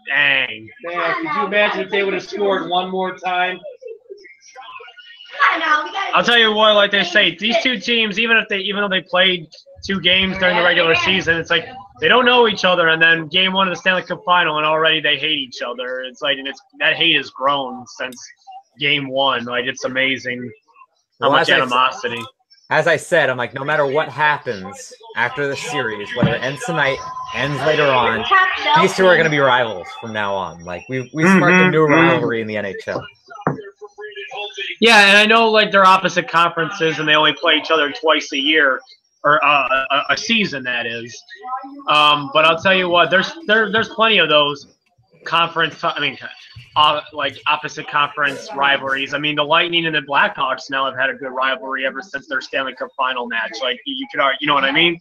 Dang. Man, could you imagine if they would have scored one more time? I'll tell you what, like they say, these two teams, even though they played 2 games during the regular season, it's like they don't know each other, and then game 1 of the Stanley Cup Final, and already they hate each other. It's like, and that hate has grown since game 1. Like, it's amazing how much animosity. As I said, I'm like, no matter what happens after the series, whether it ends tonight, ends later on, these two are going to be rivals from now on. Like, we sparked a new rivalry in the NHL. Yeah, and I know like they're opposite conferences and they only play each other twice a year, or a season, that is. But I'll tell you what, there's plenty of those like opposite conference rivalries. I mean, the Lightning and the Blackhawks now have had a good rivalry ever since their Stanley Cup Final match. Like you know what I mean?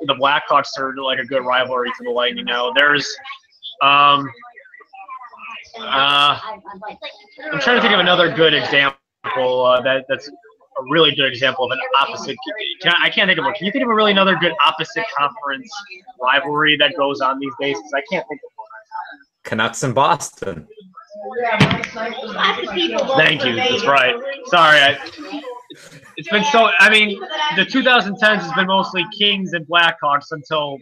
The Blackhawks are like a good rivalry to the Lightning now. There's I'm trying to think of another good example that's a really good example of an opposite. I can't think of one. Can you think of another good opposite conference rivalry that goes on these days? Because I can't think of one. Canucks in Boston. Thank you. That's right. Sorry. It's been so. I mean, the 2010s has been mostly Kings and Blackhawks until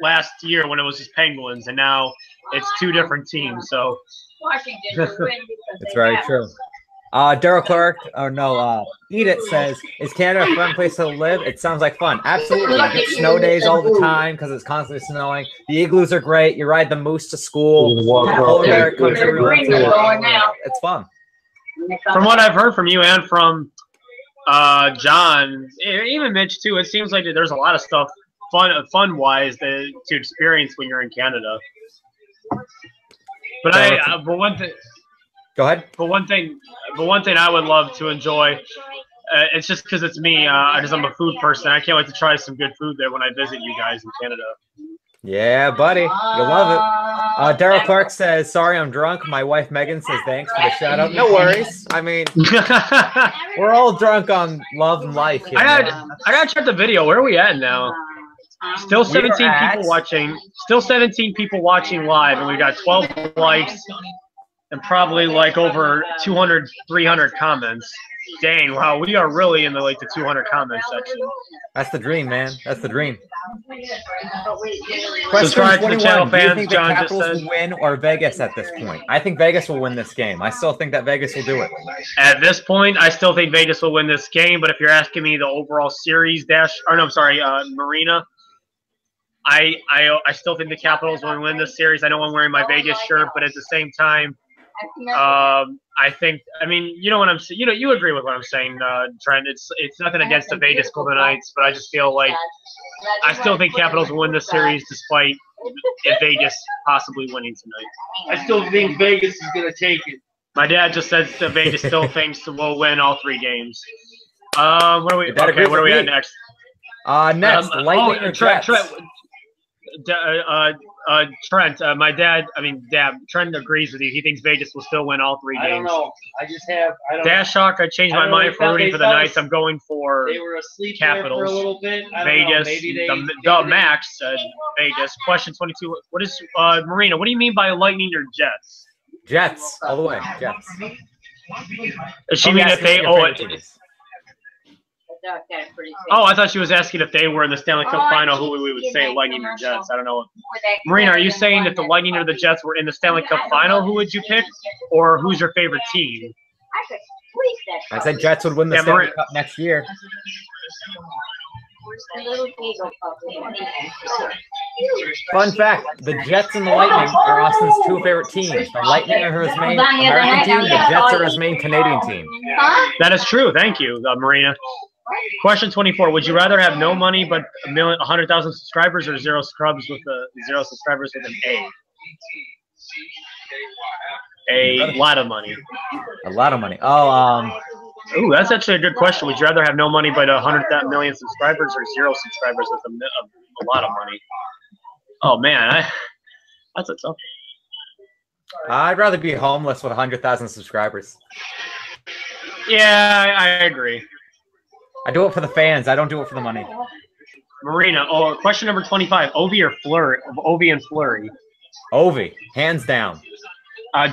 last year when it was just Penguins, and now it's two different teams. So Washington will win because It's they very have true. Daryl Clark, Edith says, is Canada a fun place to live? It sounds like fun. Absolutely. You get snow days all the time because it's constantly snowing. The igloos are great. You ride the moose to school. Polar bear comes every once in a while. It's fun. from what I've heard from you and from John, even Mitch too, it seems like there's a lot of stuff fun wise to experience when you're in Canada. But but one thing. Go ahead. But one thing I would love to enjoy, it's just because it's me, because I'm a food person. I can't wait to try some good food there when I visit you guys in Canada. Yeah, buddy. You'll love it. Daryl Clark says, sorry, I'm drunk. My wife, Megan, says, thanks for the shout out. No worries. I mean, we're all drunk on love and life. Here, I gotta check the video. Where are we at now? Still 17 people watching. Still 17 people watching live, and we got 12 likes. And probably like over 200, 300 comments. Dang, wow, we are really in the 200 comment section. That's the dream, man. That's the dream. Subscribe to the channel, Do you fans. think John the just Capitals said. will win or Vegas at this point? I think Vegas will win this game. I still think that Vegas will do it. At this point, I still think Vegas will win this game. But if you're asking me the overall series Marina, I still think the Capitals will win this series. I know I'm wearing my Vegas shirt, but at the same time, I think, you know what I'm saying. You agree with what I'm saying, Trent. It's nothing against the Vegas Golden Knights, but I just feel like I still think Capitals will win this series, despite Vegas possibly winning tonight. I still think Vegas is going to take it. My dad just says that Vegas still thinks we'll win all 3 games. What are we? Okay, what are we at next? Next, Lightning or Jets? Trent, my dad, Trent agrees with you. He thinks Vegas will still win all 3 games. I don't know. Dash Hawk, I changed my mind for rooting for the Knights. I'm going for they were asleep Capitals. for a little bit. Vegas, the Max said Vegas. Question 22. What is Marina? What do you mean by Lightning or Jets? Jets, all the way. Jets. Does she mean if they owe it? Oh, I thought she was asking if they were in the Stanley Cup Final, who we would say, Lightning or Jets. I don't know. Marina, are you saying if the Lightning or the Jets were in the Stanley Cup Final, who would you pick? Or who's your favorite team? I said Jets would win the Stanley Cup next year. Fun fact, the Jets and the Lightning are Austin's 2 favorite teams. The Lightning are his main American team, the Jets are his main Canadian team. That is true. Thank you, Marina. Question 24. Would you rather have no money but 100,000 subscribers or 0 subscribers with an A? A lot of money. A lot of money. Oh, ooh, that's actually a good question. Would you rather have no money but 100 million subscribers or 0 subscribers with a lot of money? Oh man, that's a tough one. I'd rather be homeless with 100,000 subscribers. Yeah, I agree. I do it for the fans. I don't do it for the money. Marina, question number 25. Ovi or Fleury? Ovi and Fleury. Ovi, hands down.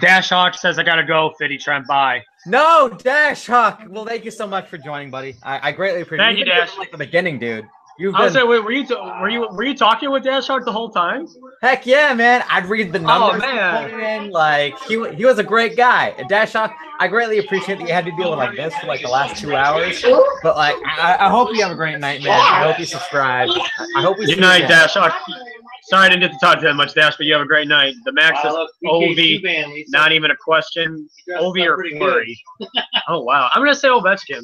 Dash Hawk says I gotta go. Fitty Trent, bye. No, Dash Hawk. Well, thank you so much for joining, buddy. I greatly appreciate it. Thank you, Dash. Like the beginning, dude. I was saying, wait, were you talking with Dash Hawk the whole time? Heck yeah, man! I'd read the numbers. Oh man, like he was a great guy. Dash Hawk, I greatly appreciate that you had to deal with like this for like the last 2 hours. But like, I hope you have a great night, man. I hope you subscribe. I hope we see good night, you Dash Hawk. Sorry I didn't get to talk to that much, Dash, but you have a great night. The Max is Ovi, not even a question. Ovi or Fleury? Oh wow, I'm gonna say Ovechkin.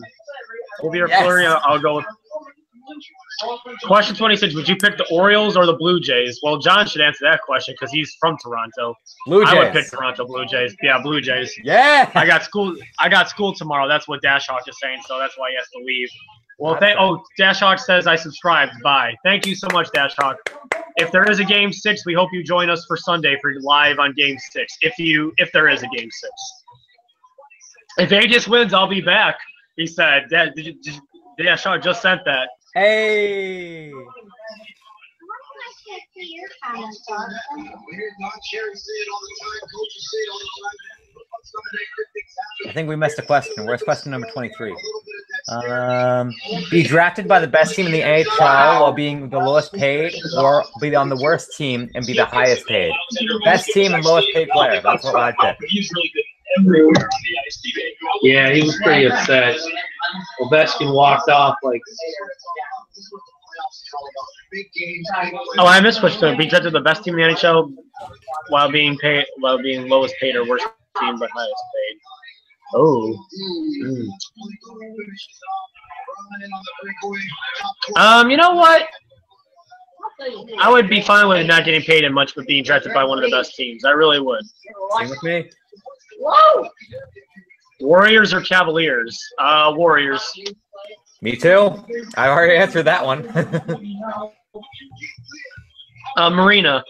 Ovi or Fleury? I'll go with. Question 26. Would you pick the Orioles or the Blue Jays? Well, John should answer that question because he's from Toronto. Blue Jays. I would pick Toronto Blue Jays. Yeah, Blue Jays. Yeah. I got school tomorrow. That's what Dash Hawk is saying, so that's why he has to leave. Well, Dash Hawk says I subscribed. Bye. Thank you so much, Dash Hawk. If there is a Game 6, we hope you join us for Sunday for live on Game 6. If there is a Game 6. If Vegas wins, I'll be back. He said. Dash Hawk just sent that. Hey. I think we missed a question. Where's question number 23? Be drafted by the best team in the NHL while being the lowest paid, or be on the worst team and be the highest paid. Best team and lowest paid player. That's what I pick. Yeah, he was pretty upset. Ovechkin walked off like. Oh, I missed which to be drafted the best team in the NHL while being lowest paid or worst team but highest paid. Oh. You know what? I would be fine with not getting paid as much but being drafted by one of the best teams. I really would. Same with me. Warriors or Cavaliers? Warriors. Me too. I already answered that one. Marina,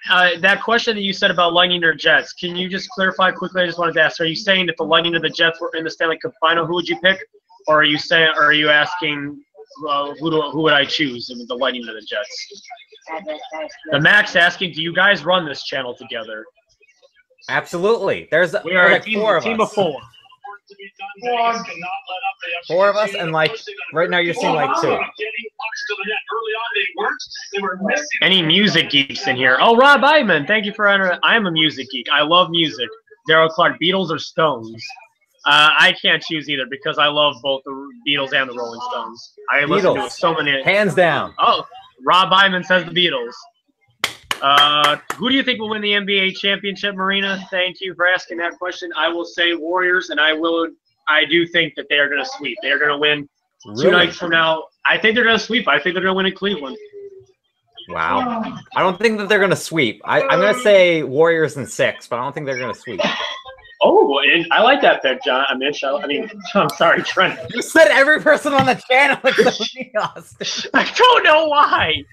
that question that you said about Lightning or Jets, can you just clarify quickly? I just wanted to ask, are you saying if the Lightning or the Jets were in the Stanley Cup Final, who would you pick? Or are you saying, or are you asking who would I choose, the Lightning or the Jets? The Max asking, do you guys run this channel together? Absolutely. We are like a team of four. Four of us, and like right now you're seeing like two. Any music geeks in here? Oh, Rob Iman, thank you for entering. I am a music geek. I love music. Daryl Clark, Beatles or Stones? I can't choose either because I love both the Beatles and the Rolling Stones. I listen to so many. Hands down. Oh, Rob Iman says the Beatles. Who do you think will win the NBA championship, Marina? Thank you for asking that question. I will say Warriors, and I do think that they are going to sweep. They are going to win 2 nights from now. I think they're going to sweep. I think they're going to win in Cleveland. Wow. I don't think that they're going to sweep. I'm going to say Warriors in 6, but I don't think they're going to sweep. Oh, and I like that pick, John. I'm sorry, Trent. You said every person on the channel except me, Austin. I don't know why.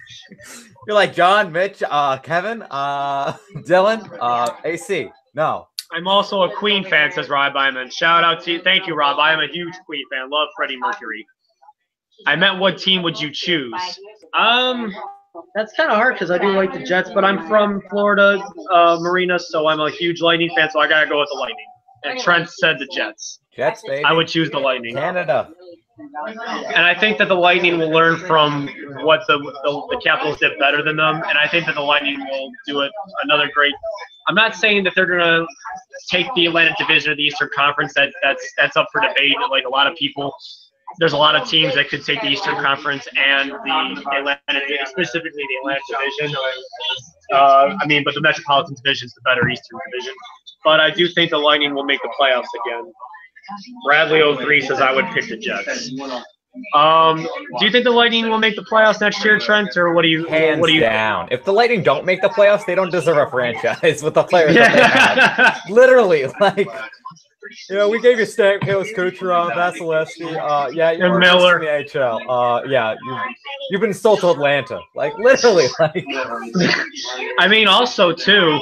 You're like John, Mitch, Kevin, Dylan, AC. No. I'm also a Queen fan, says Rob Iman. Shout out to you. Thank you, Rob. I am a huge Queen fan. Love Freddie Mercury. I meant what team would you choose? That's kind of hard because I do like the Jets, but I'm from Florida, Marina, so I'm a huge Lightning fan, so I got to go with the Lightning. And Trent said the Jets. Jets, baby. I would choose the Lightning. Canada. And I think that the Lightning will learn from what the Capitals did better than them, and I think that the Lightning will do it another great. I'm not saying that they're going to take the Atlantic Division of the Eastern Conference. That's up for debate. Like a lot of people, there's a lot of teams that could take the Eastern Conference and the Atlantic, specifically the Atlantic Division. But the Metropolitan Division is the better Eastern Division. But I do think the Lightning will make the playoffs again. Bradley 03 says I would pick the Jets. Do you think the Lightning will make the playoffs next year, Trent, or what do you? Hands down. If the Lightning don't make the playoffs, they don't deserve a franchise with the players that they have. Literally, like. We gave you Stamkos, Kucherov, Vasilevsky. You're Miller in the AHL. You've been sold to Atlanta. Like literally, like. Also too,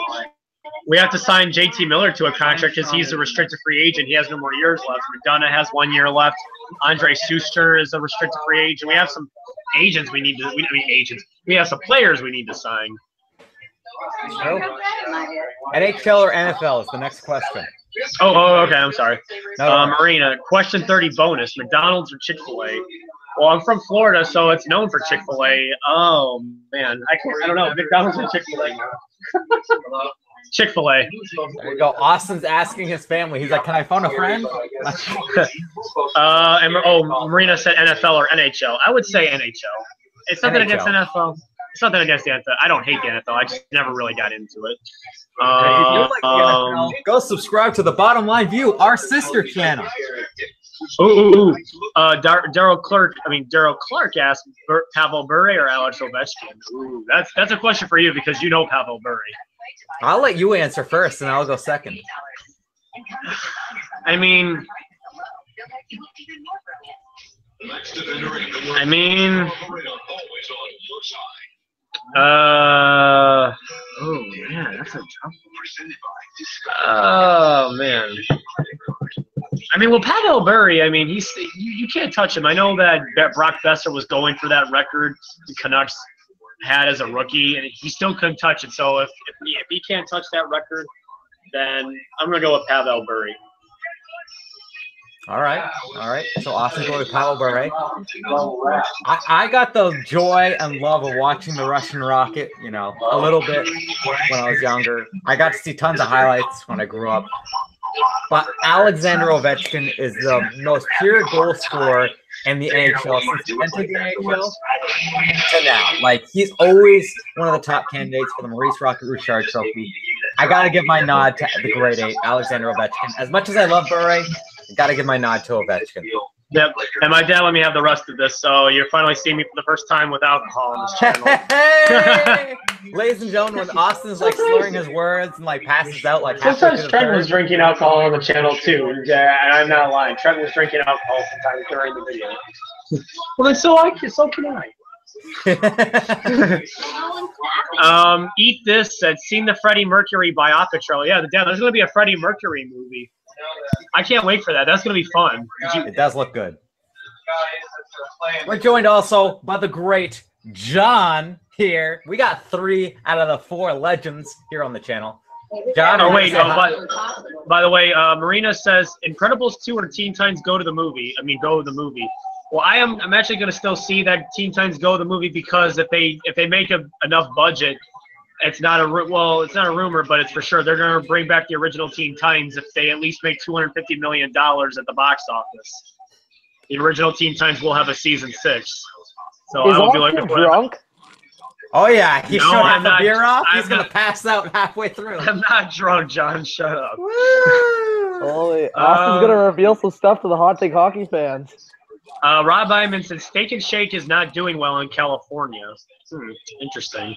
we have to sign JT Miller to a contract because he's a restricted free agent. He has no more years left. McDonough has 1 year left. Andre Schuster is a restricted free agent. We have some agents we need to. We have some players we need to sign. NHL or NFL is the next question. Oh, okay. I'm sorry. No. Marina, question 30 bonus. McDonald's or Chick-fil-A? Well, I'm from Florida, so it's known for Chick-fil-A. Oh, man. I don't know. McDonald's or Chick-fil-A? Chick-fil-A. There you go. Austin's asking his family. He's like, can I phone a friend? Marina said NFL or NHL. I would say NHL. It's nothing against NFL. It's nothing against the NFL. I don't hate the NFL. I just never really got into it. If you like the NFL, go subscribe to the Bottom Line View, our sister channel. Daryl Clark asked Pavel Bure or Alex Ovechkin. Ooh, that's a question for you because you know Pavel Bure. I'll let you answer first, and I'll go second. Oh man, that's a tough one. Oh man. Pavel Bure, you can't touch him. I know that Brock Besser was going for that record the Canucks had as a rookie, and he still couldn't touch it. So if he can't touch that record, then I'm gonna go with Pavel Bure. All right. So Austin going with Pavel Bure. I got the joy and love of watching the Russian Rocket, a little bit when I was younger. I got to see tons of highlights when I grew up. But Alexander Ovechkin is the most pure goal scorer in the NHL since he entered the NHL to now. Like, he's always one of the top candidates for the Maurice Rocket Richard Trophy. I got to give my nod to the grade 8, Alexander Ovechkin. As much as I love Bure, I got to give my nod to Ovechkin. Yep. And my dad let me have the rest of this, so you're finally seeing me for the first time with alcohol on this channel. Hey! Ladies and gentlemen, when Austin's like slurring his words and like passes out like sometimes Trent was drinking alcohol on the channel too. And I'm not lying. Trent was drinking alcohol sometimes during the video. Well, then so can I. Eat This said, seen the Freddie Mercury biopic trailer. Yeah, there's going to be a Freddie Mercury movie. I can't wait for that. That's going to be fun. It does look good. We're joined also by the great John here. We got 3 out of the 4 legends here on the channel. John, by the way, Marina says Incredibles 2 or Teen Titans Go to the movie. Well, I'm actually going to still see that Teen Titans Go to the movie because if they make enough budget, it's not a rumor, but it's for sure they're going to bring back the original Teen Titans if they at least make $250 million at the box office. The original Teen Titans will have a season 6. So I will be looking for drunk. Oh yeah, he showed half a beer off. He's going to pass out halfway through. I'm not drunk, John. Shut up. Holy, Austin's going to reveal some stuff to the Hot Take Hockey fans. Rob Iman said Steak and Shake is not doing well in California. Interesting.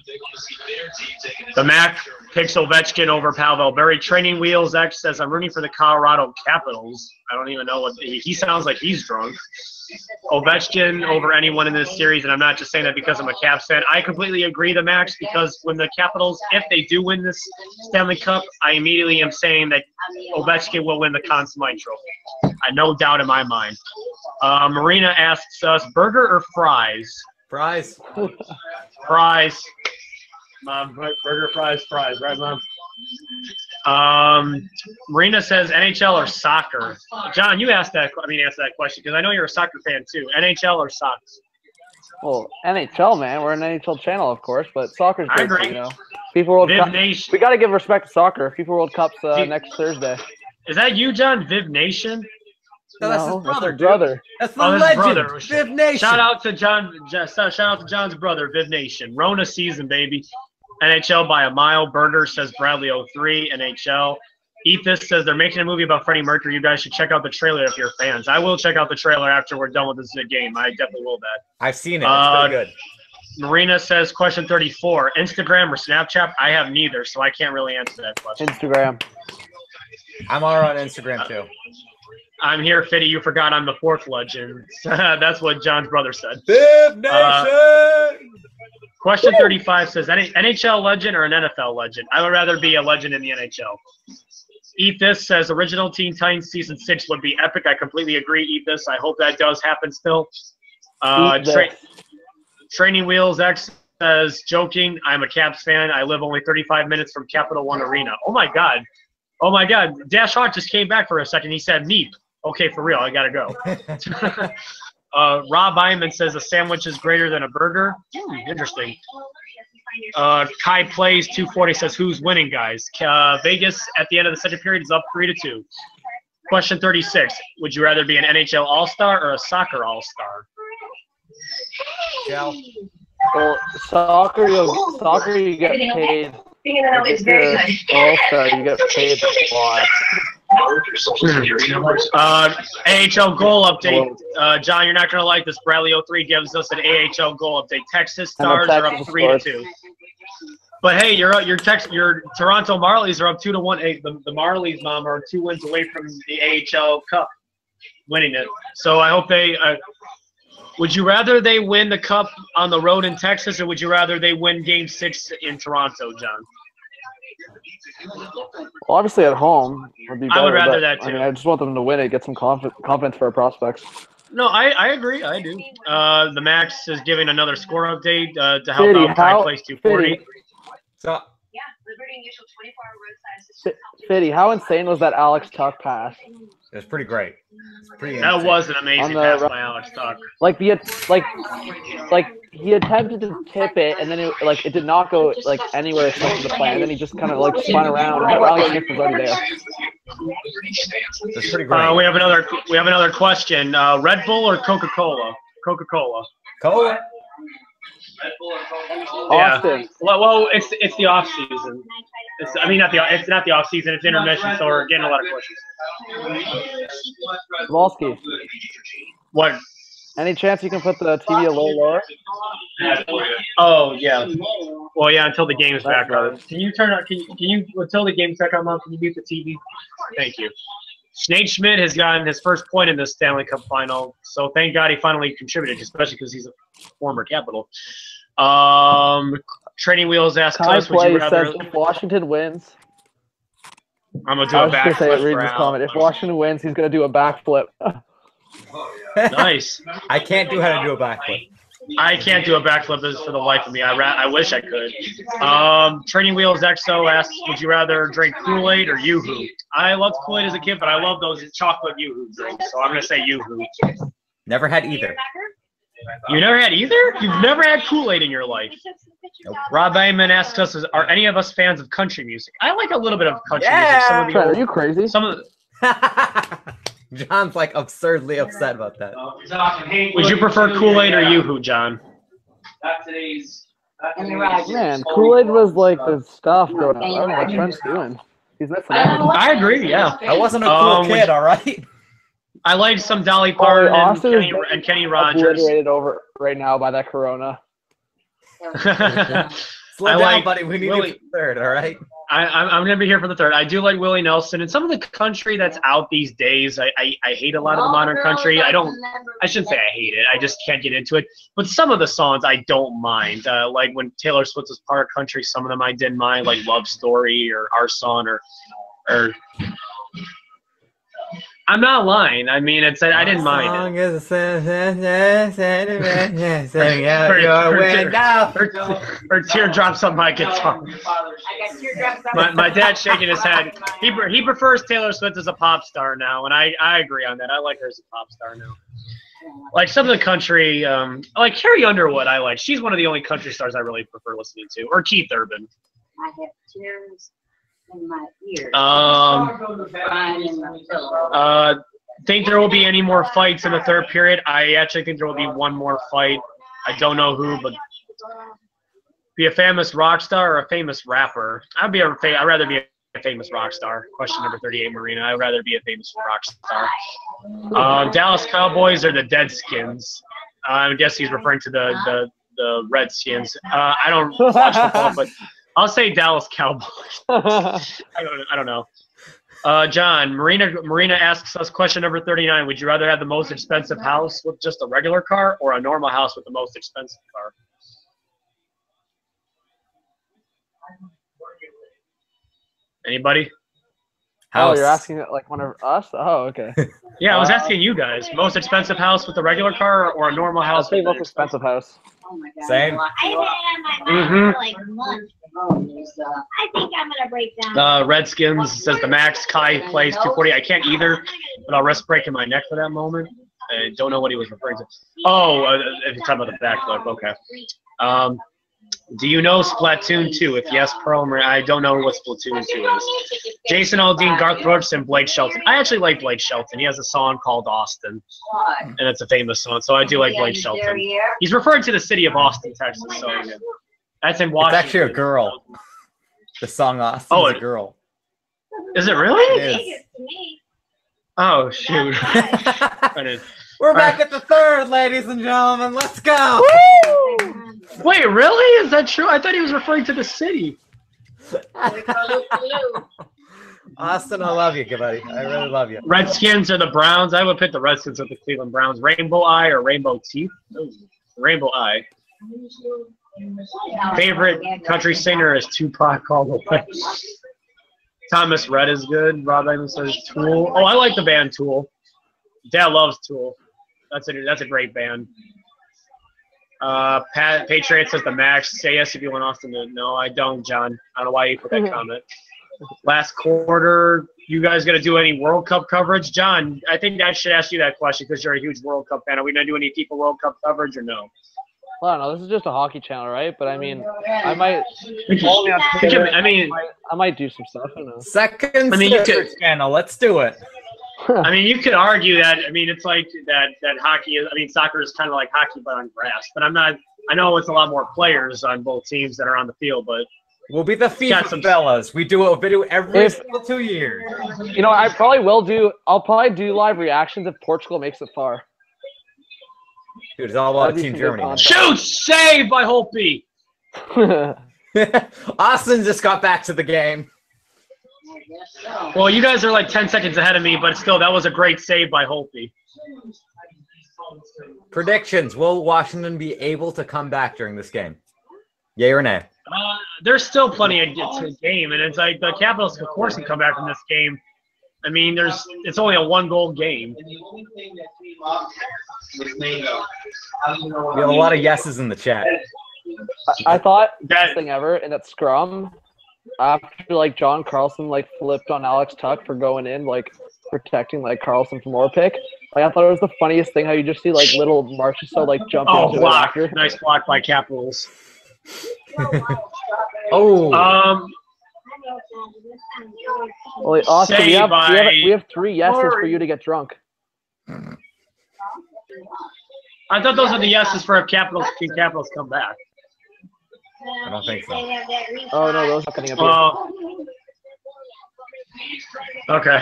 The Mac picks Ovechkin over Pavel Bure. Training Wheels X says, I'm rooting for the Colorado Capitals. I don't even know what he sounds like. He's drunk. Ovechkin over anyone in this series, and I'm not just saying that because I'm a Caps fan. I completely agree, the Max, because when the Capitals, if they do win this Stanley Cup, I immediately am saying that Ovechkin will win the Conn Smythe Trophy. No doubt in my mind. Marina asks us, burger or fries? Fries. Fries. Mom, burger, fries, right, Mom? Marina says NHL or soccer. John, you answer that question because I know you're a soccer fan too. NHL or soccer? Well, NHL, man. We're an NHL channel, of course, but soccer's I good. agree. FIFA World Viv Cup. Nation. We got to give respect to soccer. FIFA World Cup's next Thursday. Is that you, John? Viv Nation? No, that's his brother. Brother. That's the legend. Brother. Viv Nation. Shout out to John. Shout out to John's brother, Viv Nation. Rona season, baby. NHL by a mile. Burger says Bradley 03. NHL. Eat This says they're making a movie about Freddie Mercury. You guys should check out the trailer if you're fans. I will check out the trailer after we're done with this game. I definitely will that. I've seen it. It's pretty good. Marina says, question 34, Instagram or Snapchat? I have neither, so I can't really answer that question. Instagram. I'm all on Instagram too. I'm here, Fitty. You forgot I'm the 4th legend. That's what John's brother said. Viv Nation! Question 35 says, NHL legend or an NFL legend? I would rather be a legend in the NHL. Eat This says, original Teen Titans Season 6 would be epic. I completely agree, Eat This. I hope that does happen still. Training Wheels X says, joking, I'm a Caps fan. I live only 35 minutes from Capital One Arena. Oh, my God. Oh, my God. Dash Hawk just came back for a second. He said, meep. Okay, for real. I got to go. Rob Iman says, a sandwich is greater than a burger. Interesting. Kai Plays 240 says, who's winning, guys? Vegas at the end of the second period is up 3-2. Question 36. Would you rather be an NHL All-Star or a soccer All-Star? Yeah. Well, soccer, you get paid. It's very good. All-Star, you get paid a lot. AHL goal update. John, you're not going to like this. Bradley 03 gives us an AHL goal update. Texas Stars are up 3-2. But hey, your Toronto Marlies are up 2-1. Hey, the Marlies, Mom, are 2 wins away from the AHL Cup winning it. So I hope they. Would you rather they win the Cup on the road in Texas, or would you rather they win Game 6 in Toronto, John? Well, obviously at home would be better. I would rather that too. I mean, I just want them to win it, get some confidence for our prospects. No, I agree. I do. The Max is giving another score update to help out Kai Place 240. So, Yeah, Liberty initial 24-hour roadside. Fitty, how insane was that Alex Tuck pass? It was pretty great. It's pretty That insane. was an amazing On the pass right- by Alex Tuck. Like he attempted to tip it, and then it did not go like anywhere as close to the plan. And then he just kind of like spun around, and Alex Smith was already there. It's pretty great. We have another question. Red Bull or Coca-Cola? Coca-Cola. Cola. Yeah. Austin, Well, it's the off season. It's not the off season. It's intermission, so we're getting a lot of questions. Volsky. What? Any chance you can put the TV a little lower? Oh yeah. Well, yeah. Until the game's That's back on. right. Can you turn on? Can you until the game's back on? Mom, can you mute the TV? Thank you. Nate Schmidt has gotten his first point in the Stanley Cup Final, so thank God he finally contributed, especially because he's a former Capital. Training Wheels asks Kai us, would Play you rather? says if Washington wins, I'm gonna do I a was just gonna say backflip read for this Al. comment. If Washington wins, he's gonna do a backflip. Nice. I can't do how to do a backflip. I can't do a backflip for the life of me. I wish I could. Training Wheels XO asks, would you rather drink Kool-Aid or Yoo-Hoo? I loved Kool-Aid as a kid, but I love those chocolate Yoo-Hoo drinks, so I'm going to say Yoo-Hoo. Never had either. You never had either? You've never had Kool-Aid in your life? Nope. Rob Ayman asks us, are any of us fans of country music? I like a little bit of country Yeah! music. Some of the Trent, are old, you crazy? some of the, John's like absurdly upset about that. would you prefer Kool-Aid or Yoo-Hoo, John? Man, Kool-Aid was like the stuff growing up. I don't know what Trent's doing. He's missing out. I agree, yeah. I wasn't a cool would kid, you- all right? I liked some Dolly Parton Austin is and Kenny Rogers. Obliterated over right now by that Corona. Slow I down, like buddy. We need Willie- you for third, all right? I'm going to be here for the third. I do like Willie Nelson. And some of the country that's out these days, I hate a lot of the modern country. I shouldn't say I hate it. I just can't get into it. But some of the songs I don't mind. Like when Taylor Swift was part of country, some of them I didn't mind, like Love Story or Our Song or I'm not lying. I mean, I didn't mind it. Her teardrops on my guitar. My dad's shaking his head. He prefers Taylor Swift as a pop star now, and I agree on that. I like her as a pop star now. Like some of the country, like Carrie Underwood, I like. She's one of the only country stars I really prefer listening to, or Keith Urban. I have tears in my ears. Crying in my pillow. Think there will be any more fights in the third period? I actually think there will be one more fight. I don't know who, but be a famous rock star or a famous rapper? I'd rather be a famous rock star. Question number 38, Marina. I'd rather be a famous rock star. Dallas Cowboys or the Deadskins? I guess he's referring to the Redskins. I don't watch football, but I'll say Dallas Cowboys. I don't know. John, Marina asks us question number 39. Would you rather have the most expensive house with just a regular car or a normal house with the most expensive car? Anybody? Oh, you're asking it like one of us? Oh, okay. Yeah, I was asking you guys. Most expensive house with a regular car or a normal I'll house? say with most an expensive house. Oh my God. Same. I've had it on my mind for like months. I think I'm gonna break down. Redskins says the max. Kai plays 240. I can't either, but I'll risk breaking my neck for that moment. I don't know what he was referring to. Oh, if you're talking about the backflip, okay. Do you know Splatoon 2? If yes, Pearl, I don't know what Splatoon 2 is. Jason Aldean, Garth Brooks, and Blake Shelton. I actually like Blake Shelton. He has a song called Austin, and it's a famous song, so I do like Blake Shelton. He's referring to the city of Austin, Texas, so that's in Washington. It's actually a girl. The song Austin is a girl. Is it really? It is. Oh, shoot. We're back at the third, ladies and gentlemen. Let's go. Wait, really? Is that true? I thought he was referring to the city. Austin, I love you, buddy. I really love you. Redskins or the Browns? I would pick the Redskins or the Cleveland Browns. Rainbow Eye or Rainbow Teeth? Ooh, Rainbow Eye. Favorite country singer is Tupac all the way. Thomas Rhett is good. Rob Evans says Tool. Oh, I like the band Tool. Dad loves Tool. That's a great band. Patriot says the Max. Say yes if you want Austin to. No, I don't, John. I don't know why you put that comment. last quarter. You guys going to do any World Cup coverage? John, I think I should ask you that question because you're a huge World Cup fan. Are we going to do any FIFA World Cup coverage or no? Well, I don't know. This is just a hockey channel, right? But I mean, I might. I might do some stuff. I don't know. Second channel. Let's do it. I mean, you could argue that. I mean, it's like that hockey is. I mean, soccer is kind of like hockey, but on grass. But I'm not. I know it's a lot more players on both teams that are on the field, but we'll be the FIFA fellas. We do a video every single 2 years. You know, I probably will do. I'll probably do live reactions if Portugal makes it far. Dude, it's all about Team Germany. Shoot! Save by Holtby. Austin just got back to the game. Well, you guys are like 10 seconds ahead of me, but still, that was a great save by Holtby. Predictions. Will Washington be able to come back during this game? Yay or nay? There's still plenty of game, and it's like the Capitals, of course, can come back from this game. I mean, it's only a 1-goal game. We have a lot of yeses in the chat. I thought best thing ever in that scrum after like John Carlson like flipped on Alex Tuck for going in, like protecting like Carlson from Orpik. Like I thought it was the funniest thing how you just see like little Marchessault like jump into block. it after. Nice block by Capitals. Oh. Well, Austin, we have 3 yeses for you to get drunk. I thought those are the yeses for if Capitals come back. I don't think so. Oh no, those are coming up. Okay.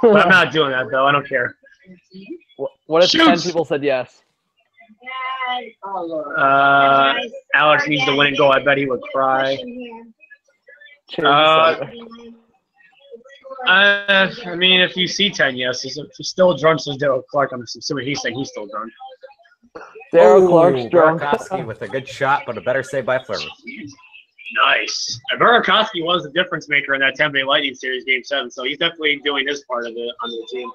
But I'm not doing that though. I don't care. What if 10 people said yes? Alex needs to win and go. I bet he would cry. I mean, if you see 10 yeses, if he's still drunk, says Daryl Clark. I'm assuming he's saying he's still drunk. Daryl Clark's drunk. Burakovsky with a good shot, but a better save by Fleury. Nice. Burakovsky was the difference maker in that Tampa Bay Lightning series, Game 7, so he's definitely doing his part of the on the team.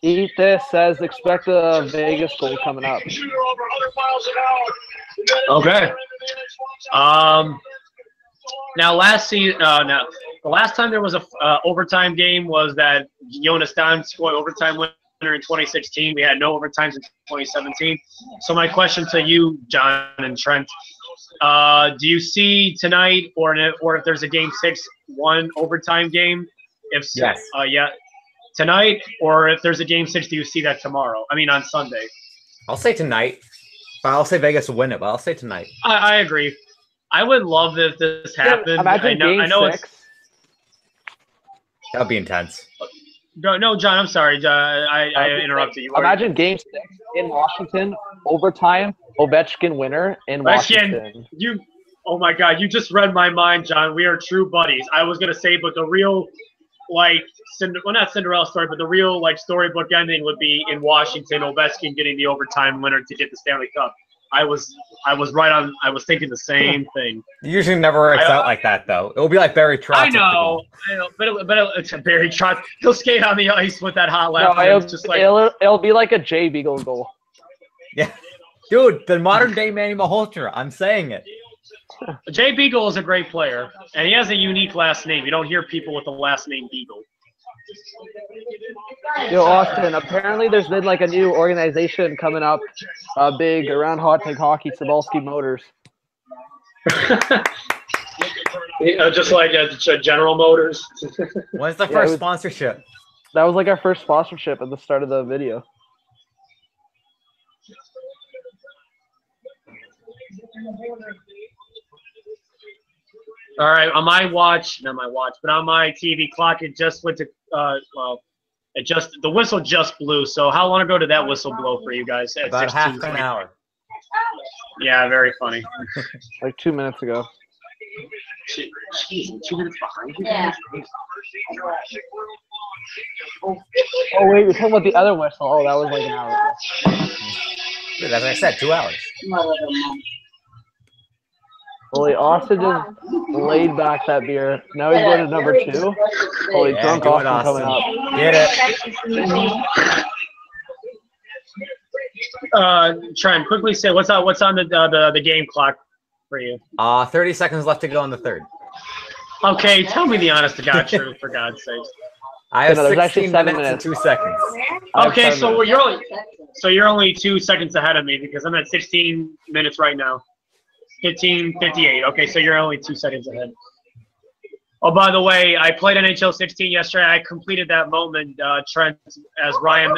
Eat this says expect a Vegas goal coming up. Okay. Now the last time there was a overtime game was that Jonas Don scored overtime winner in 2016. We had no overtimes in 2017. So my question to you, John and Trent, do you see tonight or if there's a Game 6 1 overtime game? If so, yes. Yeah. Tonight, or if there's a Game 6, do you see that tomorrow? I mean, on Sunday. I'll say tonight. I'll say Vegas will win it, but I'll say tonight. I agree. I would love if this happened. Imagine I know Game 6. That'd be intense. No, John, I'm sorry. I interrupted you. Imagine Game 6 in Washington, overtime, Ovechkin winner in Washington. Oh my God, you just read my mind, John. We are true buddies. I was gonna say, but the real, not Cinderella story, but the real storybook ending would be in Washington, Ovechkin getting the overtime winner to get the Stanley Cup. I was right on. I was thinking the same thing. It usually never works out like that, though. It'll be like Barry Trotz. I know, but it's Barry Trotz. He'll skate on the ice with that hot lap. No, it'll be like a Jay Beagle goal. Yeah, dude, the modern day Manny Malhotra. I'm saying it. Jay Beagle is a great player, and he has a unique last name. You don't hear people with the last name Beagle. Yo, Austin, apparently there's been a new organization coming up big around hot take hockey, Cebulski Motors. Just like General Motors. When's the first sponsorship? That was our first sponsorship at the start of the video. All right, on my watch, but on my TV clock, it just went to the whistle just blew. So how long ago did that whistle blow for you guys? At About half an hour. Yeah, very funny. 2 minutes ago. Jeez, 2 minutes behind you. Yeah. Oh wait, you're talking about the other whistle. Oh, that was an hour ago. Dude, as I said, 2 hours. Holy, Austin just laid back that beer. Now he's going to number 2. Holy, drunk Austin coming up. Get it. Trent, quickly say what's on the game clock for you. 30 seconds left to go in the third. Okay, tell me the honest to God truth, for God's sake. I have there's actually 16 7 minutes and 2 seconds. Okay, so you're only 2 seconds ahead of me because I'm at 16 minutes right now. 15:58. Okay, so you're only 2 seconds ahead. Oh, by the way, I played NHL 16 yesterday. I completed that moment, Trent, as Ryan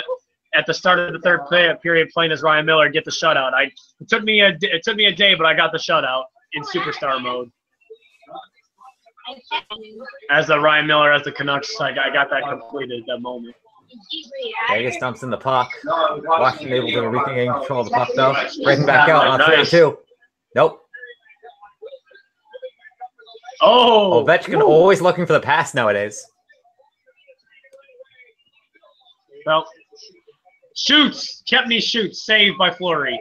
at the start of the third period, playing as Ryan Miller, get the shutout. It took me a day, but I got the shutout in superstar mode. As the Ryan Miller, as the Canucks, I got that completed at that moment. Vegas dumps in the puck. Washington able to regain control of the puck though. Breaking back out on 3-2. Nope. Oh, Ovechkin always looking for the pass nowadays. Well, shoots. Kepney shoots. Saved by Fleury.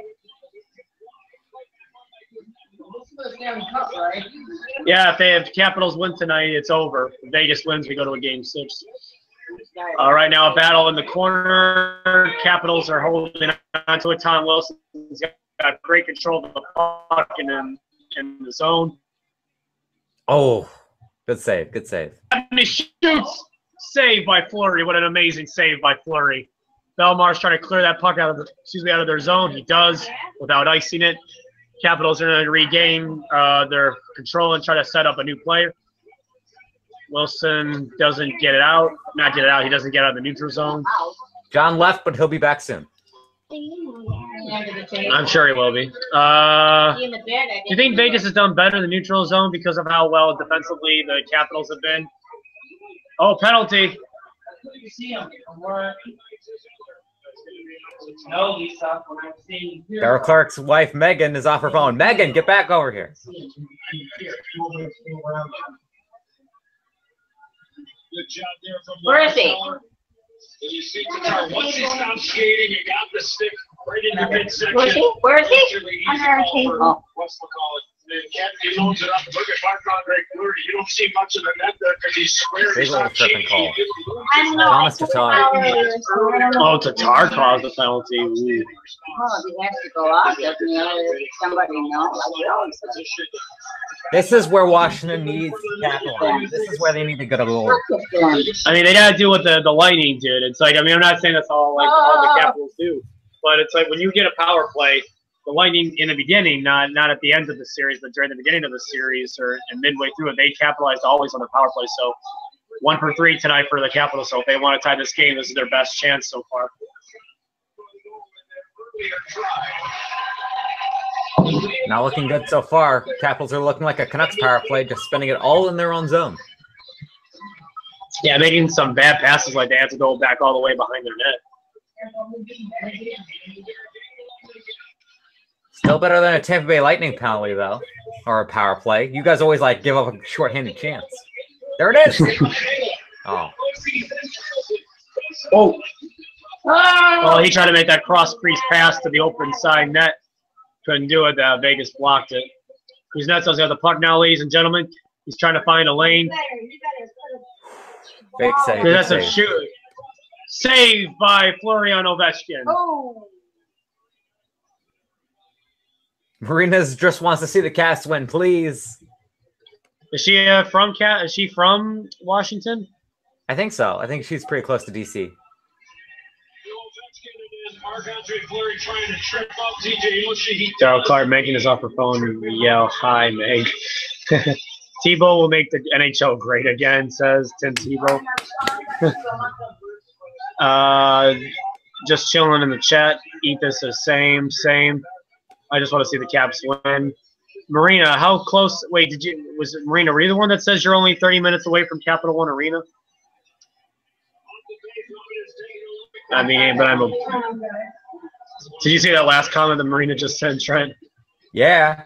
Yeah, if Capitals win tonight, it's over. If Vegas wins, we go to a game 6. Right now, a battle in the corner. Capitals are holding on to it. Tom Wilson's got great control of the puck in the zone. Oh, good save. Good save. Kepney shoots. Saved by Fleury. What an amazing save by Fleury. Belmar's trying to clear that puck out of their zone. He does without icing it. Capitals are going to regain their control and try to set up a new player. Wilson doesn't get it out. Not get it out. He doesn't get out of the neutral zone. John left, but he'll be back soon. I'm sure he will be. Do you think Vegas has done better in the neutral zone because of how well defensively the Capitals have been? Oh, penalty. Darryl Clark's wife, Megan, is off her phone. Megan, get back over here. Where is he? Once he stops skating, he got the stick right in the midsection. Where is he? Under our table. He loads it up. Look at Marc-Andre Fleury. You don't see much of the net there because he's square. Big old tripping call. I don't know. Thomas Tatar. Oh, Tatar caused the penalty. Ooh. Oh, he has to go off, doesn't he? Somebody know. This is where Washington needs to capitalize. This is where they need to get a goal. I mean, they got to do what the Lightning did. It's like, I mean, I'm not saying that's all the Capitals do, but it's like when you get a power play, the Lightning in the beginning, not at the end of the series, but during the beginning of the series or midway through it, they capitalized always on the power play. So 1 for 3 tonight for the Capitals. So if they want to tie this game, this is their best chance so far. Not looking good so far. Capitals are looking like a Canucks power play, just spending it all in their own zone. Yeah, making some bad passes like they have to go back all the way behind their net. Still better than a Tampa Bay Lightning penalty, though, or a power play. You guys always like give up a shorthanded chance. There it is. Oh. Oh. Well, he tried to make that cross-crease pass to the open side net. Couldn't do it. Vegas blocked it. Kuznetsov's got the puck now, ladies and gentlemen. He's trying to find a lane. Big save. Kuznetsov shoot. Saved by Florian Ovechkin. Oh. Marina's just wants to see the Cats win, please. Is she from Washington? I think so. I think she's pretty close to DC. Darryl Clark making his offer phone yell, "Hi, Meg." Tebow will make the NHL great again, says Tim Tebow. Just chilling in the chat. Ethos is same. I just want to see the Caps win. Marina, how close? Wait, was it Marina? Were you the one that says you're only 30 minutes away from Capital One Arena? I mean, but did you see that last comment that Marina just sent, Trent? Yeah.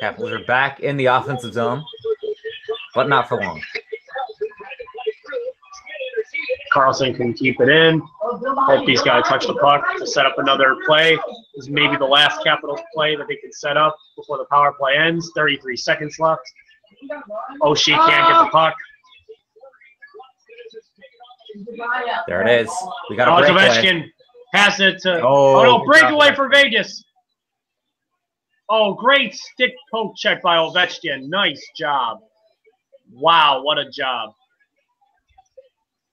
Capitals are back in the offensive zone, but not for long. Carlson can keep it in. Hope these guys touch the puck to set up another play. This is maybe the last Capitals play that they can set up before the power play ends. 33 seconds left. Oshie can't get the puck. There it is. We got a Oh, breakaway. Ovechkin. Pass it to. Oh, Oh, no, good breakaway job. for Vegas. Oh, great stick poke check by Ovechkin. Nice job. Wow, what a job.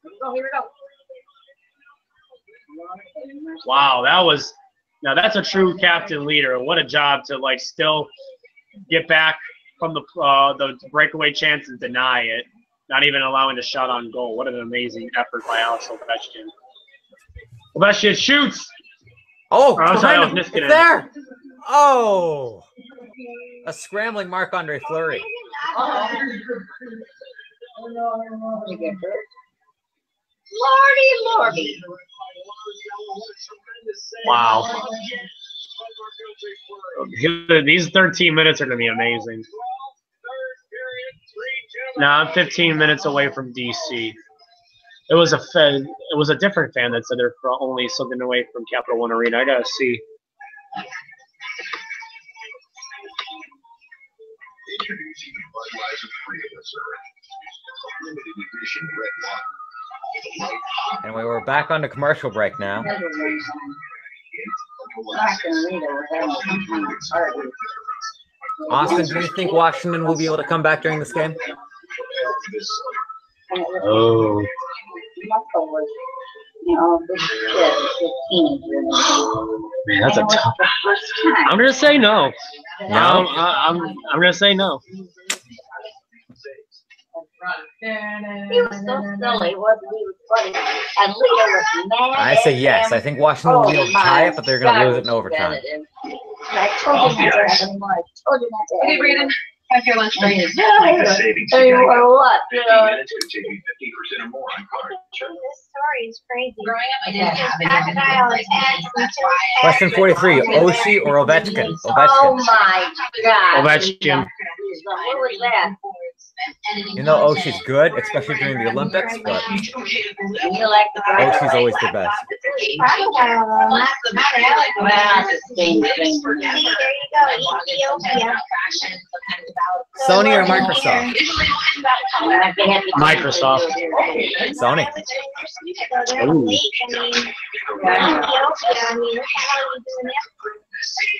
Here we go. Wow, now that's a true captain leader. What a job to like still get back from the breakaway chance and deny it, not even allowing the shot on goal. What an amazing effort by Alex Ovechkin. Ovechkin shoots. Oh, I'm sorry, behind him. it's It's there. Oh, a scrambling Marc-Andre Fleury. Lordy. Wow. These 13 minutes are going to be amazing. Now I'm 15 minutes away from DC. It was a different fan that said they're only something away from Capital One Arena. I gotta see. And we were back on the commercial break now. Austin, do you think Washington will be able to come back during this game? Oh. Man, that's a tough. I'm gonna say no. No? I'm gonna say no. He was so silly, wasn't he? He was funny. And Leo was mad. I say yes. I think Washington will be able to tie it, but they're going to lose it in overtime. I told you not to have any more. I told you not to have any more. Brandon, have your lunch break. Tell you what, you know. This story is crazy. Growing up, I It's didn't just have any crocodile and eggs. That's why. Question 43, Oshie or Ovechkin? Oh Ovechkin. my God. Ovechkin. What was that? You know Oshie's good, especially during the Olympics, but You like the Oshie's always the best. crocodile. Well, it's the same thing. See, there you go, Ethiopia. Sony or Microsoft? Microsoft. Sony.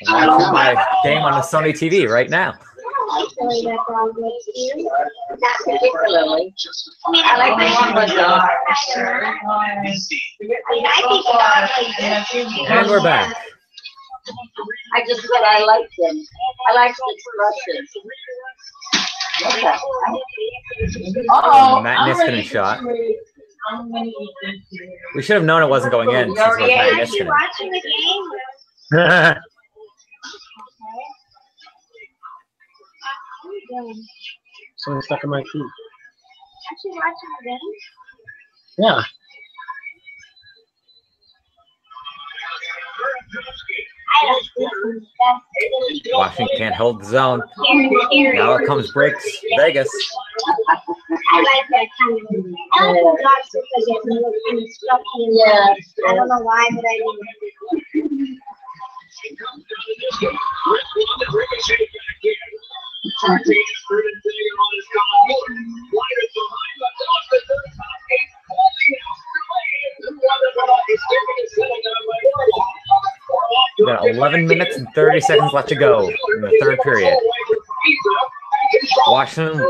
I'm watching my game on the Sony TV right now. Not particularly. I like the one with And we're back. I just said I liked him. I like the expression. Matt Niskanen shot. We should have known it wasn't going in since it was Matt Niskanen. Watching the game? Something stuck in my feet. Actually watching the game? Yeah. Washington can't hold the zone. Now it comes breaks. Vegas. I like that kind of. I like the dogs because it's a little kind of stuffy. Yeah. I don't know why, but I do. We got 11 minutes and 30 seconds left to go in the third period. Washington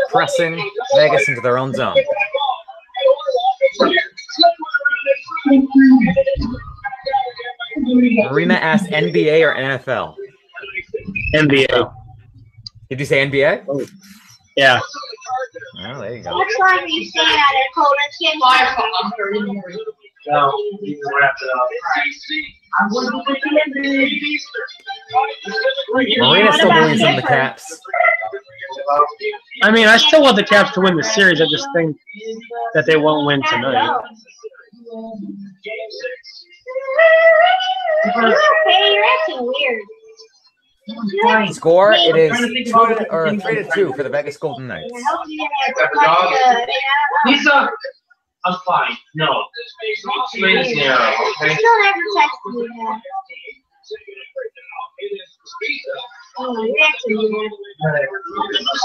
pressing Vegas into their own zone. Marina asked NBA or NFL? NBA. Did you say NBA? Yeah. Oh, there you go. How much longer are you staying out there, Cole? Let's get No, you can wrap it up. Marina still believes in the Caps. I mean, I still want the Caps to win the series. I just think that they won't win tonight. You're okay. You're acting weird. Score, it is 3-2 for the Vegas Golden Knights. Lisa, I'm fine. No. Straight as narrow, okay? Still never texted me that. Oh, you're acting weird.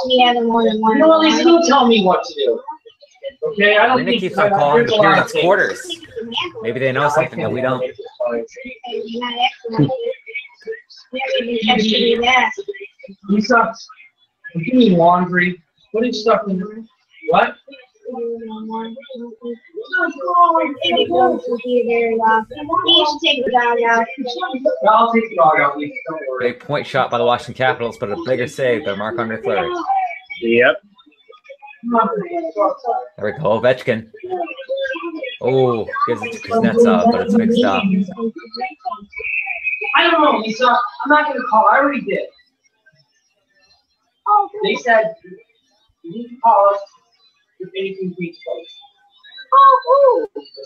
Yeah, the more than one. No, Lisa, don't tell me what to do. Okay, I don't Arena think keeps on calling there's the a lot of periods things. quarters. Maybe they know something that we don't. Lisa, give me laundry. What is stuff in there? What? I'll take the dog out. Don't worry. Big point shot by the Washington Capitals, but a bigger save by Marc-Andre Fleury. Yep. There we go, Ovechkin. Oh, gives it to Kuznetsov, but it's a big stop. I don't know, Lisa. I'm not going to call. I already did. They said you need to call us if anything takes place.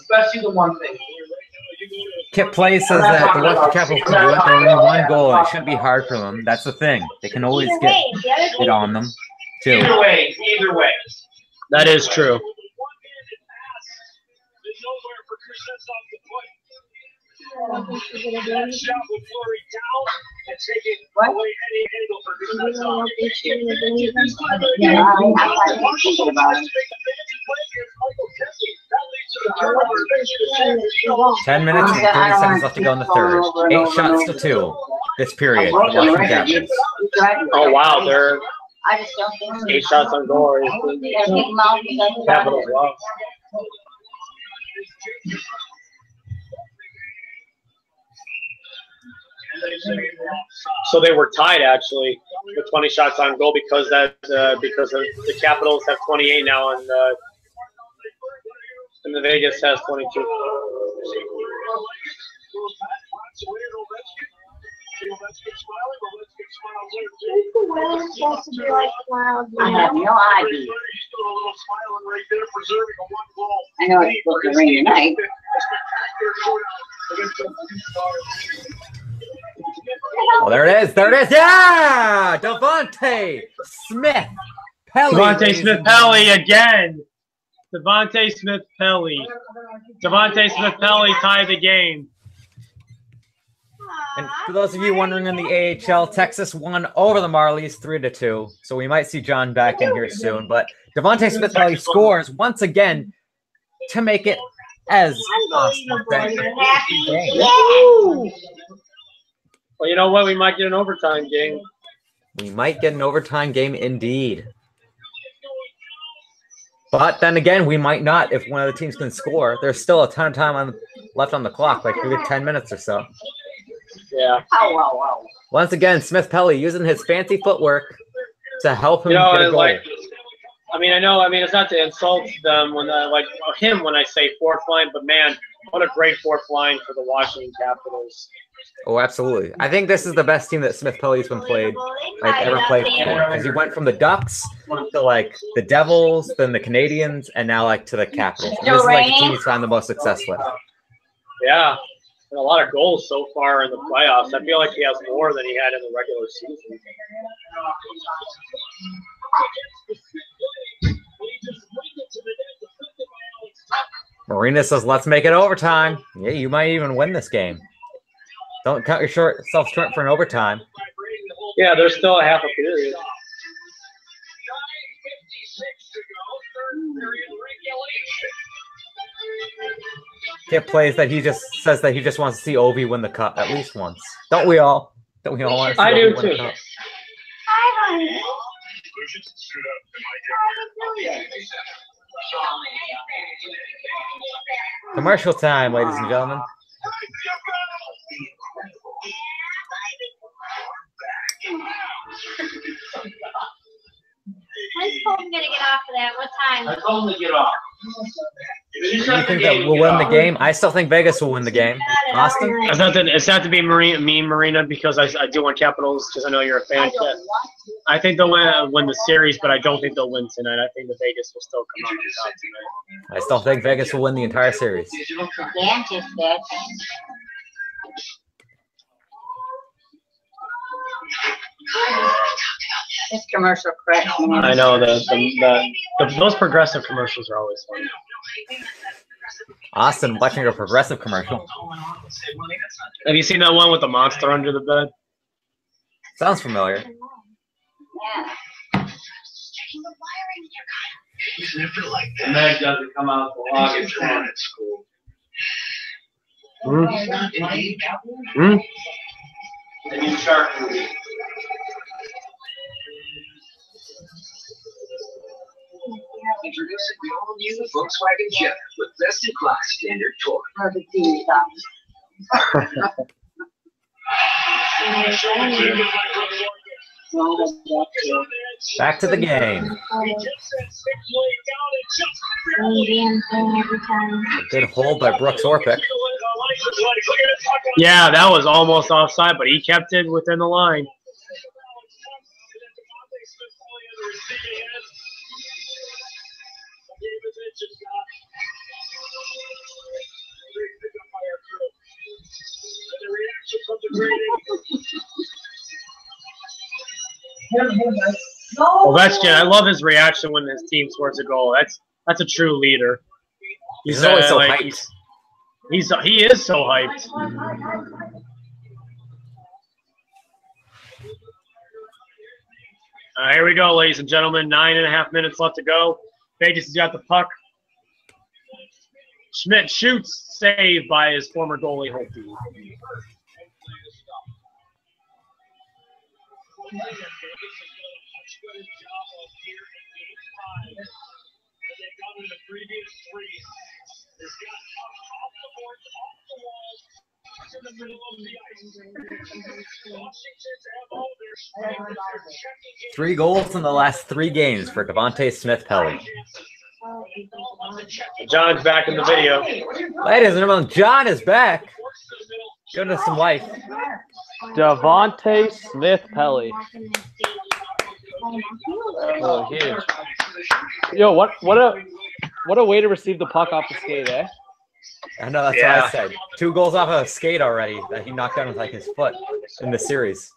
Especially the one thing. Kip Play says that the Washington Capitals can do it. They're only one goal. It shouldn't be hard for them. That's the thing. They can always get it on them, too. Either way. That is true. Ten minutes and 30 seconds left to go in the third. 8 shots to 2 this period for the Washington Capitals. Oh, wow. They're I just don't think so. 8 shots on goal. Capitals, wow. So they were tied actually with 20 shots on goal because the Capitals have 28 now and the Vegas has 22. I have no idea. I know it's supposed to rain tonight. Oh, there it is. There it is. Yeah! Devontae Smith-Pelly. Devontae Smith-Pelly again. Devontae Smith-Pelly. Devontae Smith-Pelly tied the game. And for those of you wondering in the AHL, Texas won over the Marlies 3-2. So we might see John back in here soon. But Devontae Smith-Pelly scores once again to make it as Austin. Well, you know what? We might get an overtime game. We might get an overtime game indeed. But then again, we might not if one of the teams can score. There's still a ton of time left on the clock, like we get 10 minutes or so. Yeah. Once again, Smith-Pelly using his fancy footwork to help him get a goal. Like, I mean, it's not to insult them when I say fourth line, but man, what a great fourth line for the Washington Capitals. Oh, absolutely. I think this is the best team that Smith-Pelly's been ever played for. Because he went from the Ducks to like the Devils, then the Canadians, and now like to the Capitals. And this is like the team he's found the most success with. Yeah. And a lot of goals so far in the playoffs. I feel like he has more than he had in the regular season. Marina says, let's make it overtime. Yeah, you might even win this game. Don't cut yourself short for an overtime. Yeah, there's still a half a period. Kip plays that he just says that he just wants to see Ovi win the cup at least once. Don't we all? Don't we all want to see Ovi win the cup? Hi, honey. Commercial time, ladies and gentlemen. When's Colton gonna get off of that? What time? I told him to get off. Do you think that we'll win the game? I still think Vegas will win the game. Austin? It's not to be Marina, because I do want Capitals because I know you're a fan. I think they'll win the series, but I don't think they'll win tonight. I think the Vegas will still come out on top tonight. I still think Vegas will win the entire series. This commercial cracks me up. I know those progressive commercials are always fun. Austin watching a progressive commercial. Have you seen that one with the monster under the bed? Sounds familiar. Yeah. He's never like The that. mag doesn't come out till August He's not 10th. at school. Hmm? He's not in age. Hmm? The new shark movie. Introducing the all-new Volkswagen Jetta with best-in-class standard torque. Perfect TV stuff. Back to the game. A good hold by Brooks Orpik. Yeah, that was almost offside, but he kept it within the line. Ovechkin, I love his reaction when his team scores a goal. That's a true leader. He's always so like, hyped. He is so hyped. Here we go, ladies and gentlemen. 9.5 minutes left to go. Vegas has got the puck. Schmidt shoots, saved by his former goalie, Holtby. Three goals in the last 3 games for Devontae Smith-Pelly. John's back in the video. Ladies and gentlemen, John is back. Goodness and life. Devontae Smith-Pelly. Oh, huge. Yo, what a way to receive the puck off the skate, eh? I know, that's what I said. 2 goals off of a skate already that he knocked down with like his foot in the series.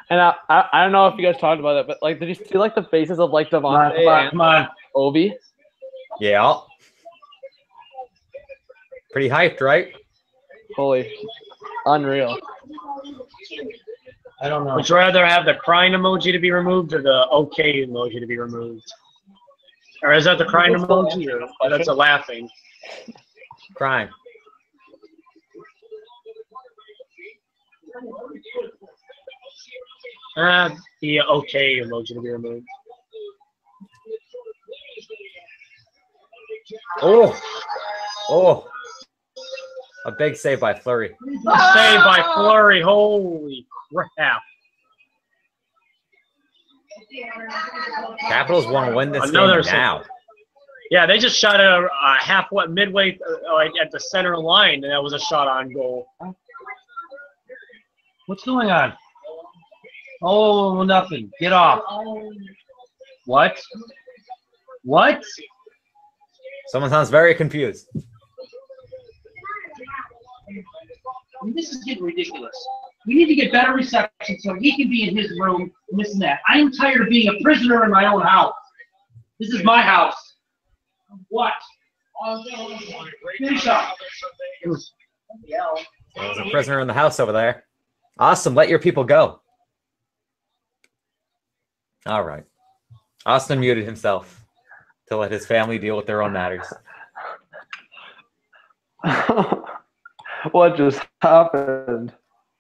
And I don't know if you guys talked about it, but like, did you see like the faces of like Devontae Come on. Obi? Yeah. Pretty hyped, right? Holy, unreal. I don't know. Would you rather have the crying emoji to be removed or the okay emoji to be removed? Or is that the crying emoji or that's a laughing? Crying. The okay emoji to be removed. Oh. A big save by Fleury. Saved by Fleury. Holy crap. Capitals want to win this Another game now. Yeah, they just shot it midway like at the center line, and that was a shot on goal. What's going on? Oh, nothing. Get off. What? What? Someone sounds very confused. This is getting ridiculous. We need to get better reception so he can be in his room and this and that. I am tired of being a prisoner in my own house. This is my house. What? Finish up. There's a prisoner in the house over there. Austin, let your people go. All right. Austin muted himself to let his family deal with their own matters. What just happened?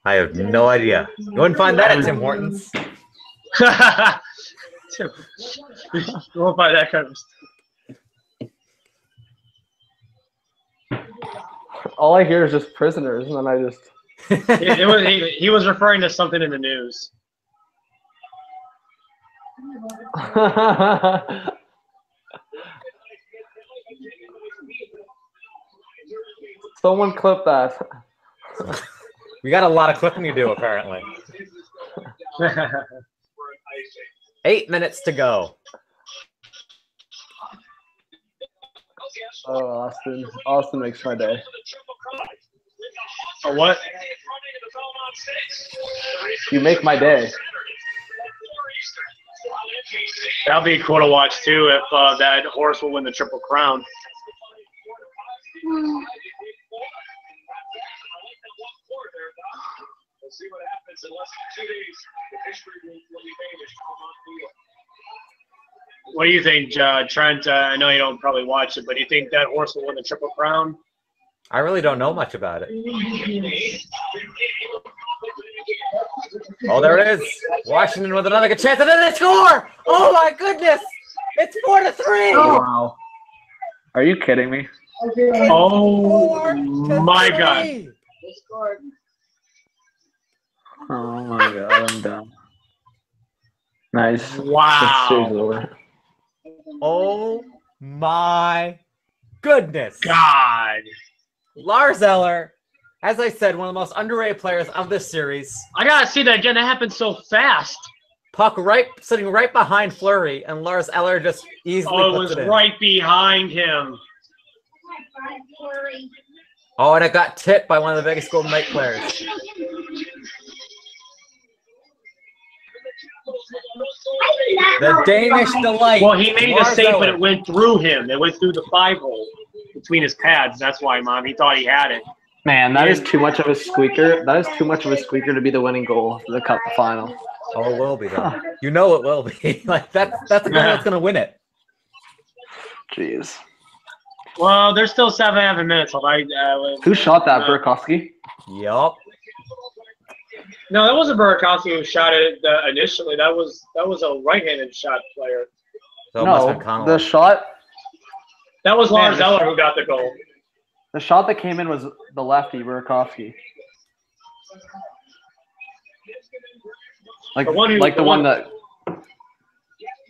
I have no idea. You wouldn't find that at Tim Hortons. You won't find that kind of stuff. All I hear is just prisoners, and then I just. He was referring to something in the news. Someone clip that. We got a lot of clipping to do, apparently. 8 minutes to go. Oh, Austin makes my day. Oh, what? You make my day. That'll be cool to watch too if that horse will win the Triple Crown. We'll see what happens in less than 2 days. The history will be made as What do you think, Trent? I know you don't probably watch it, but do you think that horse will win the Triple Crown? I really don't know much about it. Oh, there it is. Washington with another good chance, and then they score! Oh my goodness! It's 4-3. Wow. Are you kidding me? Oh my God! Oh my God, I'm done. Nice. Wow! Oh my goodness! God! Lars Eller, as I said, one of the most underrated players of this series. I gotta see that again. That happened so fast. Puck sitting right behind Fleury, and Lars Eller just easily puts it in. Right behind him. Oh, and it got tipped by one of the Vegas Golden Knight players. The Danish delight. Well, he made Lars a save, Eller. but it went through him. It went through the 5-hole between his pads. That's why, Mom. He thought he had it. Man, that is too much of a squeaker. That is too much of a squeaker to be the winning goal for the Cup final. Oh, it will be though. You know it will be. Like that's the goal that's gonna win it. Jeez. Well, there's still 7.5 minutes. Who shot that, Burakovsky? Yup. No, that wasn't Burakovsky who shot it initially. That was a right-handed shot player. So it must have No, been Connolly. the shot. That was Lars Man, Eller who got the goal. The shot that came in was the lefty, Burakovsky. Like The one who- the the one one- that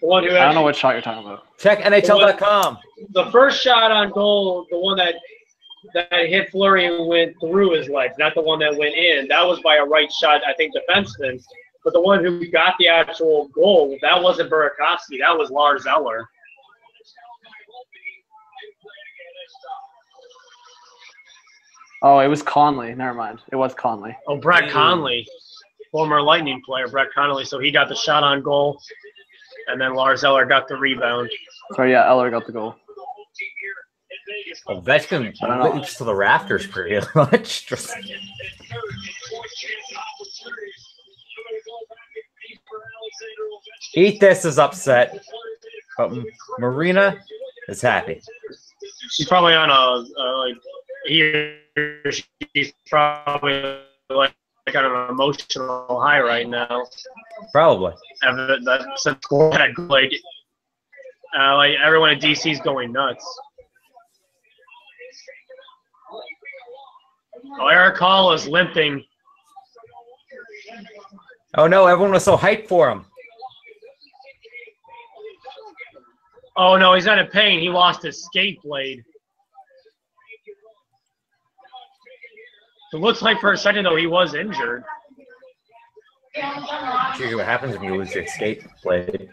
The one who I don't know what shot you're talking about. Check NHL.com. The first shot on goal, the one that hit Fleury and went through his legs, not the one that went in. That was by a right shot, I think, defenseman. But the one who got the actual goal, that wasn't Burakovsky. That was Lars Eller. Oh, it was Conley. Never mind. It was Conley. Oh, Brett Conley, former Lightning player, Brett Connolly. So he got the shot on goal, and then Lars Eller got the rebound. So yeah, Eller got the goal. Ovechkin I don't know. leaps to the rafters pretty much. Eat This is upset, but Marina is happy. She's probably on she's probably like on an emotional high right now. Probably. Like everyone in DC is going nuts. Oh, Eric Hall is limping. Oh no, everyone was so hyped for him. Oh no, he's not in pain. He lost his skate blade. It looks like for a second though he was injured. It's usually what happens when you lose your skate blade.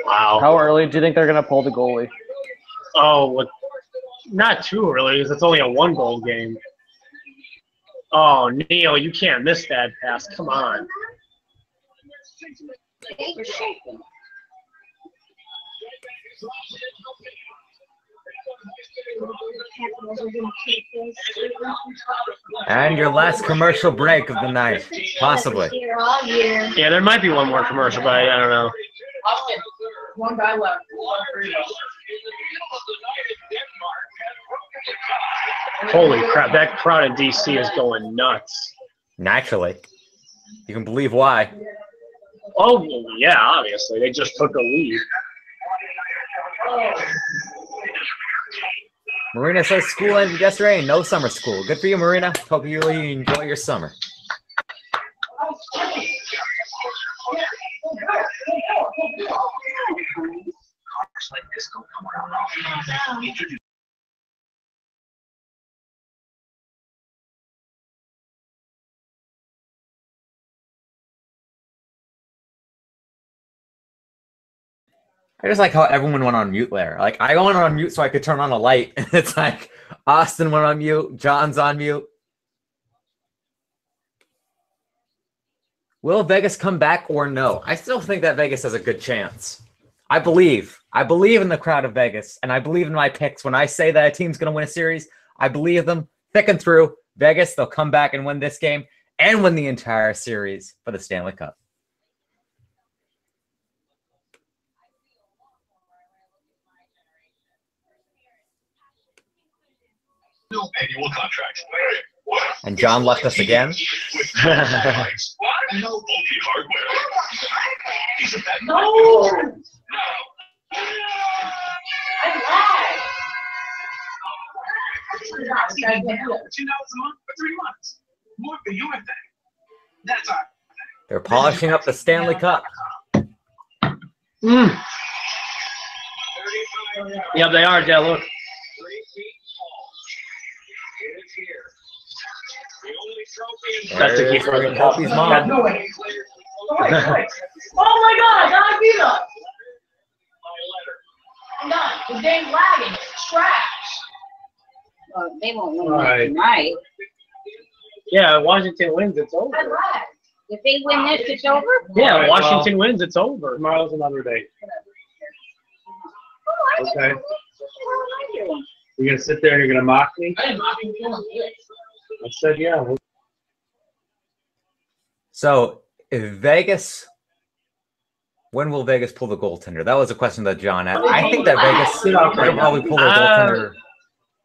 Wow. How early do you think they're gonna pull the goalie? Oh, not too early because it's only a 1-goal game. Oh, Neil, you can't miss that pass. Come on. And your last commercial break of the night, possibly. Yeah, there might be one more commercial, but I don't know. One guy left. Holy crap, that crowd in DC is going nuts. Naturally. You can believe why. Oh, well, yeah, obviously. They just took a lead. Marina says school ended yesterday, no summer school. Good for you, Marina. Hope you really enjoy your summer. I just like how everyone went on mute there. Like, I went on mute so I could turn on a light. And it's like, Austin went on mute. John's on mute. Will Vegas come back or no? I still think that Vegas has a good chance. I believe I believe in the crowd of Vegas, and I believe in my picks. When I say that a team's going to win a series, I believe them thick and through. Vegas, they'll come back and win this game and win the entire series for the Stanley Cup. No annual contract. And John left us again. No bulky hardware. He's a bad no. $2 a month for 3 months. More for your thing. That's all. They're polishing up the Stanley Cup. Yeah, they are, Dad. Look. That's the key for the cup. He's mom. Oh my God, God, beat up. I'm done. The game's lagging. It's trash. Well, they won't win Right. tonight. Yeah, Washington wins, it's over. That lag. If they win this, it's over. Yeah, Alright, Washington wins, it's over. Tomorrow's another day. Oh, I Okay. what am I doing? You're gonna sit there and you're gonna mock me? I am not even feeling it. I said, yeah. So, if Vegas, when will Vegas pull the goaltender? That was a question that John asked. I think that Vegas will probably pull the goaltender.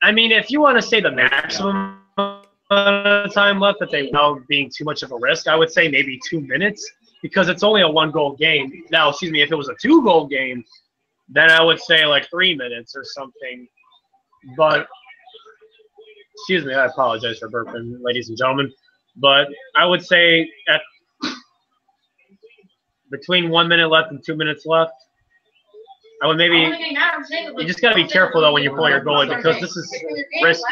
I mean, if you want to say the maximum amount of time left that they know being too much of a risk, I would say maybe 2 minutes because it's only a 1-goal game. Now, excuse me, if it was a 2-goal game, then I would say like 3 minutes or something. But, excuse me, I apologize for burping, ladies and gentlemen. But I would say at between 1 minute left and 2 minminutes left, I would maybe. You just got to be careful though when you pull your goalie because this is risky.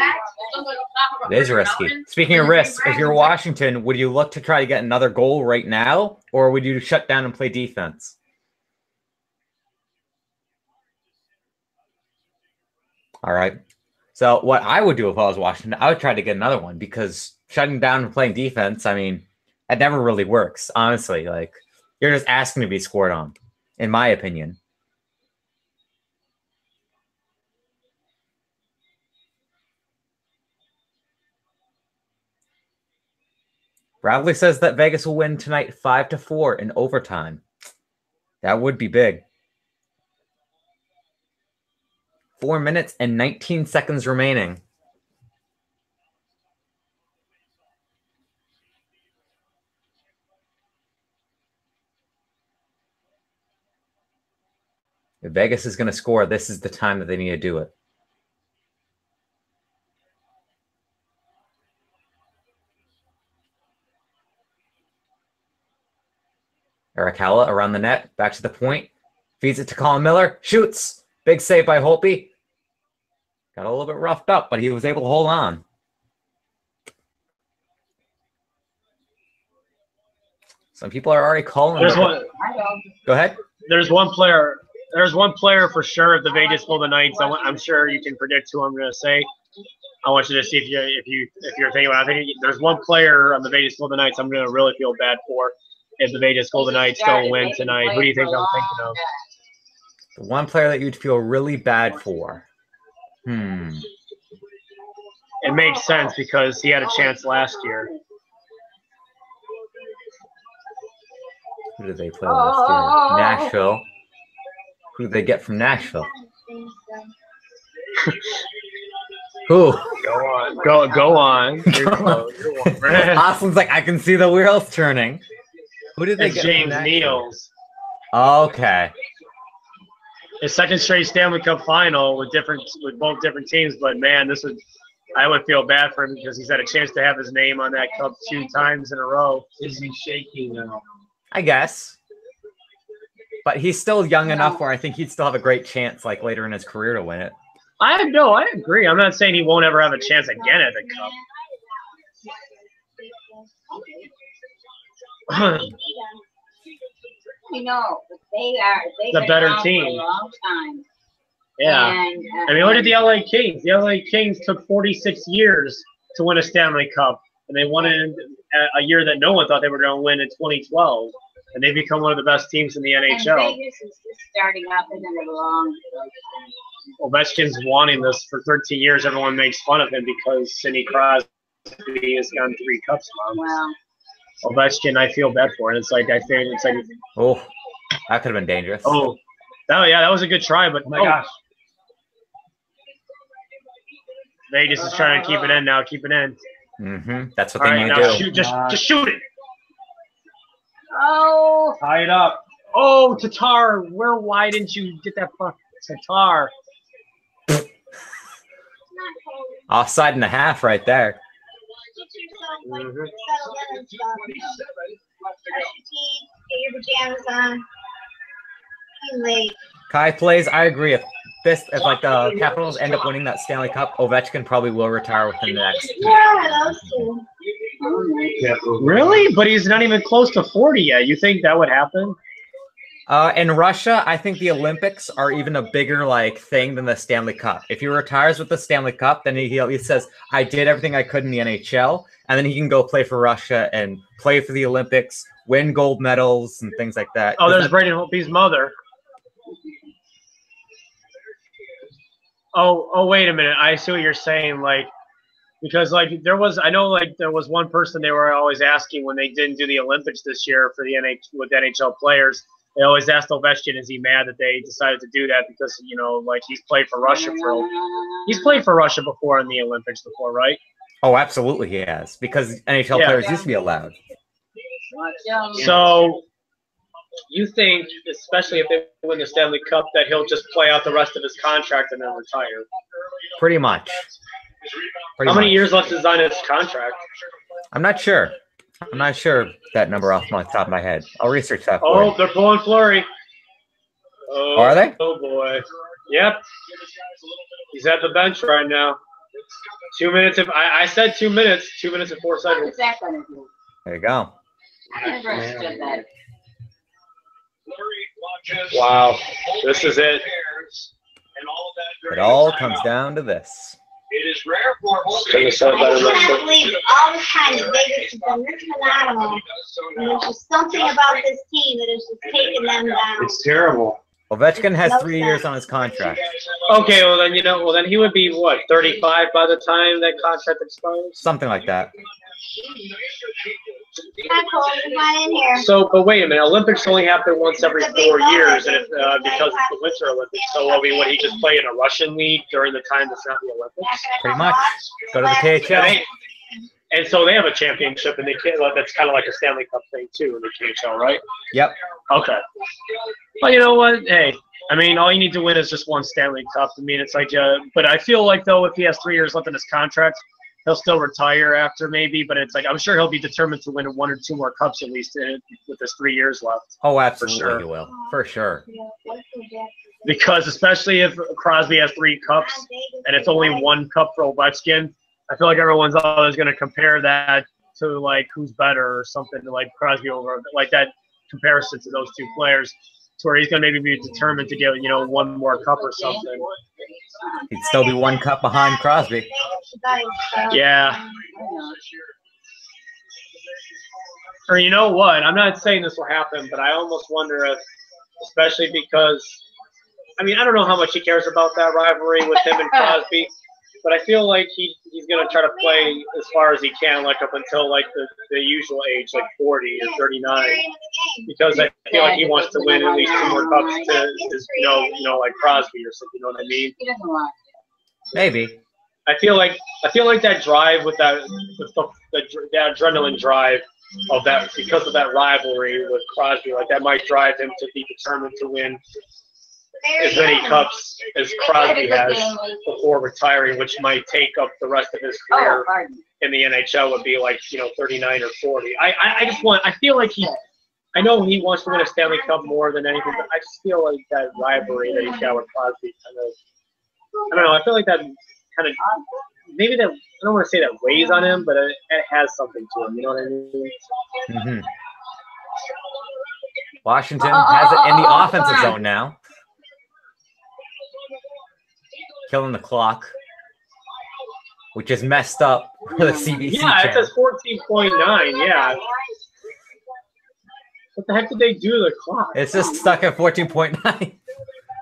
It is risky. Speaking of risks, if you're Washington, would you look to try to get another goal right now, or would you shut down and play defense? All right. So what I would do if I was Washington, I would try to get another one because shutting down and playing defense, I mean, that never really works, honestly. Like, you're just asking to be scored on, in my opinion. Bradley says that Vegas will win tonight 5-4 in overtime. That would be big. 4 minutes and 19 seconds remaining. If Vegas is going to score, this is the time that they need to do it. Eric Halla around the net, back to the point. Feeds it to Colin Miller. Shoots. Big save by Holtby. Got a little bit roughed up, but he was able to hold on. Some people are already calling. There's one. Go ahead. There's one player. There's one player for sure at the Vegas Golden Knights. I'm sure you can predict who I'm going to say. I want you to see if you're thinking about it. I think there's one player on the Vegas Golden Knights I'm going to really feel bad for if the Vegas Golden Knights don't win tonight. Who do you think I'm thinking of? The one player that you'd feel really bad for. It makes sense because he had a chance last year. Who did they play last year? Nashville. Who did they get from Nashville? Who? Go on. Austin's like, I can see the wheels turning. Who did they It's get? James Neals. Okay. His second straight Stanley Cup final with both different teams, but man, I would feel bad for him because he's had a chance to have his name on that cup 2 times in a row. Is he shaking now? I guess. But he's still young enough where I think he'd still have a great chance like later in his career to win it. I agree. I'm not saying he won't ever have a chance again at the cup. You know, but they've The been better around team. for a long time. Yeah. And, I mean, look at the LA Kings. The LA Kings took 46 years to win a Stanley Cup, and they won it in a year that no one thought they were going to win in 2012. and they become one of the best teams in the And NHL. Vegas is just starting up and then it belongs. Ovechkin's wanting this for 13 years. Everyone makes fun of him because Sidney Crosby has gotten 3 cups now. Well, Ovechkin, I feel bad for it. It's like Oh, that could have been dangerous. oh, that was a good try, but Oh my gosh. Vegas is trying to keep it in now. Keep it in. That's what All they right, need now to do. shoot, just shoot it. oh, Tie it up. Oh, Tatar, why didn't you get that puck? Tatar. Offside and a half right there. Get your pajamas on. Too late. Kai plays. I agree. If like the Capitals end up winning that Stanley Cup, Ovechkin probably will retire within the next. Yeah, those two. Really? But he's not even close to 40 yet. You think that would happen? In Russia, I think the Olympics are even a bigger like thing than the Stanley Cup. If he retires with the Stanley Cup, then he at least says, "I did everything I could in the NHL," and then he can go play for Russia and play for the Olympics, win gold medals and things like that. Oh, there's Braden Holtby's mother. Oh, wait a minute. I see what you're saying. Like, because like there was one person they were always asking when they didn't do the Olympics this year for the NHL players. They always asked Ovechkin, is he mad that they decided to do that because like he's played for Russia before in the Olympics before, right? Oh, absolutely he has, because NHL players used to be allowed. So you think, especially if they win the Stanley Cup, that he'll just play out the rest of his contract and then retire? Pretty much. How many years left is on his contract? I'm not sure. I'm not sure that number off my top of my head. I'll research that for Oh, you. they're pulling Fleury. Oh, Are they? Oh, boy. Yep. He's at the bench right now. 2 minutes. I said 2 minutes. 2 minutes and 4 what seconds. is that going to do? There you go. I never understood that. Wow. This is it. It all comes down to this. It is rare for Couldn't have said it better I myself. can't believe all this time that Vegas has been this phenomenal. And there's just something about this team that is just taking them down. It's terrible. Ovechkin has 3 years on his contract. Okay, well then he would be what, 35 by the time that contract expires? Something like that. Hi, Cole. Come on in here. So, but wait a minute. Olympics only happen once every 4 years, and because it's the Winter Olympics. So, would he just play in a Russian league during the time that's not the Olympics? Pretty much. Go to the KHL. And so they have a championship, and that's kind of like a Stanley Cup thing too in the KHL, right? Yep. Okay. Well, you know what? Hey, I mean, all you need to win is just one Stanley Cup. I mean, it's like, but I feel like though, if he has 3 years left in his contract, he'll still retire after maybe. But it's like I'm sure he'll be determined to win 1 or 2 more cups at least with his 3 years left. Oh, absolutely sure. he will. For sure. Because especially if Crosby has 3 cups and it's only 1 cup for Ovechkin, I feel like everyone's always going to compare that to like who's better or something, like Crosby over like that comparison to those 2 players, to where he's going to maybe be determined to get 1 more cup or something. He'd still be 1 cup behind Crosby. Yeah. Or you know what? I'm not saying this will happen, but I almost wonder if, especially because, I mean, I don't know how much he cares about that rivalry with him and Crosby, but I feel like he's going to try to play as far as he can, like up until like the usual age, like 40 or 39, because I feel like he wants to win at least 2 more cups to, like Crosby or something. You know what I mean? He doesn't want. Maybe. I feel like that drive with that adrenaline drive of that, because of that rivalry with Crosby, like that might drive him to be determined to win as many cups as Crosby has before retiring, which might take up the rest of his career in the NHL, would be like 39 or 40. I feel like I know he wants to win a Stanley Cup more than anything, but I just feel like that rivalry that he's got with Crosby kind of, I don't know, I feel like that kind of, maybe that, I don't want to say that weighs on him, but it has something to him, you know what I mean? Mm-hmm. Washington has it in the offensive zone now. Killing the clock, which is messed up for the CBC Yeah, it channel. says 14.9, yeah. What the heck did they do to the clock? It's just stuck at 14.9.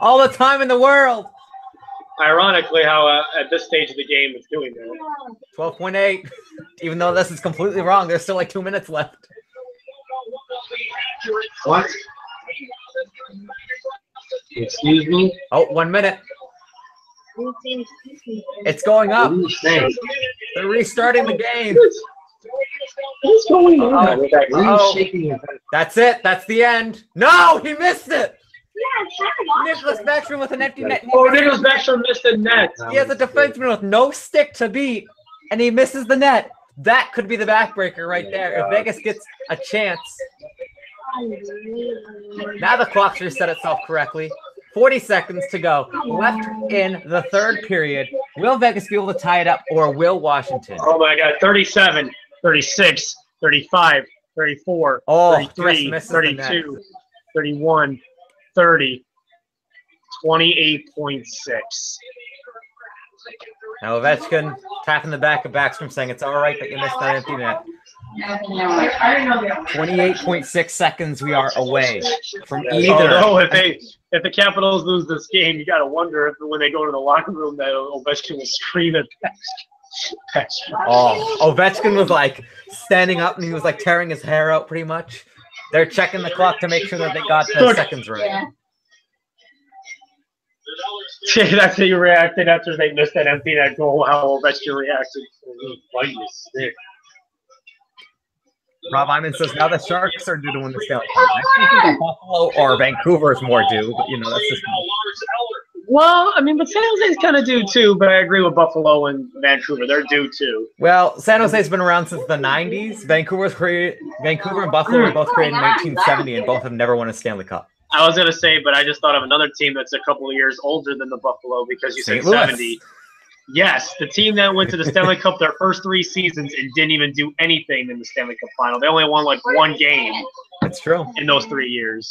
All the time in the world. Ironically, how at this stage of the game it's doing that. 12.8. Even though this is completely wrong, there's still like 2 minutes left. What? Excuse me? Oh, 1 minute. It's going up. What are you saying? They're restarting the game. What's going on? Oh, that's it. That's the end. No, he missed it. Nicholas Backstrom with an empty net. Oh, Nicholas Backstrom missed the net. He has a defenseman with no stick to beat, and he misses the net. That could be the backbreaker right there. If Vegas gets a chance. Now the clock's reset itself correctly. 40 seconds to go. Left in the third period. Will Vegas be able to tie it up, or will Washington? Oh, my God. 37, 36, 35, 34, Oh, 33, 32, 31, 30, 28.6. Now Ovechkin tapping the back of Backstrom saying it's all right that you missed that empty net. 28.6 seconds we are away from either. Although if the Capitals lose this game, you got to wonder if when they go to the locker room that Ovechkin will scream at Backstrom. Oh, Ovechkin was like standing up and he was like tearing his hair out pretty much. They're checking the clock to make sure that they got the seconds right. Yeah. That's how you reacted after they missed that empty net goal. How Ovechkin reacted. Rob Iman says now the Sharks are due to win the Stanley Cup. I think Buffalo or Vancouver is more due, but you know that's just. Well, I mean, but San Jose's kind of due too. But I agree with Buffalo and Vancouver; they're due too. Well, San Jose's been around since the '90s. Vancouver and Buffalo were both created in 1970, and both have never won a Stanley Cup. I was gonna say, but I just thought of another team that's a couple of years older than the Buffalo because you said St. Louis. 70. Yes, the team that went to the Stanley Cup their first 3 seasons and didn't even do anything in the Stanley Cup final. They only won like 1 game That's true. in those 3 years.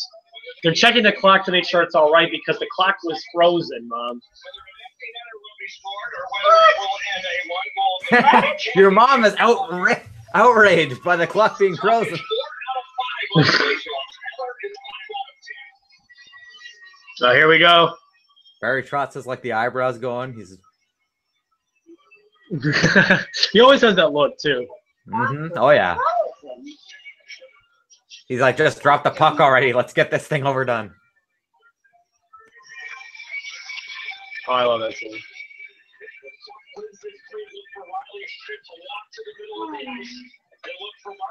They're checking the clock to make sure it's all right because the clock was frozen, Mom. Your mom is outraged by the clock being frozen. So here we go. Barry Trotz has like the eyebrows going. He's. He always has that look too. Oh yeah. He's like, just drop the puck already. Let's get this thing overdone. Oh, I love that scene.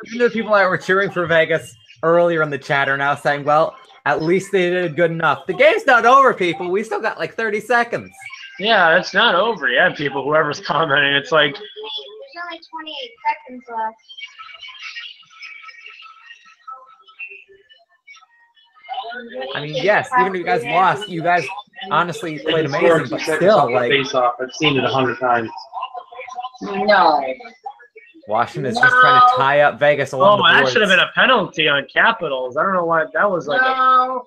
Even the people that were cheering for Vegas earlier in the chat are now saying, well, at least they did good enough. The game's not over, people. We still got like 30 seconds. Yeah, it's not over yet, people. Whoever's commenting, it's like. There's only 28 seconds left. I mean, yes, even if you guys lost, you guys honestly played amazing, but still, like. Face off. I've seen it 100 times. No. Washington is just trying to tie up Vegas along the Oh, that boards. should have been a penalty on Capitals. I don't know why that was like a. No.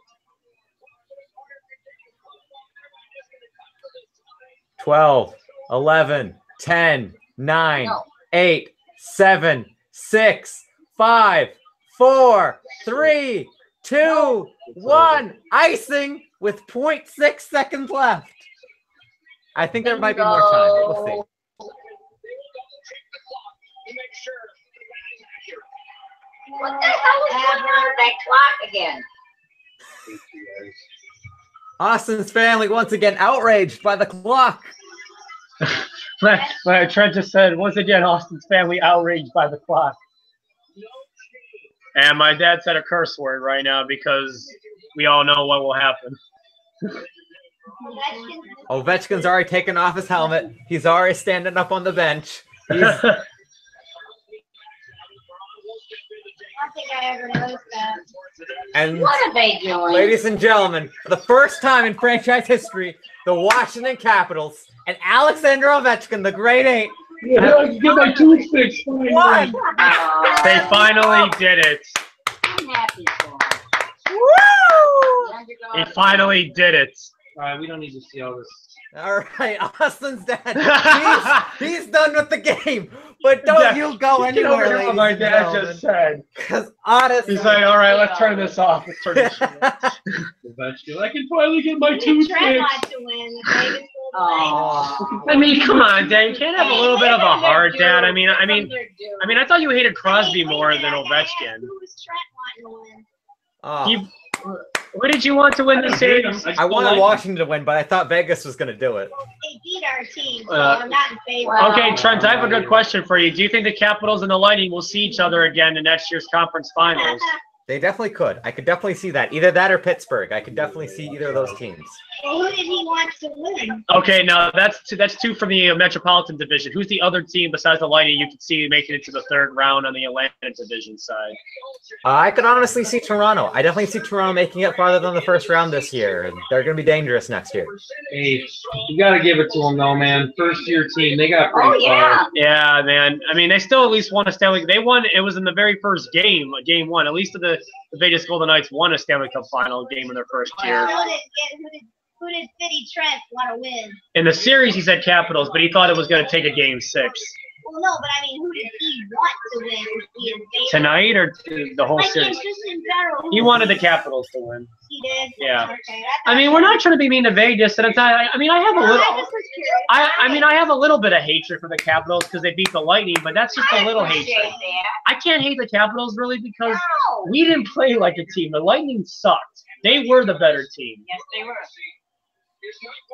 12, 11, 10, 9, 8, 7, 6, 5, 4, 3, 2, 1. Icing with 0.6 seconds left. I think there might be more time. We'll see. What the hell is going on with that clock again? Austin's family once again outraged by the clock. Trent just said, once again, Austin's family outraged by the clock. And my dad said a curse word right now because we all know what will happen. Ovechkin's already taken off his helmet. He's already standing up on the bench. He's, I don't think I ever noticed that. and What are they doing? ladies and gentlemen, for the first time in franchise history, the Washington Capitals and Alexander Ovechkin, the Great Eight, Get my toothpicks. won. Oh, They finally did it. I'm happy for him. Woo! He finally did it. All right, we don't need to see all this. All right, Austin's dead. He's done with the game. But don't you go anywhere, ladies my and dad gentlemen. just said. Because honestly, He's like, all right, let's turn this off. Let's turn this off. I can finally get my Trent toothpicks. wants to win. The Vegas Golden Knights. I mean, come on, Dad. You can't have a little bit of a heart, Dad. I mean, I thought you hated Crosby more than Ovechkin. Who was Trent wanting to win? oh, What did you want to win the series? I wanted Washington to win, but I thought Vegas was going to do it. They beat our team, so I'm not in favor. Okay, Trent, I have a good question for you. Do you think the Capitals and the Lightning will see each other again in next year's conference finals? They definitely could. I could definitely see that. Either that or Pittsburgh. I could definitely see either of those teams. Well, who did he want to win? Okay, now that's two from the Metropolitan Division. Who's the other team besides the Lightning you could see making it to the third round on the Atlantic Division side? I could honestly see Toronto. I definitely see Toronto making it farther than the first round this year. And they're going to be dangerous next year. Hey, you got to give it to them, though, man. First-year team, they got pretty yeah. Yeah, man. I mean, they still at least won a Stanley. They won. It was in the very first game, game one. At least the Vegas Golden Knights won a Stanley Cup Final game in their first year. Who did Fitty Trent want to win? In the series, he said Capitals, but he thought it was going to take a game 6. Well, no, but I mean, who did he want to win? Was he in favor? Tonight or the whole Like, series? just in general. He wanted the Capitals to win. He did? Yeah. Okay. I mean, we're not trying to be mean to Vegas, and it's not, I mean, I have a No, little. I just was curious. I mean, I have a little bit of hatred for the Capitals because they beat the Lightning, but that's just a little hatred. I can't hate the Capitals really because we didn't play like a team. The Lightning sucked. They were the better team. Yes, they were.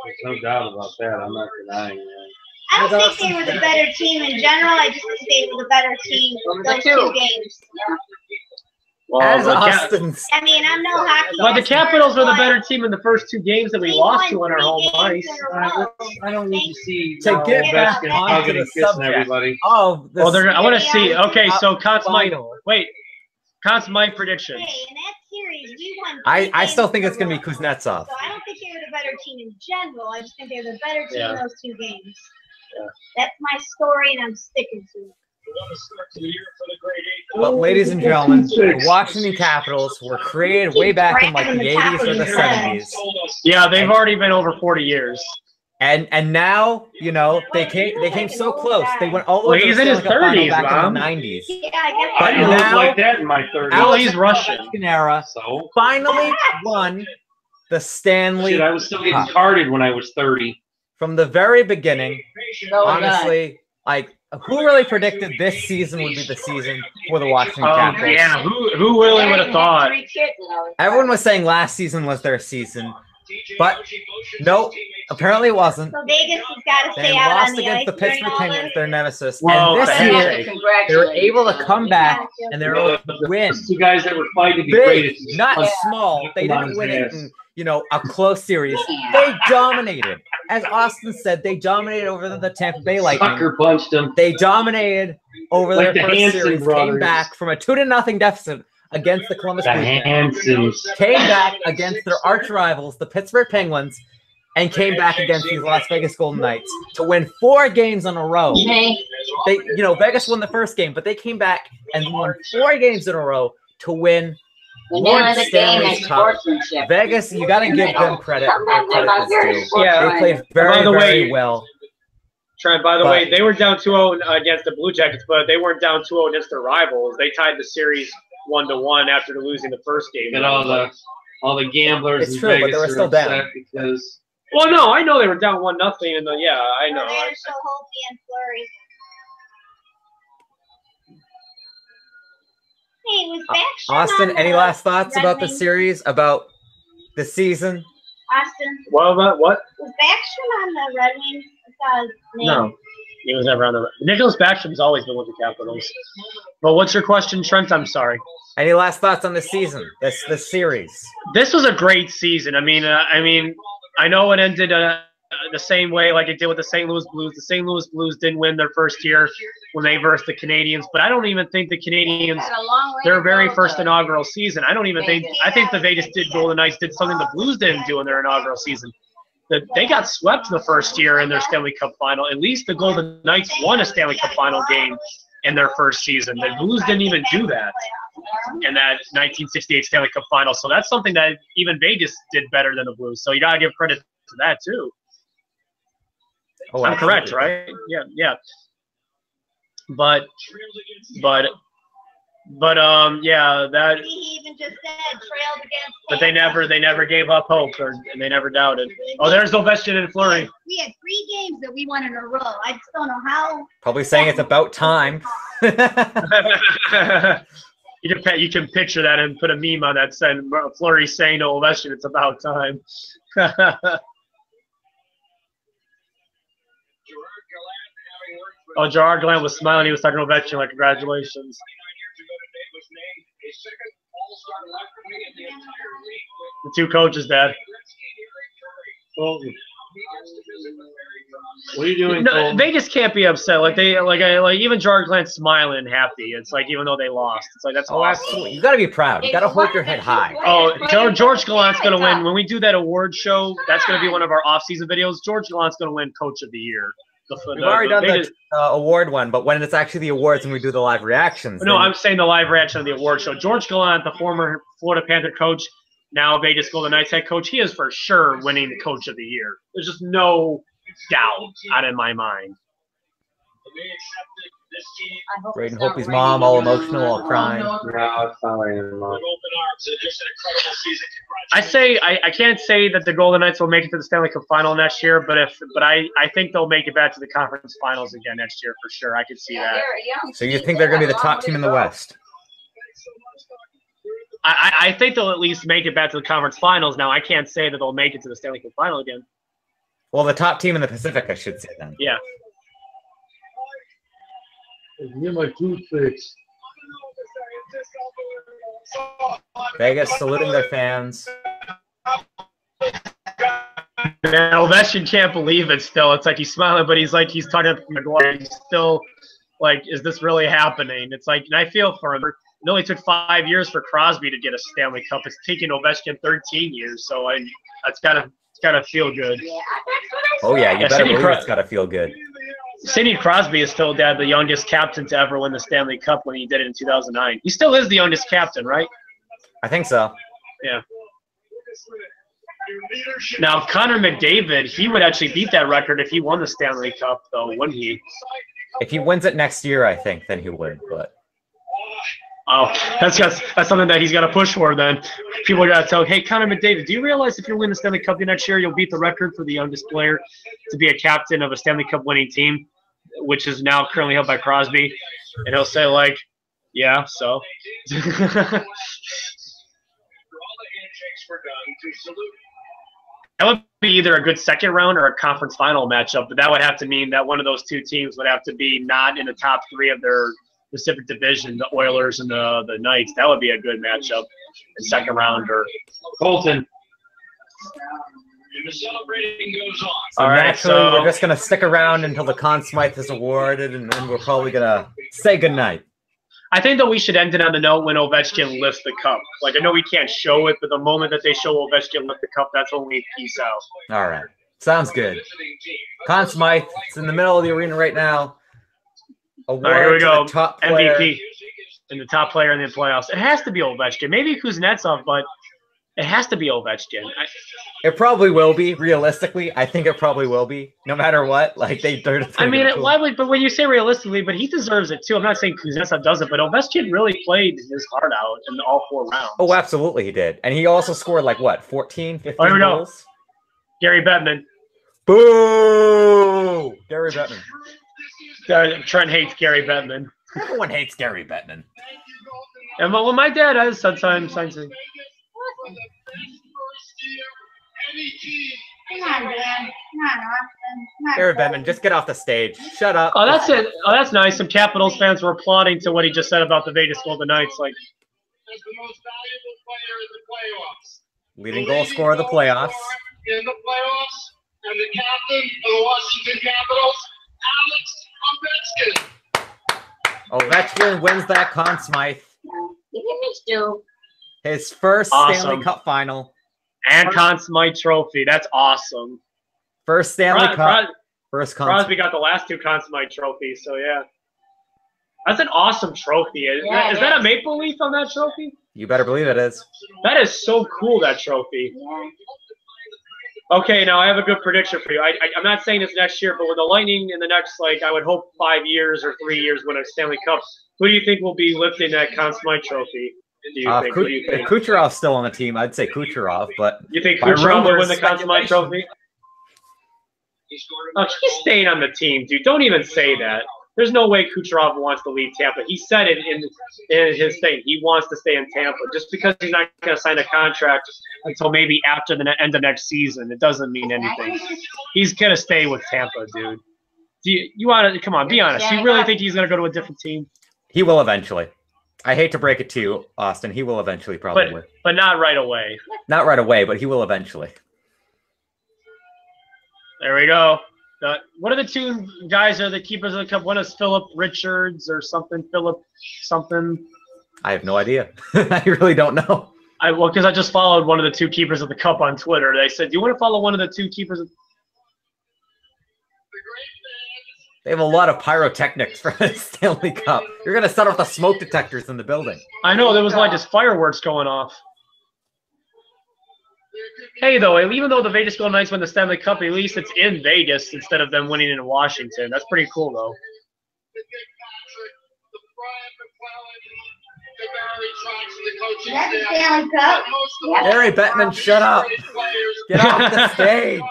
There's no doubt about that. I'm not denying that. I don't think they were the better team in general. I just think they were the better team those 2 games. Well, As the Austin's. I mean, I'm no hockey. Well, the expert, Capitals were the but better team in the first 2 games that we we lost won to on our 3 home games ice. in a row. I don't need to see To get back Ovechkin onto hugging the and kissing subject. everybody. Oh, the Well, I want to see. Okay, so Cont's my final. predictions. Hey, in that series, we won 3 I still games think in it's a going to be row. Kuznetsov. So I don't think they were the better team in general. I just think they're the better team Yeah. in those 2 games. Yeah. That's my story, and I'm sticking to it. But ladies and gentlemen, the Washington Capitals were created way back in like the 80s or the 70s. Yeah, they've already been over 40 years. And now, you know, they came so close. They went all the way Well, to he's the in his Stanley Cup Final 30s, back Mom. in the 90s. Yeah, I guess But I didn't look now- like that in my 30s. Well, he's Russian. Era So, finally won the Stanley shit, I was still getting Cup. carded when I was 30. From the very beginning. No, Honestly, like, who really predicted this season would be the season for the Washington Capitals? Yeah, who really would have thought? 3 kids and I was Everyone was saying last season was their season, but no, apparently it wasn't. So Vegas has got to They stay out lost on the against ice the during Pittsburgh all Penguins, this. their nemesis, Well, and this the year handshake. they were able to come back and they were able to win. Those 2 guys that were fighting to be Big, greatest. not small. They didn't win it in, you know, a close series. They dominated. As Austin said, they dominated over the Tampa Bay Lightning. Sucker punched them. They dominated over Like their the first Hanson series, came brothers. back from a 2-0 deficit against the Columbus The Blue Jays, Hansons. came back against their arch rivals, the Pittsburgh Penguins, and came back against these Las Vegas Golden Knights to win 4 games in a row. They, you know, Vegas won the first game, but they came back and won 4 games in a row to win the one name of the game Stanley is Cup. sportsmanship. Vegas, you got to give them credit. Where credit is due. Yeah. They played very, By the very way, well. Trent, by the But- way, they were down 2-0 against the Blue Jackets, but they weren't down 2-0 against their rivals. They tied the series 1-1 after losing the first game. And all the gamblers It's in true, but Vegas they were are still down. upset because Well, no, I know they were down 1-0, and yeah, I know. They're so Holtby and Fleury. Hey, was Backstrom Austin, on any the last thoughts Red about the Wings? series, about the season? Austin, What? was Backstrom on the Red Wings? I saw his name. No, he was never on the. Nicholas Backstrom's always been with the Capitals. But what's your question, Trent? I'm sorry. Any last thoughts on the season, this series? This was a great season. I mean, I know it ended the same way like it did with the St. Louis Blues. The St. Louis Blues didn't win their first year when they versed the Canadiens, but I don't even think the Canadiens, their very first inaugural season, I think the Vegas Golden Knights did something the Blues didn't do in their inaugural season. They got swept the first year in their Stanley Cup final. At least the Golden Knights won a Stanley Cup final game in their first season. The Blues didn't even do that in that 1968 Stanley Cup final. So that's something that even Vegas did better than the Blues. So you got to give credit to that too. Oh, I'm correct, absolutely. right? Yeah. But yeah, that. Maybe he even just said trailed against. But they never gave up hope, and they never doubted. Oh, there's Ovechkin and Fleury. We had 3 games that we won in a row. I just don't know how. Probably saying it's about time. You can picture that and put a meme on that saying Fleury saying to Ovechkin, "It's about time." Oh, Gerard Gallant was smiling. He was talking to Ovechkin like, "Congratulations." The 2 coaches, Dad. What are you doing? No, they just can't be upset. Like even Gerard Gallant's smiling and happy. It's like even though they lost, it's like that's Oh, awesome. absolutely. You got to be proud. You got to hold your head high. Oh, George Gallant's gonna win. When we do that award show, that's gonna be one of our off-season videos. George Gallant's gonna win Coach of the Year. We've already done the award one, but when it's actually the awards and we do the live reactions. No, then- I'm saying the live reaction of the award show. George Gallant, the former Florida Panther coach, now Vegas Golden Knights head coach, he is for sure winning the Coach of the Year. There's just no doubt out of my mind. Braden Holtby's mom, all emotional, all crying. No, it's not like anymore. I can't say that the Golden Knights will make it to the Stanley Cup Final next year, but I think they'll make it back to the conference finals again next year for sure. I could see that. So you think they're going to be the top team in the West? I think they'll at least make it back to the conference finals. Now I can't say that they'll make it to the Stanley Cup Final again. Well, the top team in the Pacific, I should say then. Yeah. Get my tooth fixed. Vegas saluting their fans. Man, Ovechkin can't believe it still. It's like he's smiling, but he's talking to McGuire. He's still like, is this really happening? It's like, and I feel for him. It only took 5 years for Crosby to get a Stanley Cup. It's taken Ovechkin 13 years, so that's gotta feel good. Oh yeah, you better Sidney believe it's got to feel good. Sidney Crosby is still the youngest captain to ever win the Stanley Cup when he did it in 2009. He still is the youngest captain, right? I think so. Yeah. Now, Connor McDavid, he would actually beat that record if he won the Stanley Cup, though, wouldn't he? If he wins it next year, I think, then he would. But oh, that's something that he's got to push for then. People got to tell, hey, Connor McDavid, do you realize if you win the Stanley Cup next year, you'll beat the record for the youngest player to be a captain of a Stanley Cup winning team, which is now currently held by Crosby? And he'll say, like, yeah, so. That would be either a good second round or a conference final matchup, but that would have to mean that one of those 2 teams would have to be not in the top 3 of their Pacific Division, the Oilers and the Knights. That would be a good matchup in second round. Or Colton. The celebrating goes on. So All right, naturally, we're just going to stick around until the Conn Smythe is awarded, and then we're probably going to say goodnight. I think that we should end it on the note when Ovechkin lifts the cup. Like, I know we can't show it, but the moment that they show Ovechkin lift the cup, that's when we peace out. All right. Sounds good. Conn Smythe, it's in the middle of the arena right now. Award All right, here we to go. the top player. MVP and the top player in the playoffs. It has to be Ovechkin. Maybe Kuznetsov, but it has to be Ovechkin. It probably will be, realistically. I think it probably will be, no matter what. Like, I mean, but when you say realistically, but he deserves it too. I'm not saying Kuznetsov doesn't, but Ovechkin really played his heart out in all 4 rounds. Oh, absolutely he did. And he also scored, like, what, 14, 15 here we go. goals? Gary Bettman. Boo! Gary Bettman. Trent hates Gary Bettman. Everyone hates Gary Bettman. And well, my dad has sometimes. Come on, Dan. Come on, Austin. Gary Bettman, just get off the stage. Shut up. Oh, that's it. Oh, that's nice. Some Capitals fans were applauding to what he just said about the Vegas Golden Knights. Like, As the most valuable player in the playoffs. Leading goal scorer of the playoffs. In the playoffs, and the captain of the Washington Capitals, Alex Ovechkin. Ovechkin wins that Conn Smythe. Give me 2. His first Awesome. Stanley Cup final. and Conn Smythe trophy. That's awesome. First Stanley Cup. First Conn Crosby got the last 2 Conn Smythe trophies, so yeah. That's an awesome trophy. Is that a maple leaf on that trophy? You better believe it is. That is so cool, that trophy. Okay, now I have a good prediction for you. I'm not saying this next year, but with the Lightning in the next, like, I would hope 5 years or 3 years win a Stanley Cup. Who do you think will be lifting that Conn Smythe trophy? Do you think? Who do you think? If Kucherov's still on the team, I'd say Kucherov, but you think Kucherov will win the Conn Smythe trophy? Oh, he's staying on the team, dude. Don't even say that. There's no way Kucherov wants to leave Tampa. He said it in his thing. He wants to stay in Tampa. Just because he's not going to sign a contract until maybe after the end of next season, it doesn't mean anything. He's going to stay with Tampa, dude. Do you want to – come on, be honest. You really think he's going to go to a different team? He will eventually. I hate to break it to you, Austin. He will eventually probably. But not right away. Not right away, but he will eventually. There we go. What are the two guys that are the keepers of the cup? One is Philip Richards or something. Philip something. I have no idea. I really don't know. Because I just followed one of the two keepers of the cup on Twitter. They said, "Do you want to follow one of the two keepers?" They have a lot of pyrotechnics for the Stanley Cup. You're gonna set off the smoke detectors in the building. I know there was like just fireworks going off. Hey, though, even though the Vegas Golden Knights win the Stanley Cup, at least it's in Vegas instead of them winning in Washington. That's pretty cool, though. That's the Stanley Cup. Gary Bettman, shut up. Get off the stage.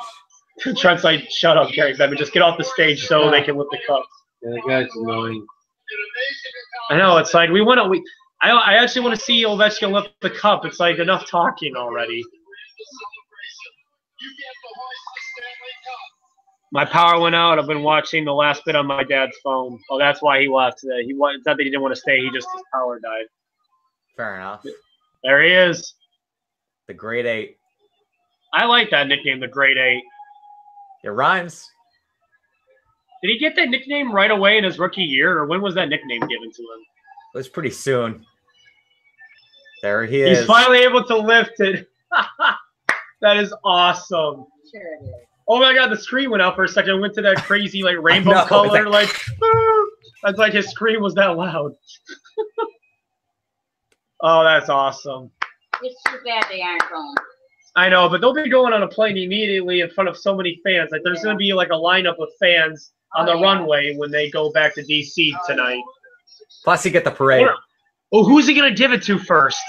Trent's like, shut up, Gary Bettman. Just get off the stage so they can lift the cup. Yeah, that guy's annoying. I know. It's like I actually want to see Ovechkin lift the cup. It's like enough talking already. My power went out. I've been watching the last bit on my dad's phone. Oh, that's why he left today. It's not that he didn't want to stay. His power died. Fair enough. There he is. The Great Eight. I like that nickname, the Great Eight. It rhymes. Did he get that nickname right away in his rookie year, or when was that nickname given to him? It was pretty soon. There he is. He's finally able to lift it. That is awesome. Sure it is. Oh my God, the screen went out for a second. It went to that crazy like rainbow color. That's like his scream was that loud. Oh, that's awesome. It's too bad they aren't going. I know, but they'll be going on a plane immediately in front of so many fans. Like there's going to be like a lineup of fans on the runway when they go back to DC tonight. Plus, you get the parade. Oh, who's he going to give it to first?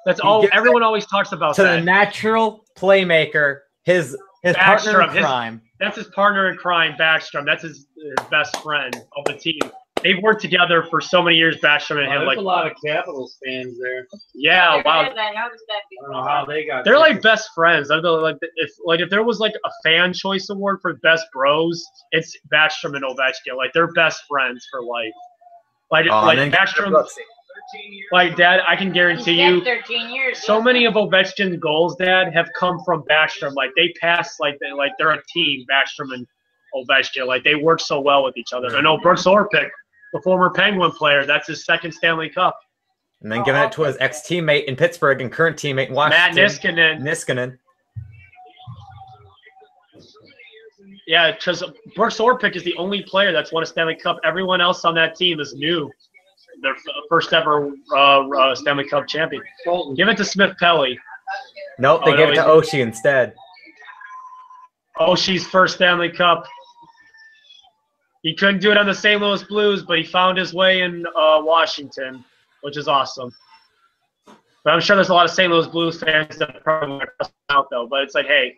That's all. Everyone always talks about to that. The natural playmaker, his partner in crime. That's his partner in crime, Backstrom. That's his best friend of the team. They've worked together for so many years, Backstrom and him. There's a lot of Capitals fans there. Yeah, wow. I noticed that I don't know how they got. They're like best friends. If there was like a fan choice award for best bros, it's Backstrom and Ovechkin. Like they're best friends for life. Like Backstrom. Like, Dad, I can guarantee you, 13 years, so many of Ovechkin's goals, Dad, have come from Backstrom. Like, they pass like they're a team, Backstrom and Ovechkin. Like, they work so well with each other. I know Brooks Orpik, the former Penguin player, that's his second Stanley Cup. And then giving it to his ex-teammate in Pittsburgh and current teammate in Washington. Matt Niskanen. Yeah, because Brooks Orpik is the only player that's won a Stanley Cup. Everyone else on that team is new. Their first ever Stanley Cup champion. Give it to Smith Pelly. Nope, they gave it to Oshie instead. Oshie's first Stanley Cup. He couldn't do it on the St. Louis Blues, but he found his way in Washington, which is awesome. But I'm sure there's a lot of St. Louis Blues fans that probably want to cuss him out, though. But it's like, hey.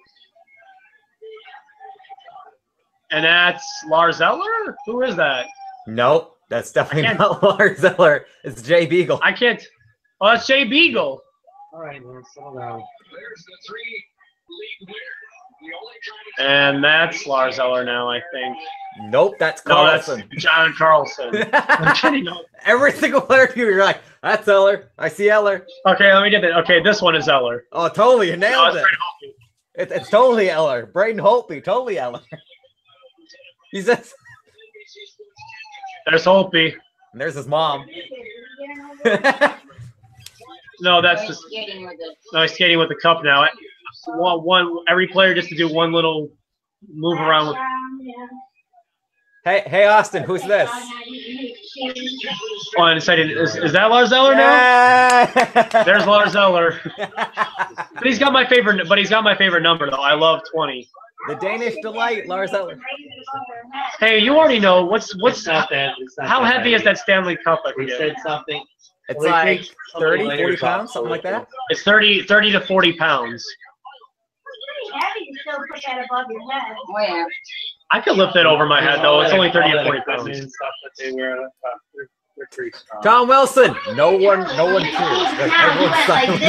And that's Lars Eller? Who is that? Nope. That's definitely not Lars Eller. It's Jay Beagle. I can't. Oh, that's Jay Beagle. All right, man, settle down. And that's Lars Eller now, I think. Nope, that's Carlson. No, that's John Carlson. I'm kidding. Every single letter to you, you're like, that's Eller. I see Eller. Okay, let me get it. Okay, this one is Eller. Oh, totally. You nailed it. It's totally Eller. Braden Holtby, totally Eller. He's just. There's Holtby. And there's his mom. No, that's just. No, he's skating with the cup now. Every player just to do one little move around with. Hey, Austin, who's this? Oh, and excited. Is that Lars Eller now? Yeah. There's Lars Eller. But he's got my favorite. But he's got my favorite number though. I love 20. The Danish delight, Lars Eller. Hey, you already know what's It's not that. It's not how that heavy is that Stanley Cup? I He forget. said something. It's Well, he like takes 30, somebody 40 later pounds, talk, something like that. It's 30 to 40 pounds. Heavy to still put that above your head. Oh, yeah. I could lift it over my head though. It's only 30 to 40 pounds. And stuff that they wear. They're pretty strong. Tom Wilson. No one cheers. Everyone's silent.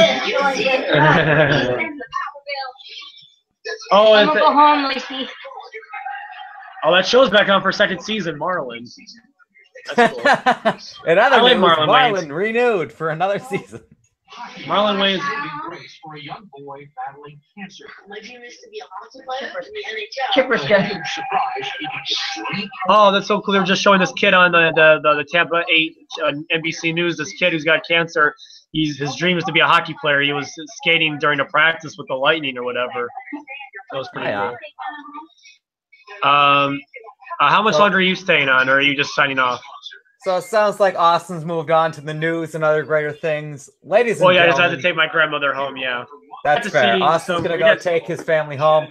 Oh, I'm and gonna go home, Lacey. that show's back on for second season. Marlin. That's cool. In other I like news, Marlon Marlin renewed for another season. Marlon Wayans. For a young boy battling cancer. Like you used to be a hockey player for the NHL. Chipper's good. Surprise, he gets 3 Oh, that's so cool. They were just showing this kid on the Tampa 8 NBC News. This kid who's got cancer. His dream is to be a hockey player. He was skating during a practice with the Lightning or whatever. That was pretty Yeah. cool. How much longer are you staying on, or are you just signing off? So it sounds like Austin's moved on to the news and other greater things. Ladies and Well, yeah, I just gentlemen, had to take my grandmother home. Yeah. that's to fair. see Austin's some- going to we go got- take his family home.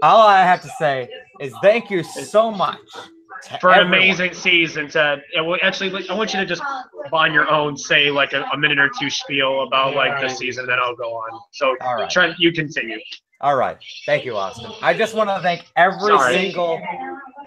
All I have to say is thank you so much to For an everyone. amazing season. Actually, I want you to just on your own say like a minute or two spiel about like this season, then I'll go on. So All right. Trent, you continue. All right. Thank you, Austin. I just want to thank every Sorry. single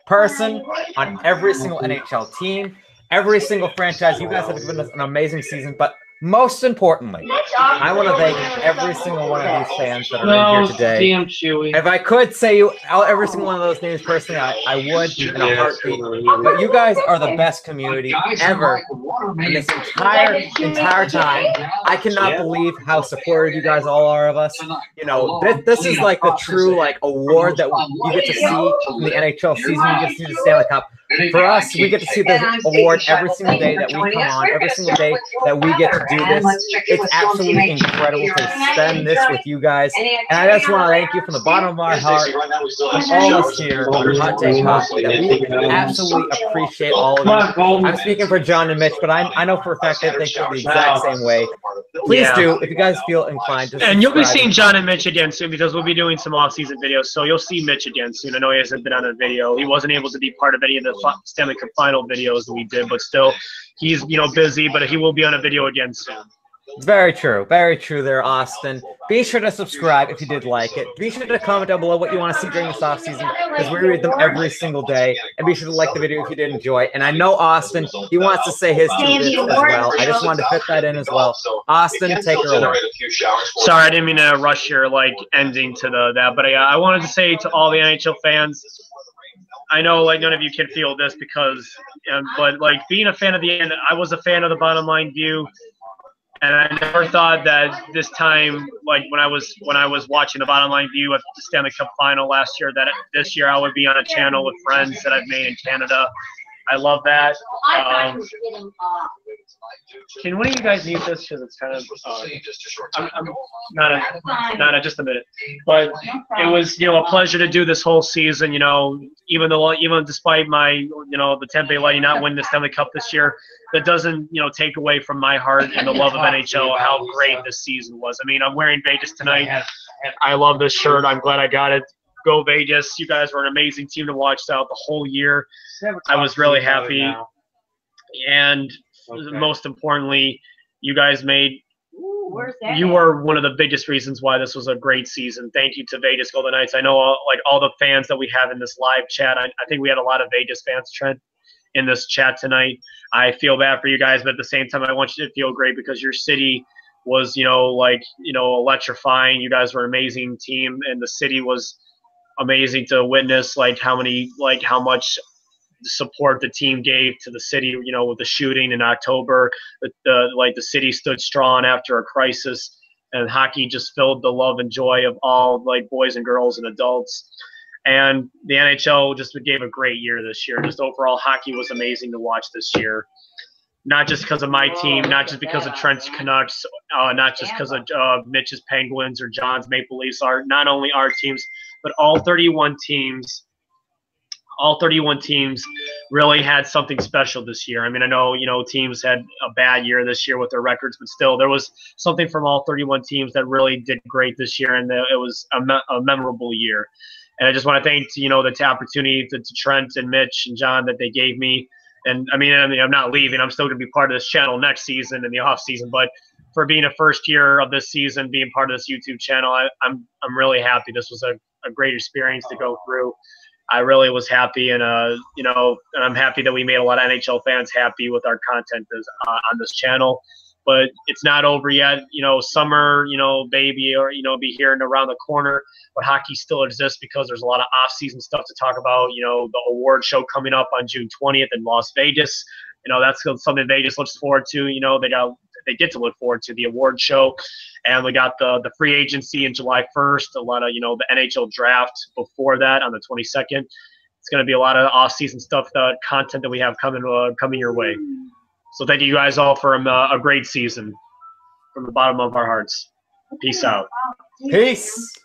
person on every single NHL team, every single franchise. You guys have given us an amazing season, but most importantly, I want to thank every single one of these fans that are in here today. Damn Chewy. If I could say every single one of those names personally, I would in a heartbeat. But you guys are the best community ever in this entire time. I cannot believe how supportive you guys all are of us. You know, this is like the true like award that you get to see in the NHL season. You get to see the Stanley Cup. For us, we get to see this award every single day that we come on, every single day that we get to do this. It's absolutely incredible to spend this with you guys. And I just want to thank you from the bottom of my heart, from all of us here on Hot Take Hockey, that we absolutely appreciate all of you. I'm speaking for John and Mitch, but I know for a fact they think the exact same way. Please do, if you guys feel inclined to. And you'll be subscribe. seeing John and Mitch again soon because we'll be doing some off-season videos. So you'll see Mitch again soon. I know he hasn't been on a video. He wasn't able to be part of any of the Stanley Cup Final videos that we did, but still, he's busy. But he will be on a video again soon. Very true. Very true there, Austin. Be sure to subscribe if you did like it. Be sure to comment down below what you want to see during this offseason because we read them every single day. And be sure to like the video if you did enjoy it. And I know Austin, he wants to say his 2 bits as well. I just wanted to fit that in as well. Austin, take her away. Sorry, I didn't mean to rush your ending to that, but I wanted to say to all the NHL fans, I know none of you can feel this because, but being a fan of the end, I was a fan of the Bottom Line View. And I never thought that this time, when I was watching the Bottom Line View at the Stanley Cup Final last year, that this year I would be on a channel with friends that I've made in Canada. I love that. Can one of you guys mute this because it's kind of I'm not just a minute. But it was a pleasure to do this whole season. Even despite my the Tampa Bay Lightning not winning the Stanley Cup this year, that doesn't take away from my heart and the love of NHL how great this season was. I mean, I'm wearing Vegas tonight. I love this shirt. I'm glad I got it. Go Vegas! You guys were an amazing team to watch out the whole year. I was really happy, and most importantly, you guys you were one of the biggest reasons why this was a great season. Thank you to Vegas Golden Knights. I know all the fans that we have in this live chat. I think we had a lot of Vegas fans, Trent, in this chat tonight. I feel bad for you guys, but at the same time, I want you to feel great because your city was electrifying. You guys were an amazing team, and the city was amazing to witness how much support the team gave to the city, with the shooting in October. The city stood strong after a crisis, and hockey just filled the love and joy of all boys and girls and adults. And the NHL just gave a great year this year. Just overall, hockey was amazing to watch this year. Not just because of my team, not just because of Trent's Canucks, not just because of Mitch's Penguins or John's Maple Leafs. Not only our teams, but all 31 teams really had something special this year. I mean, I know, teams had a bad year this year with their records, but still there was something from all 31 teams that really did great this year, and it was a memorable year. And I just want to thank, the opportunity to Trent and Mitch and John that they gave me. And I mean, I'm not leaving. I'm still going to be part of this channel next season in the off season, but for being a first year of this season, being part of this YouTube channel, I'm really happy. This was a great experience to go through. I really was happy, and and I'm happy that we made a lot of NHL fans happy with our content on this channel. But it's not over yet. Summer, baby, or be here and around the corner. But hockey still exists because there's a lot of off-season stuff to talk about. The award show coming up on June 20th in Las Vegas. That's something Vegas looks forward to. They get to look forward to the award show. And we got the free agency in July 1st, a lot of, the NHL draft before that on the 22nd. It's going to be a lot of off-season stuff, content that we have coming your way. So thank you guys all for a great season from the bottom of our hearts. Peace out. Peace.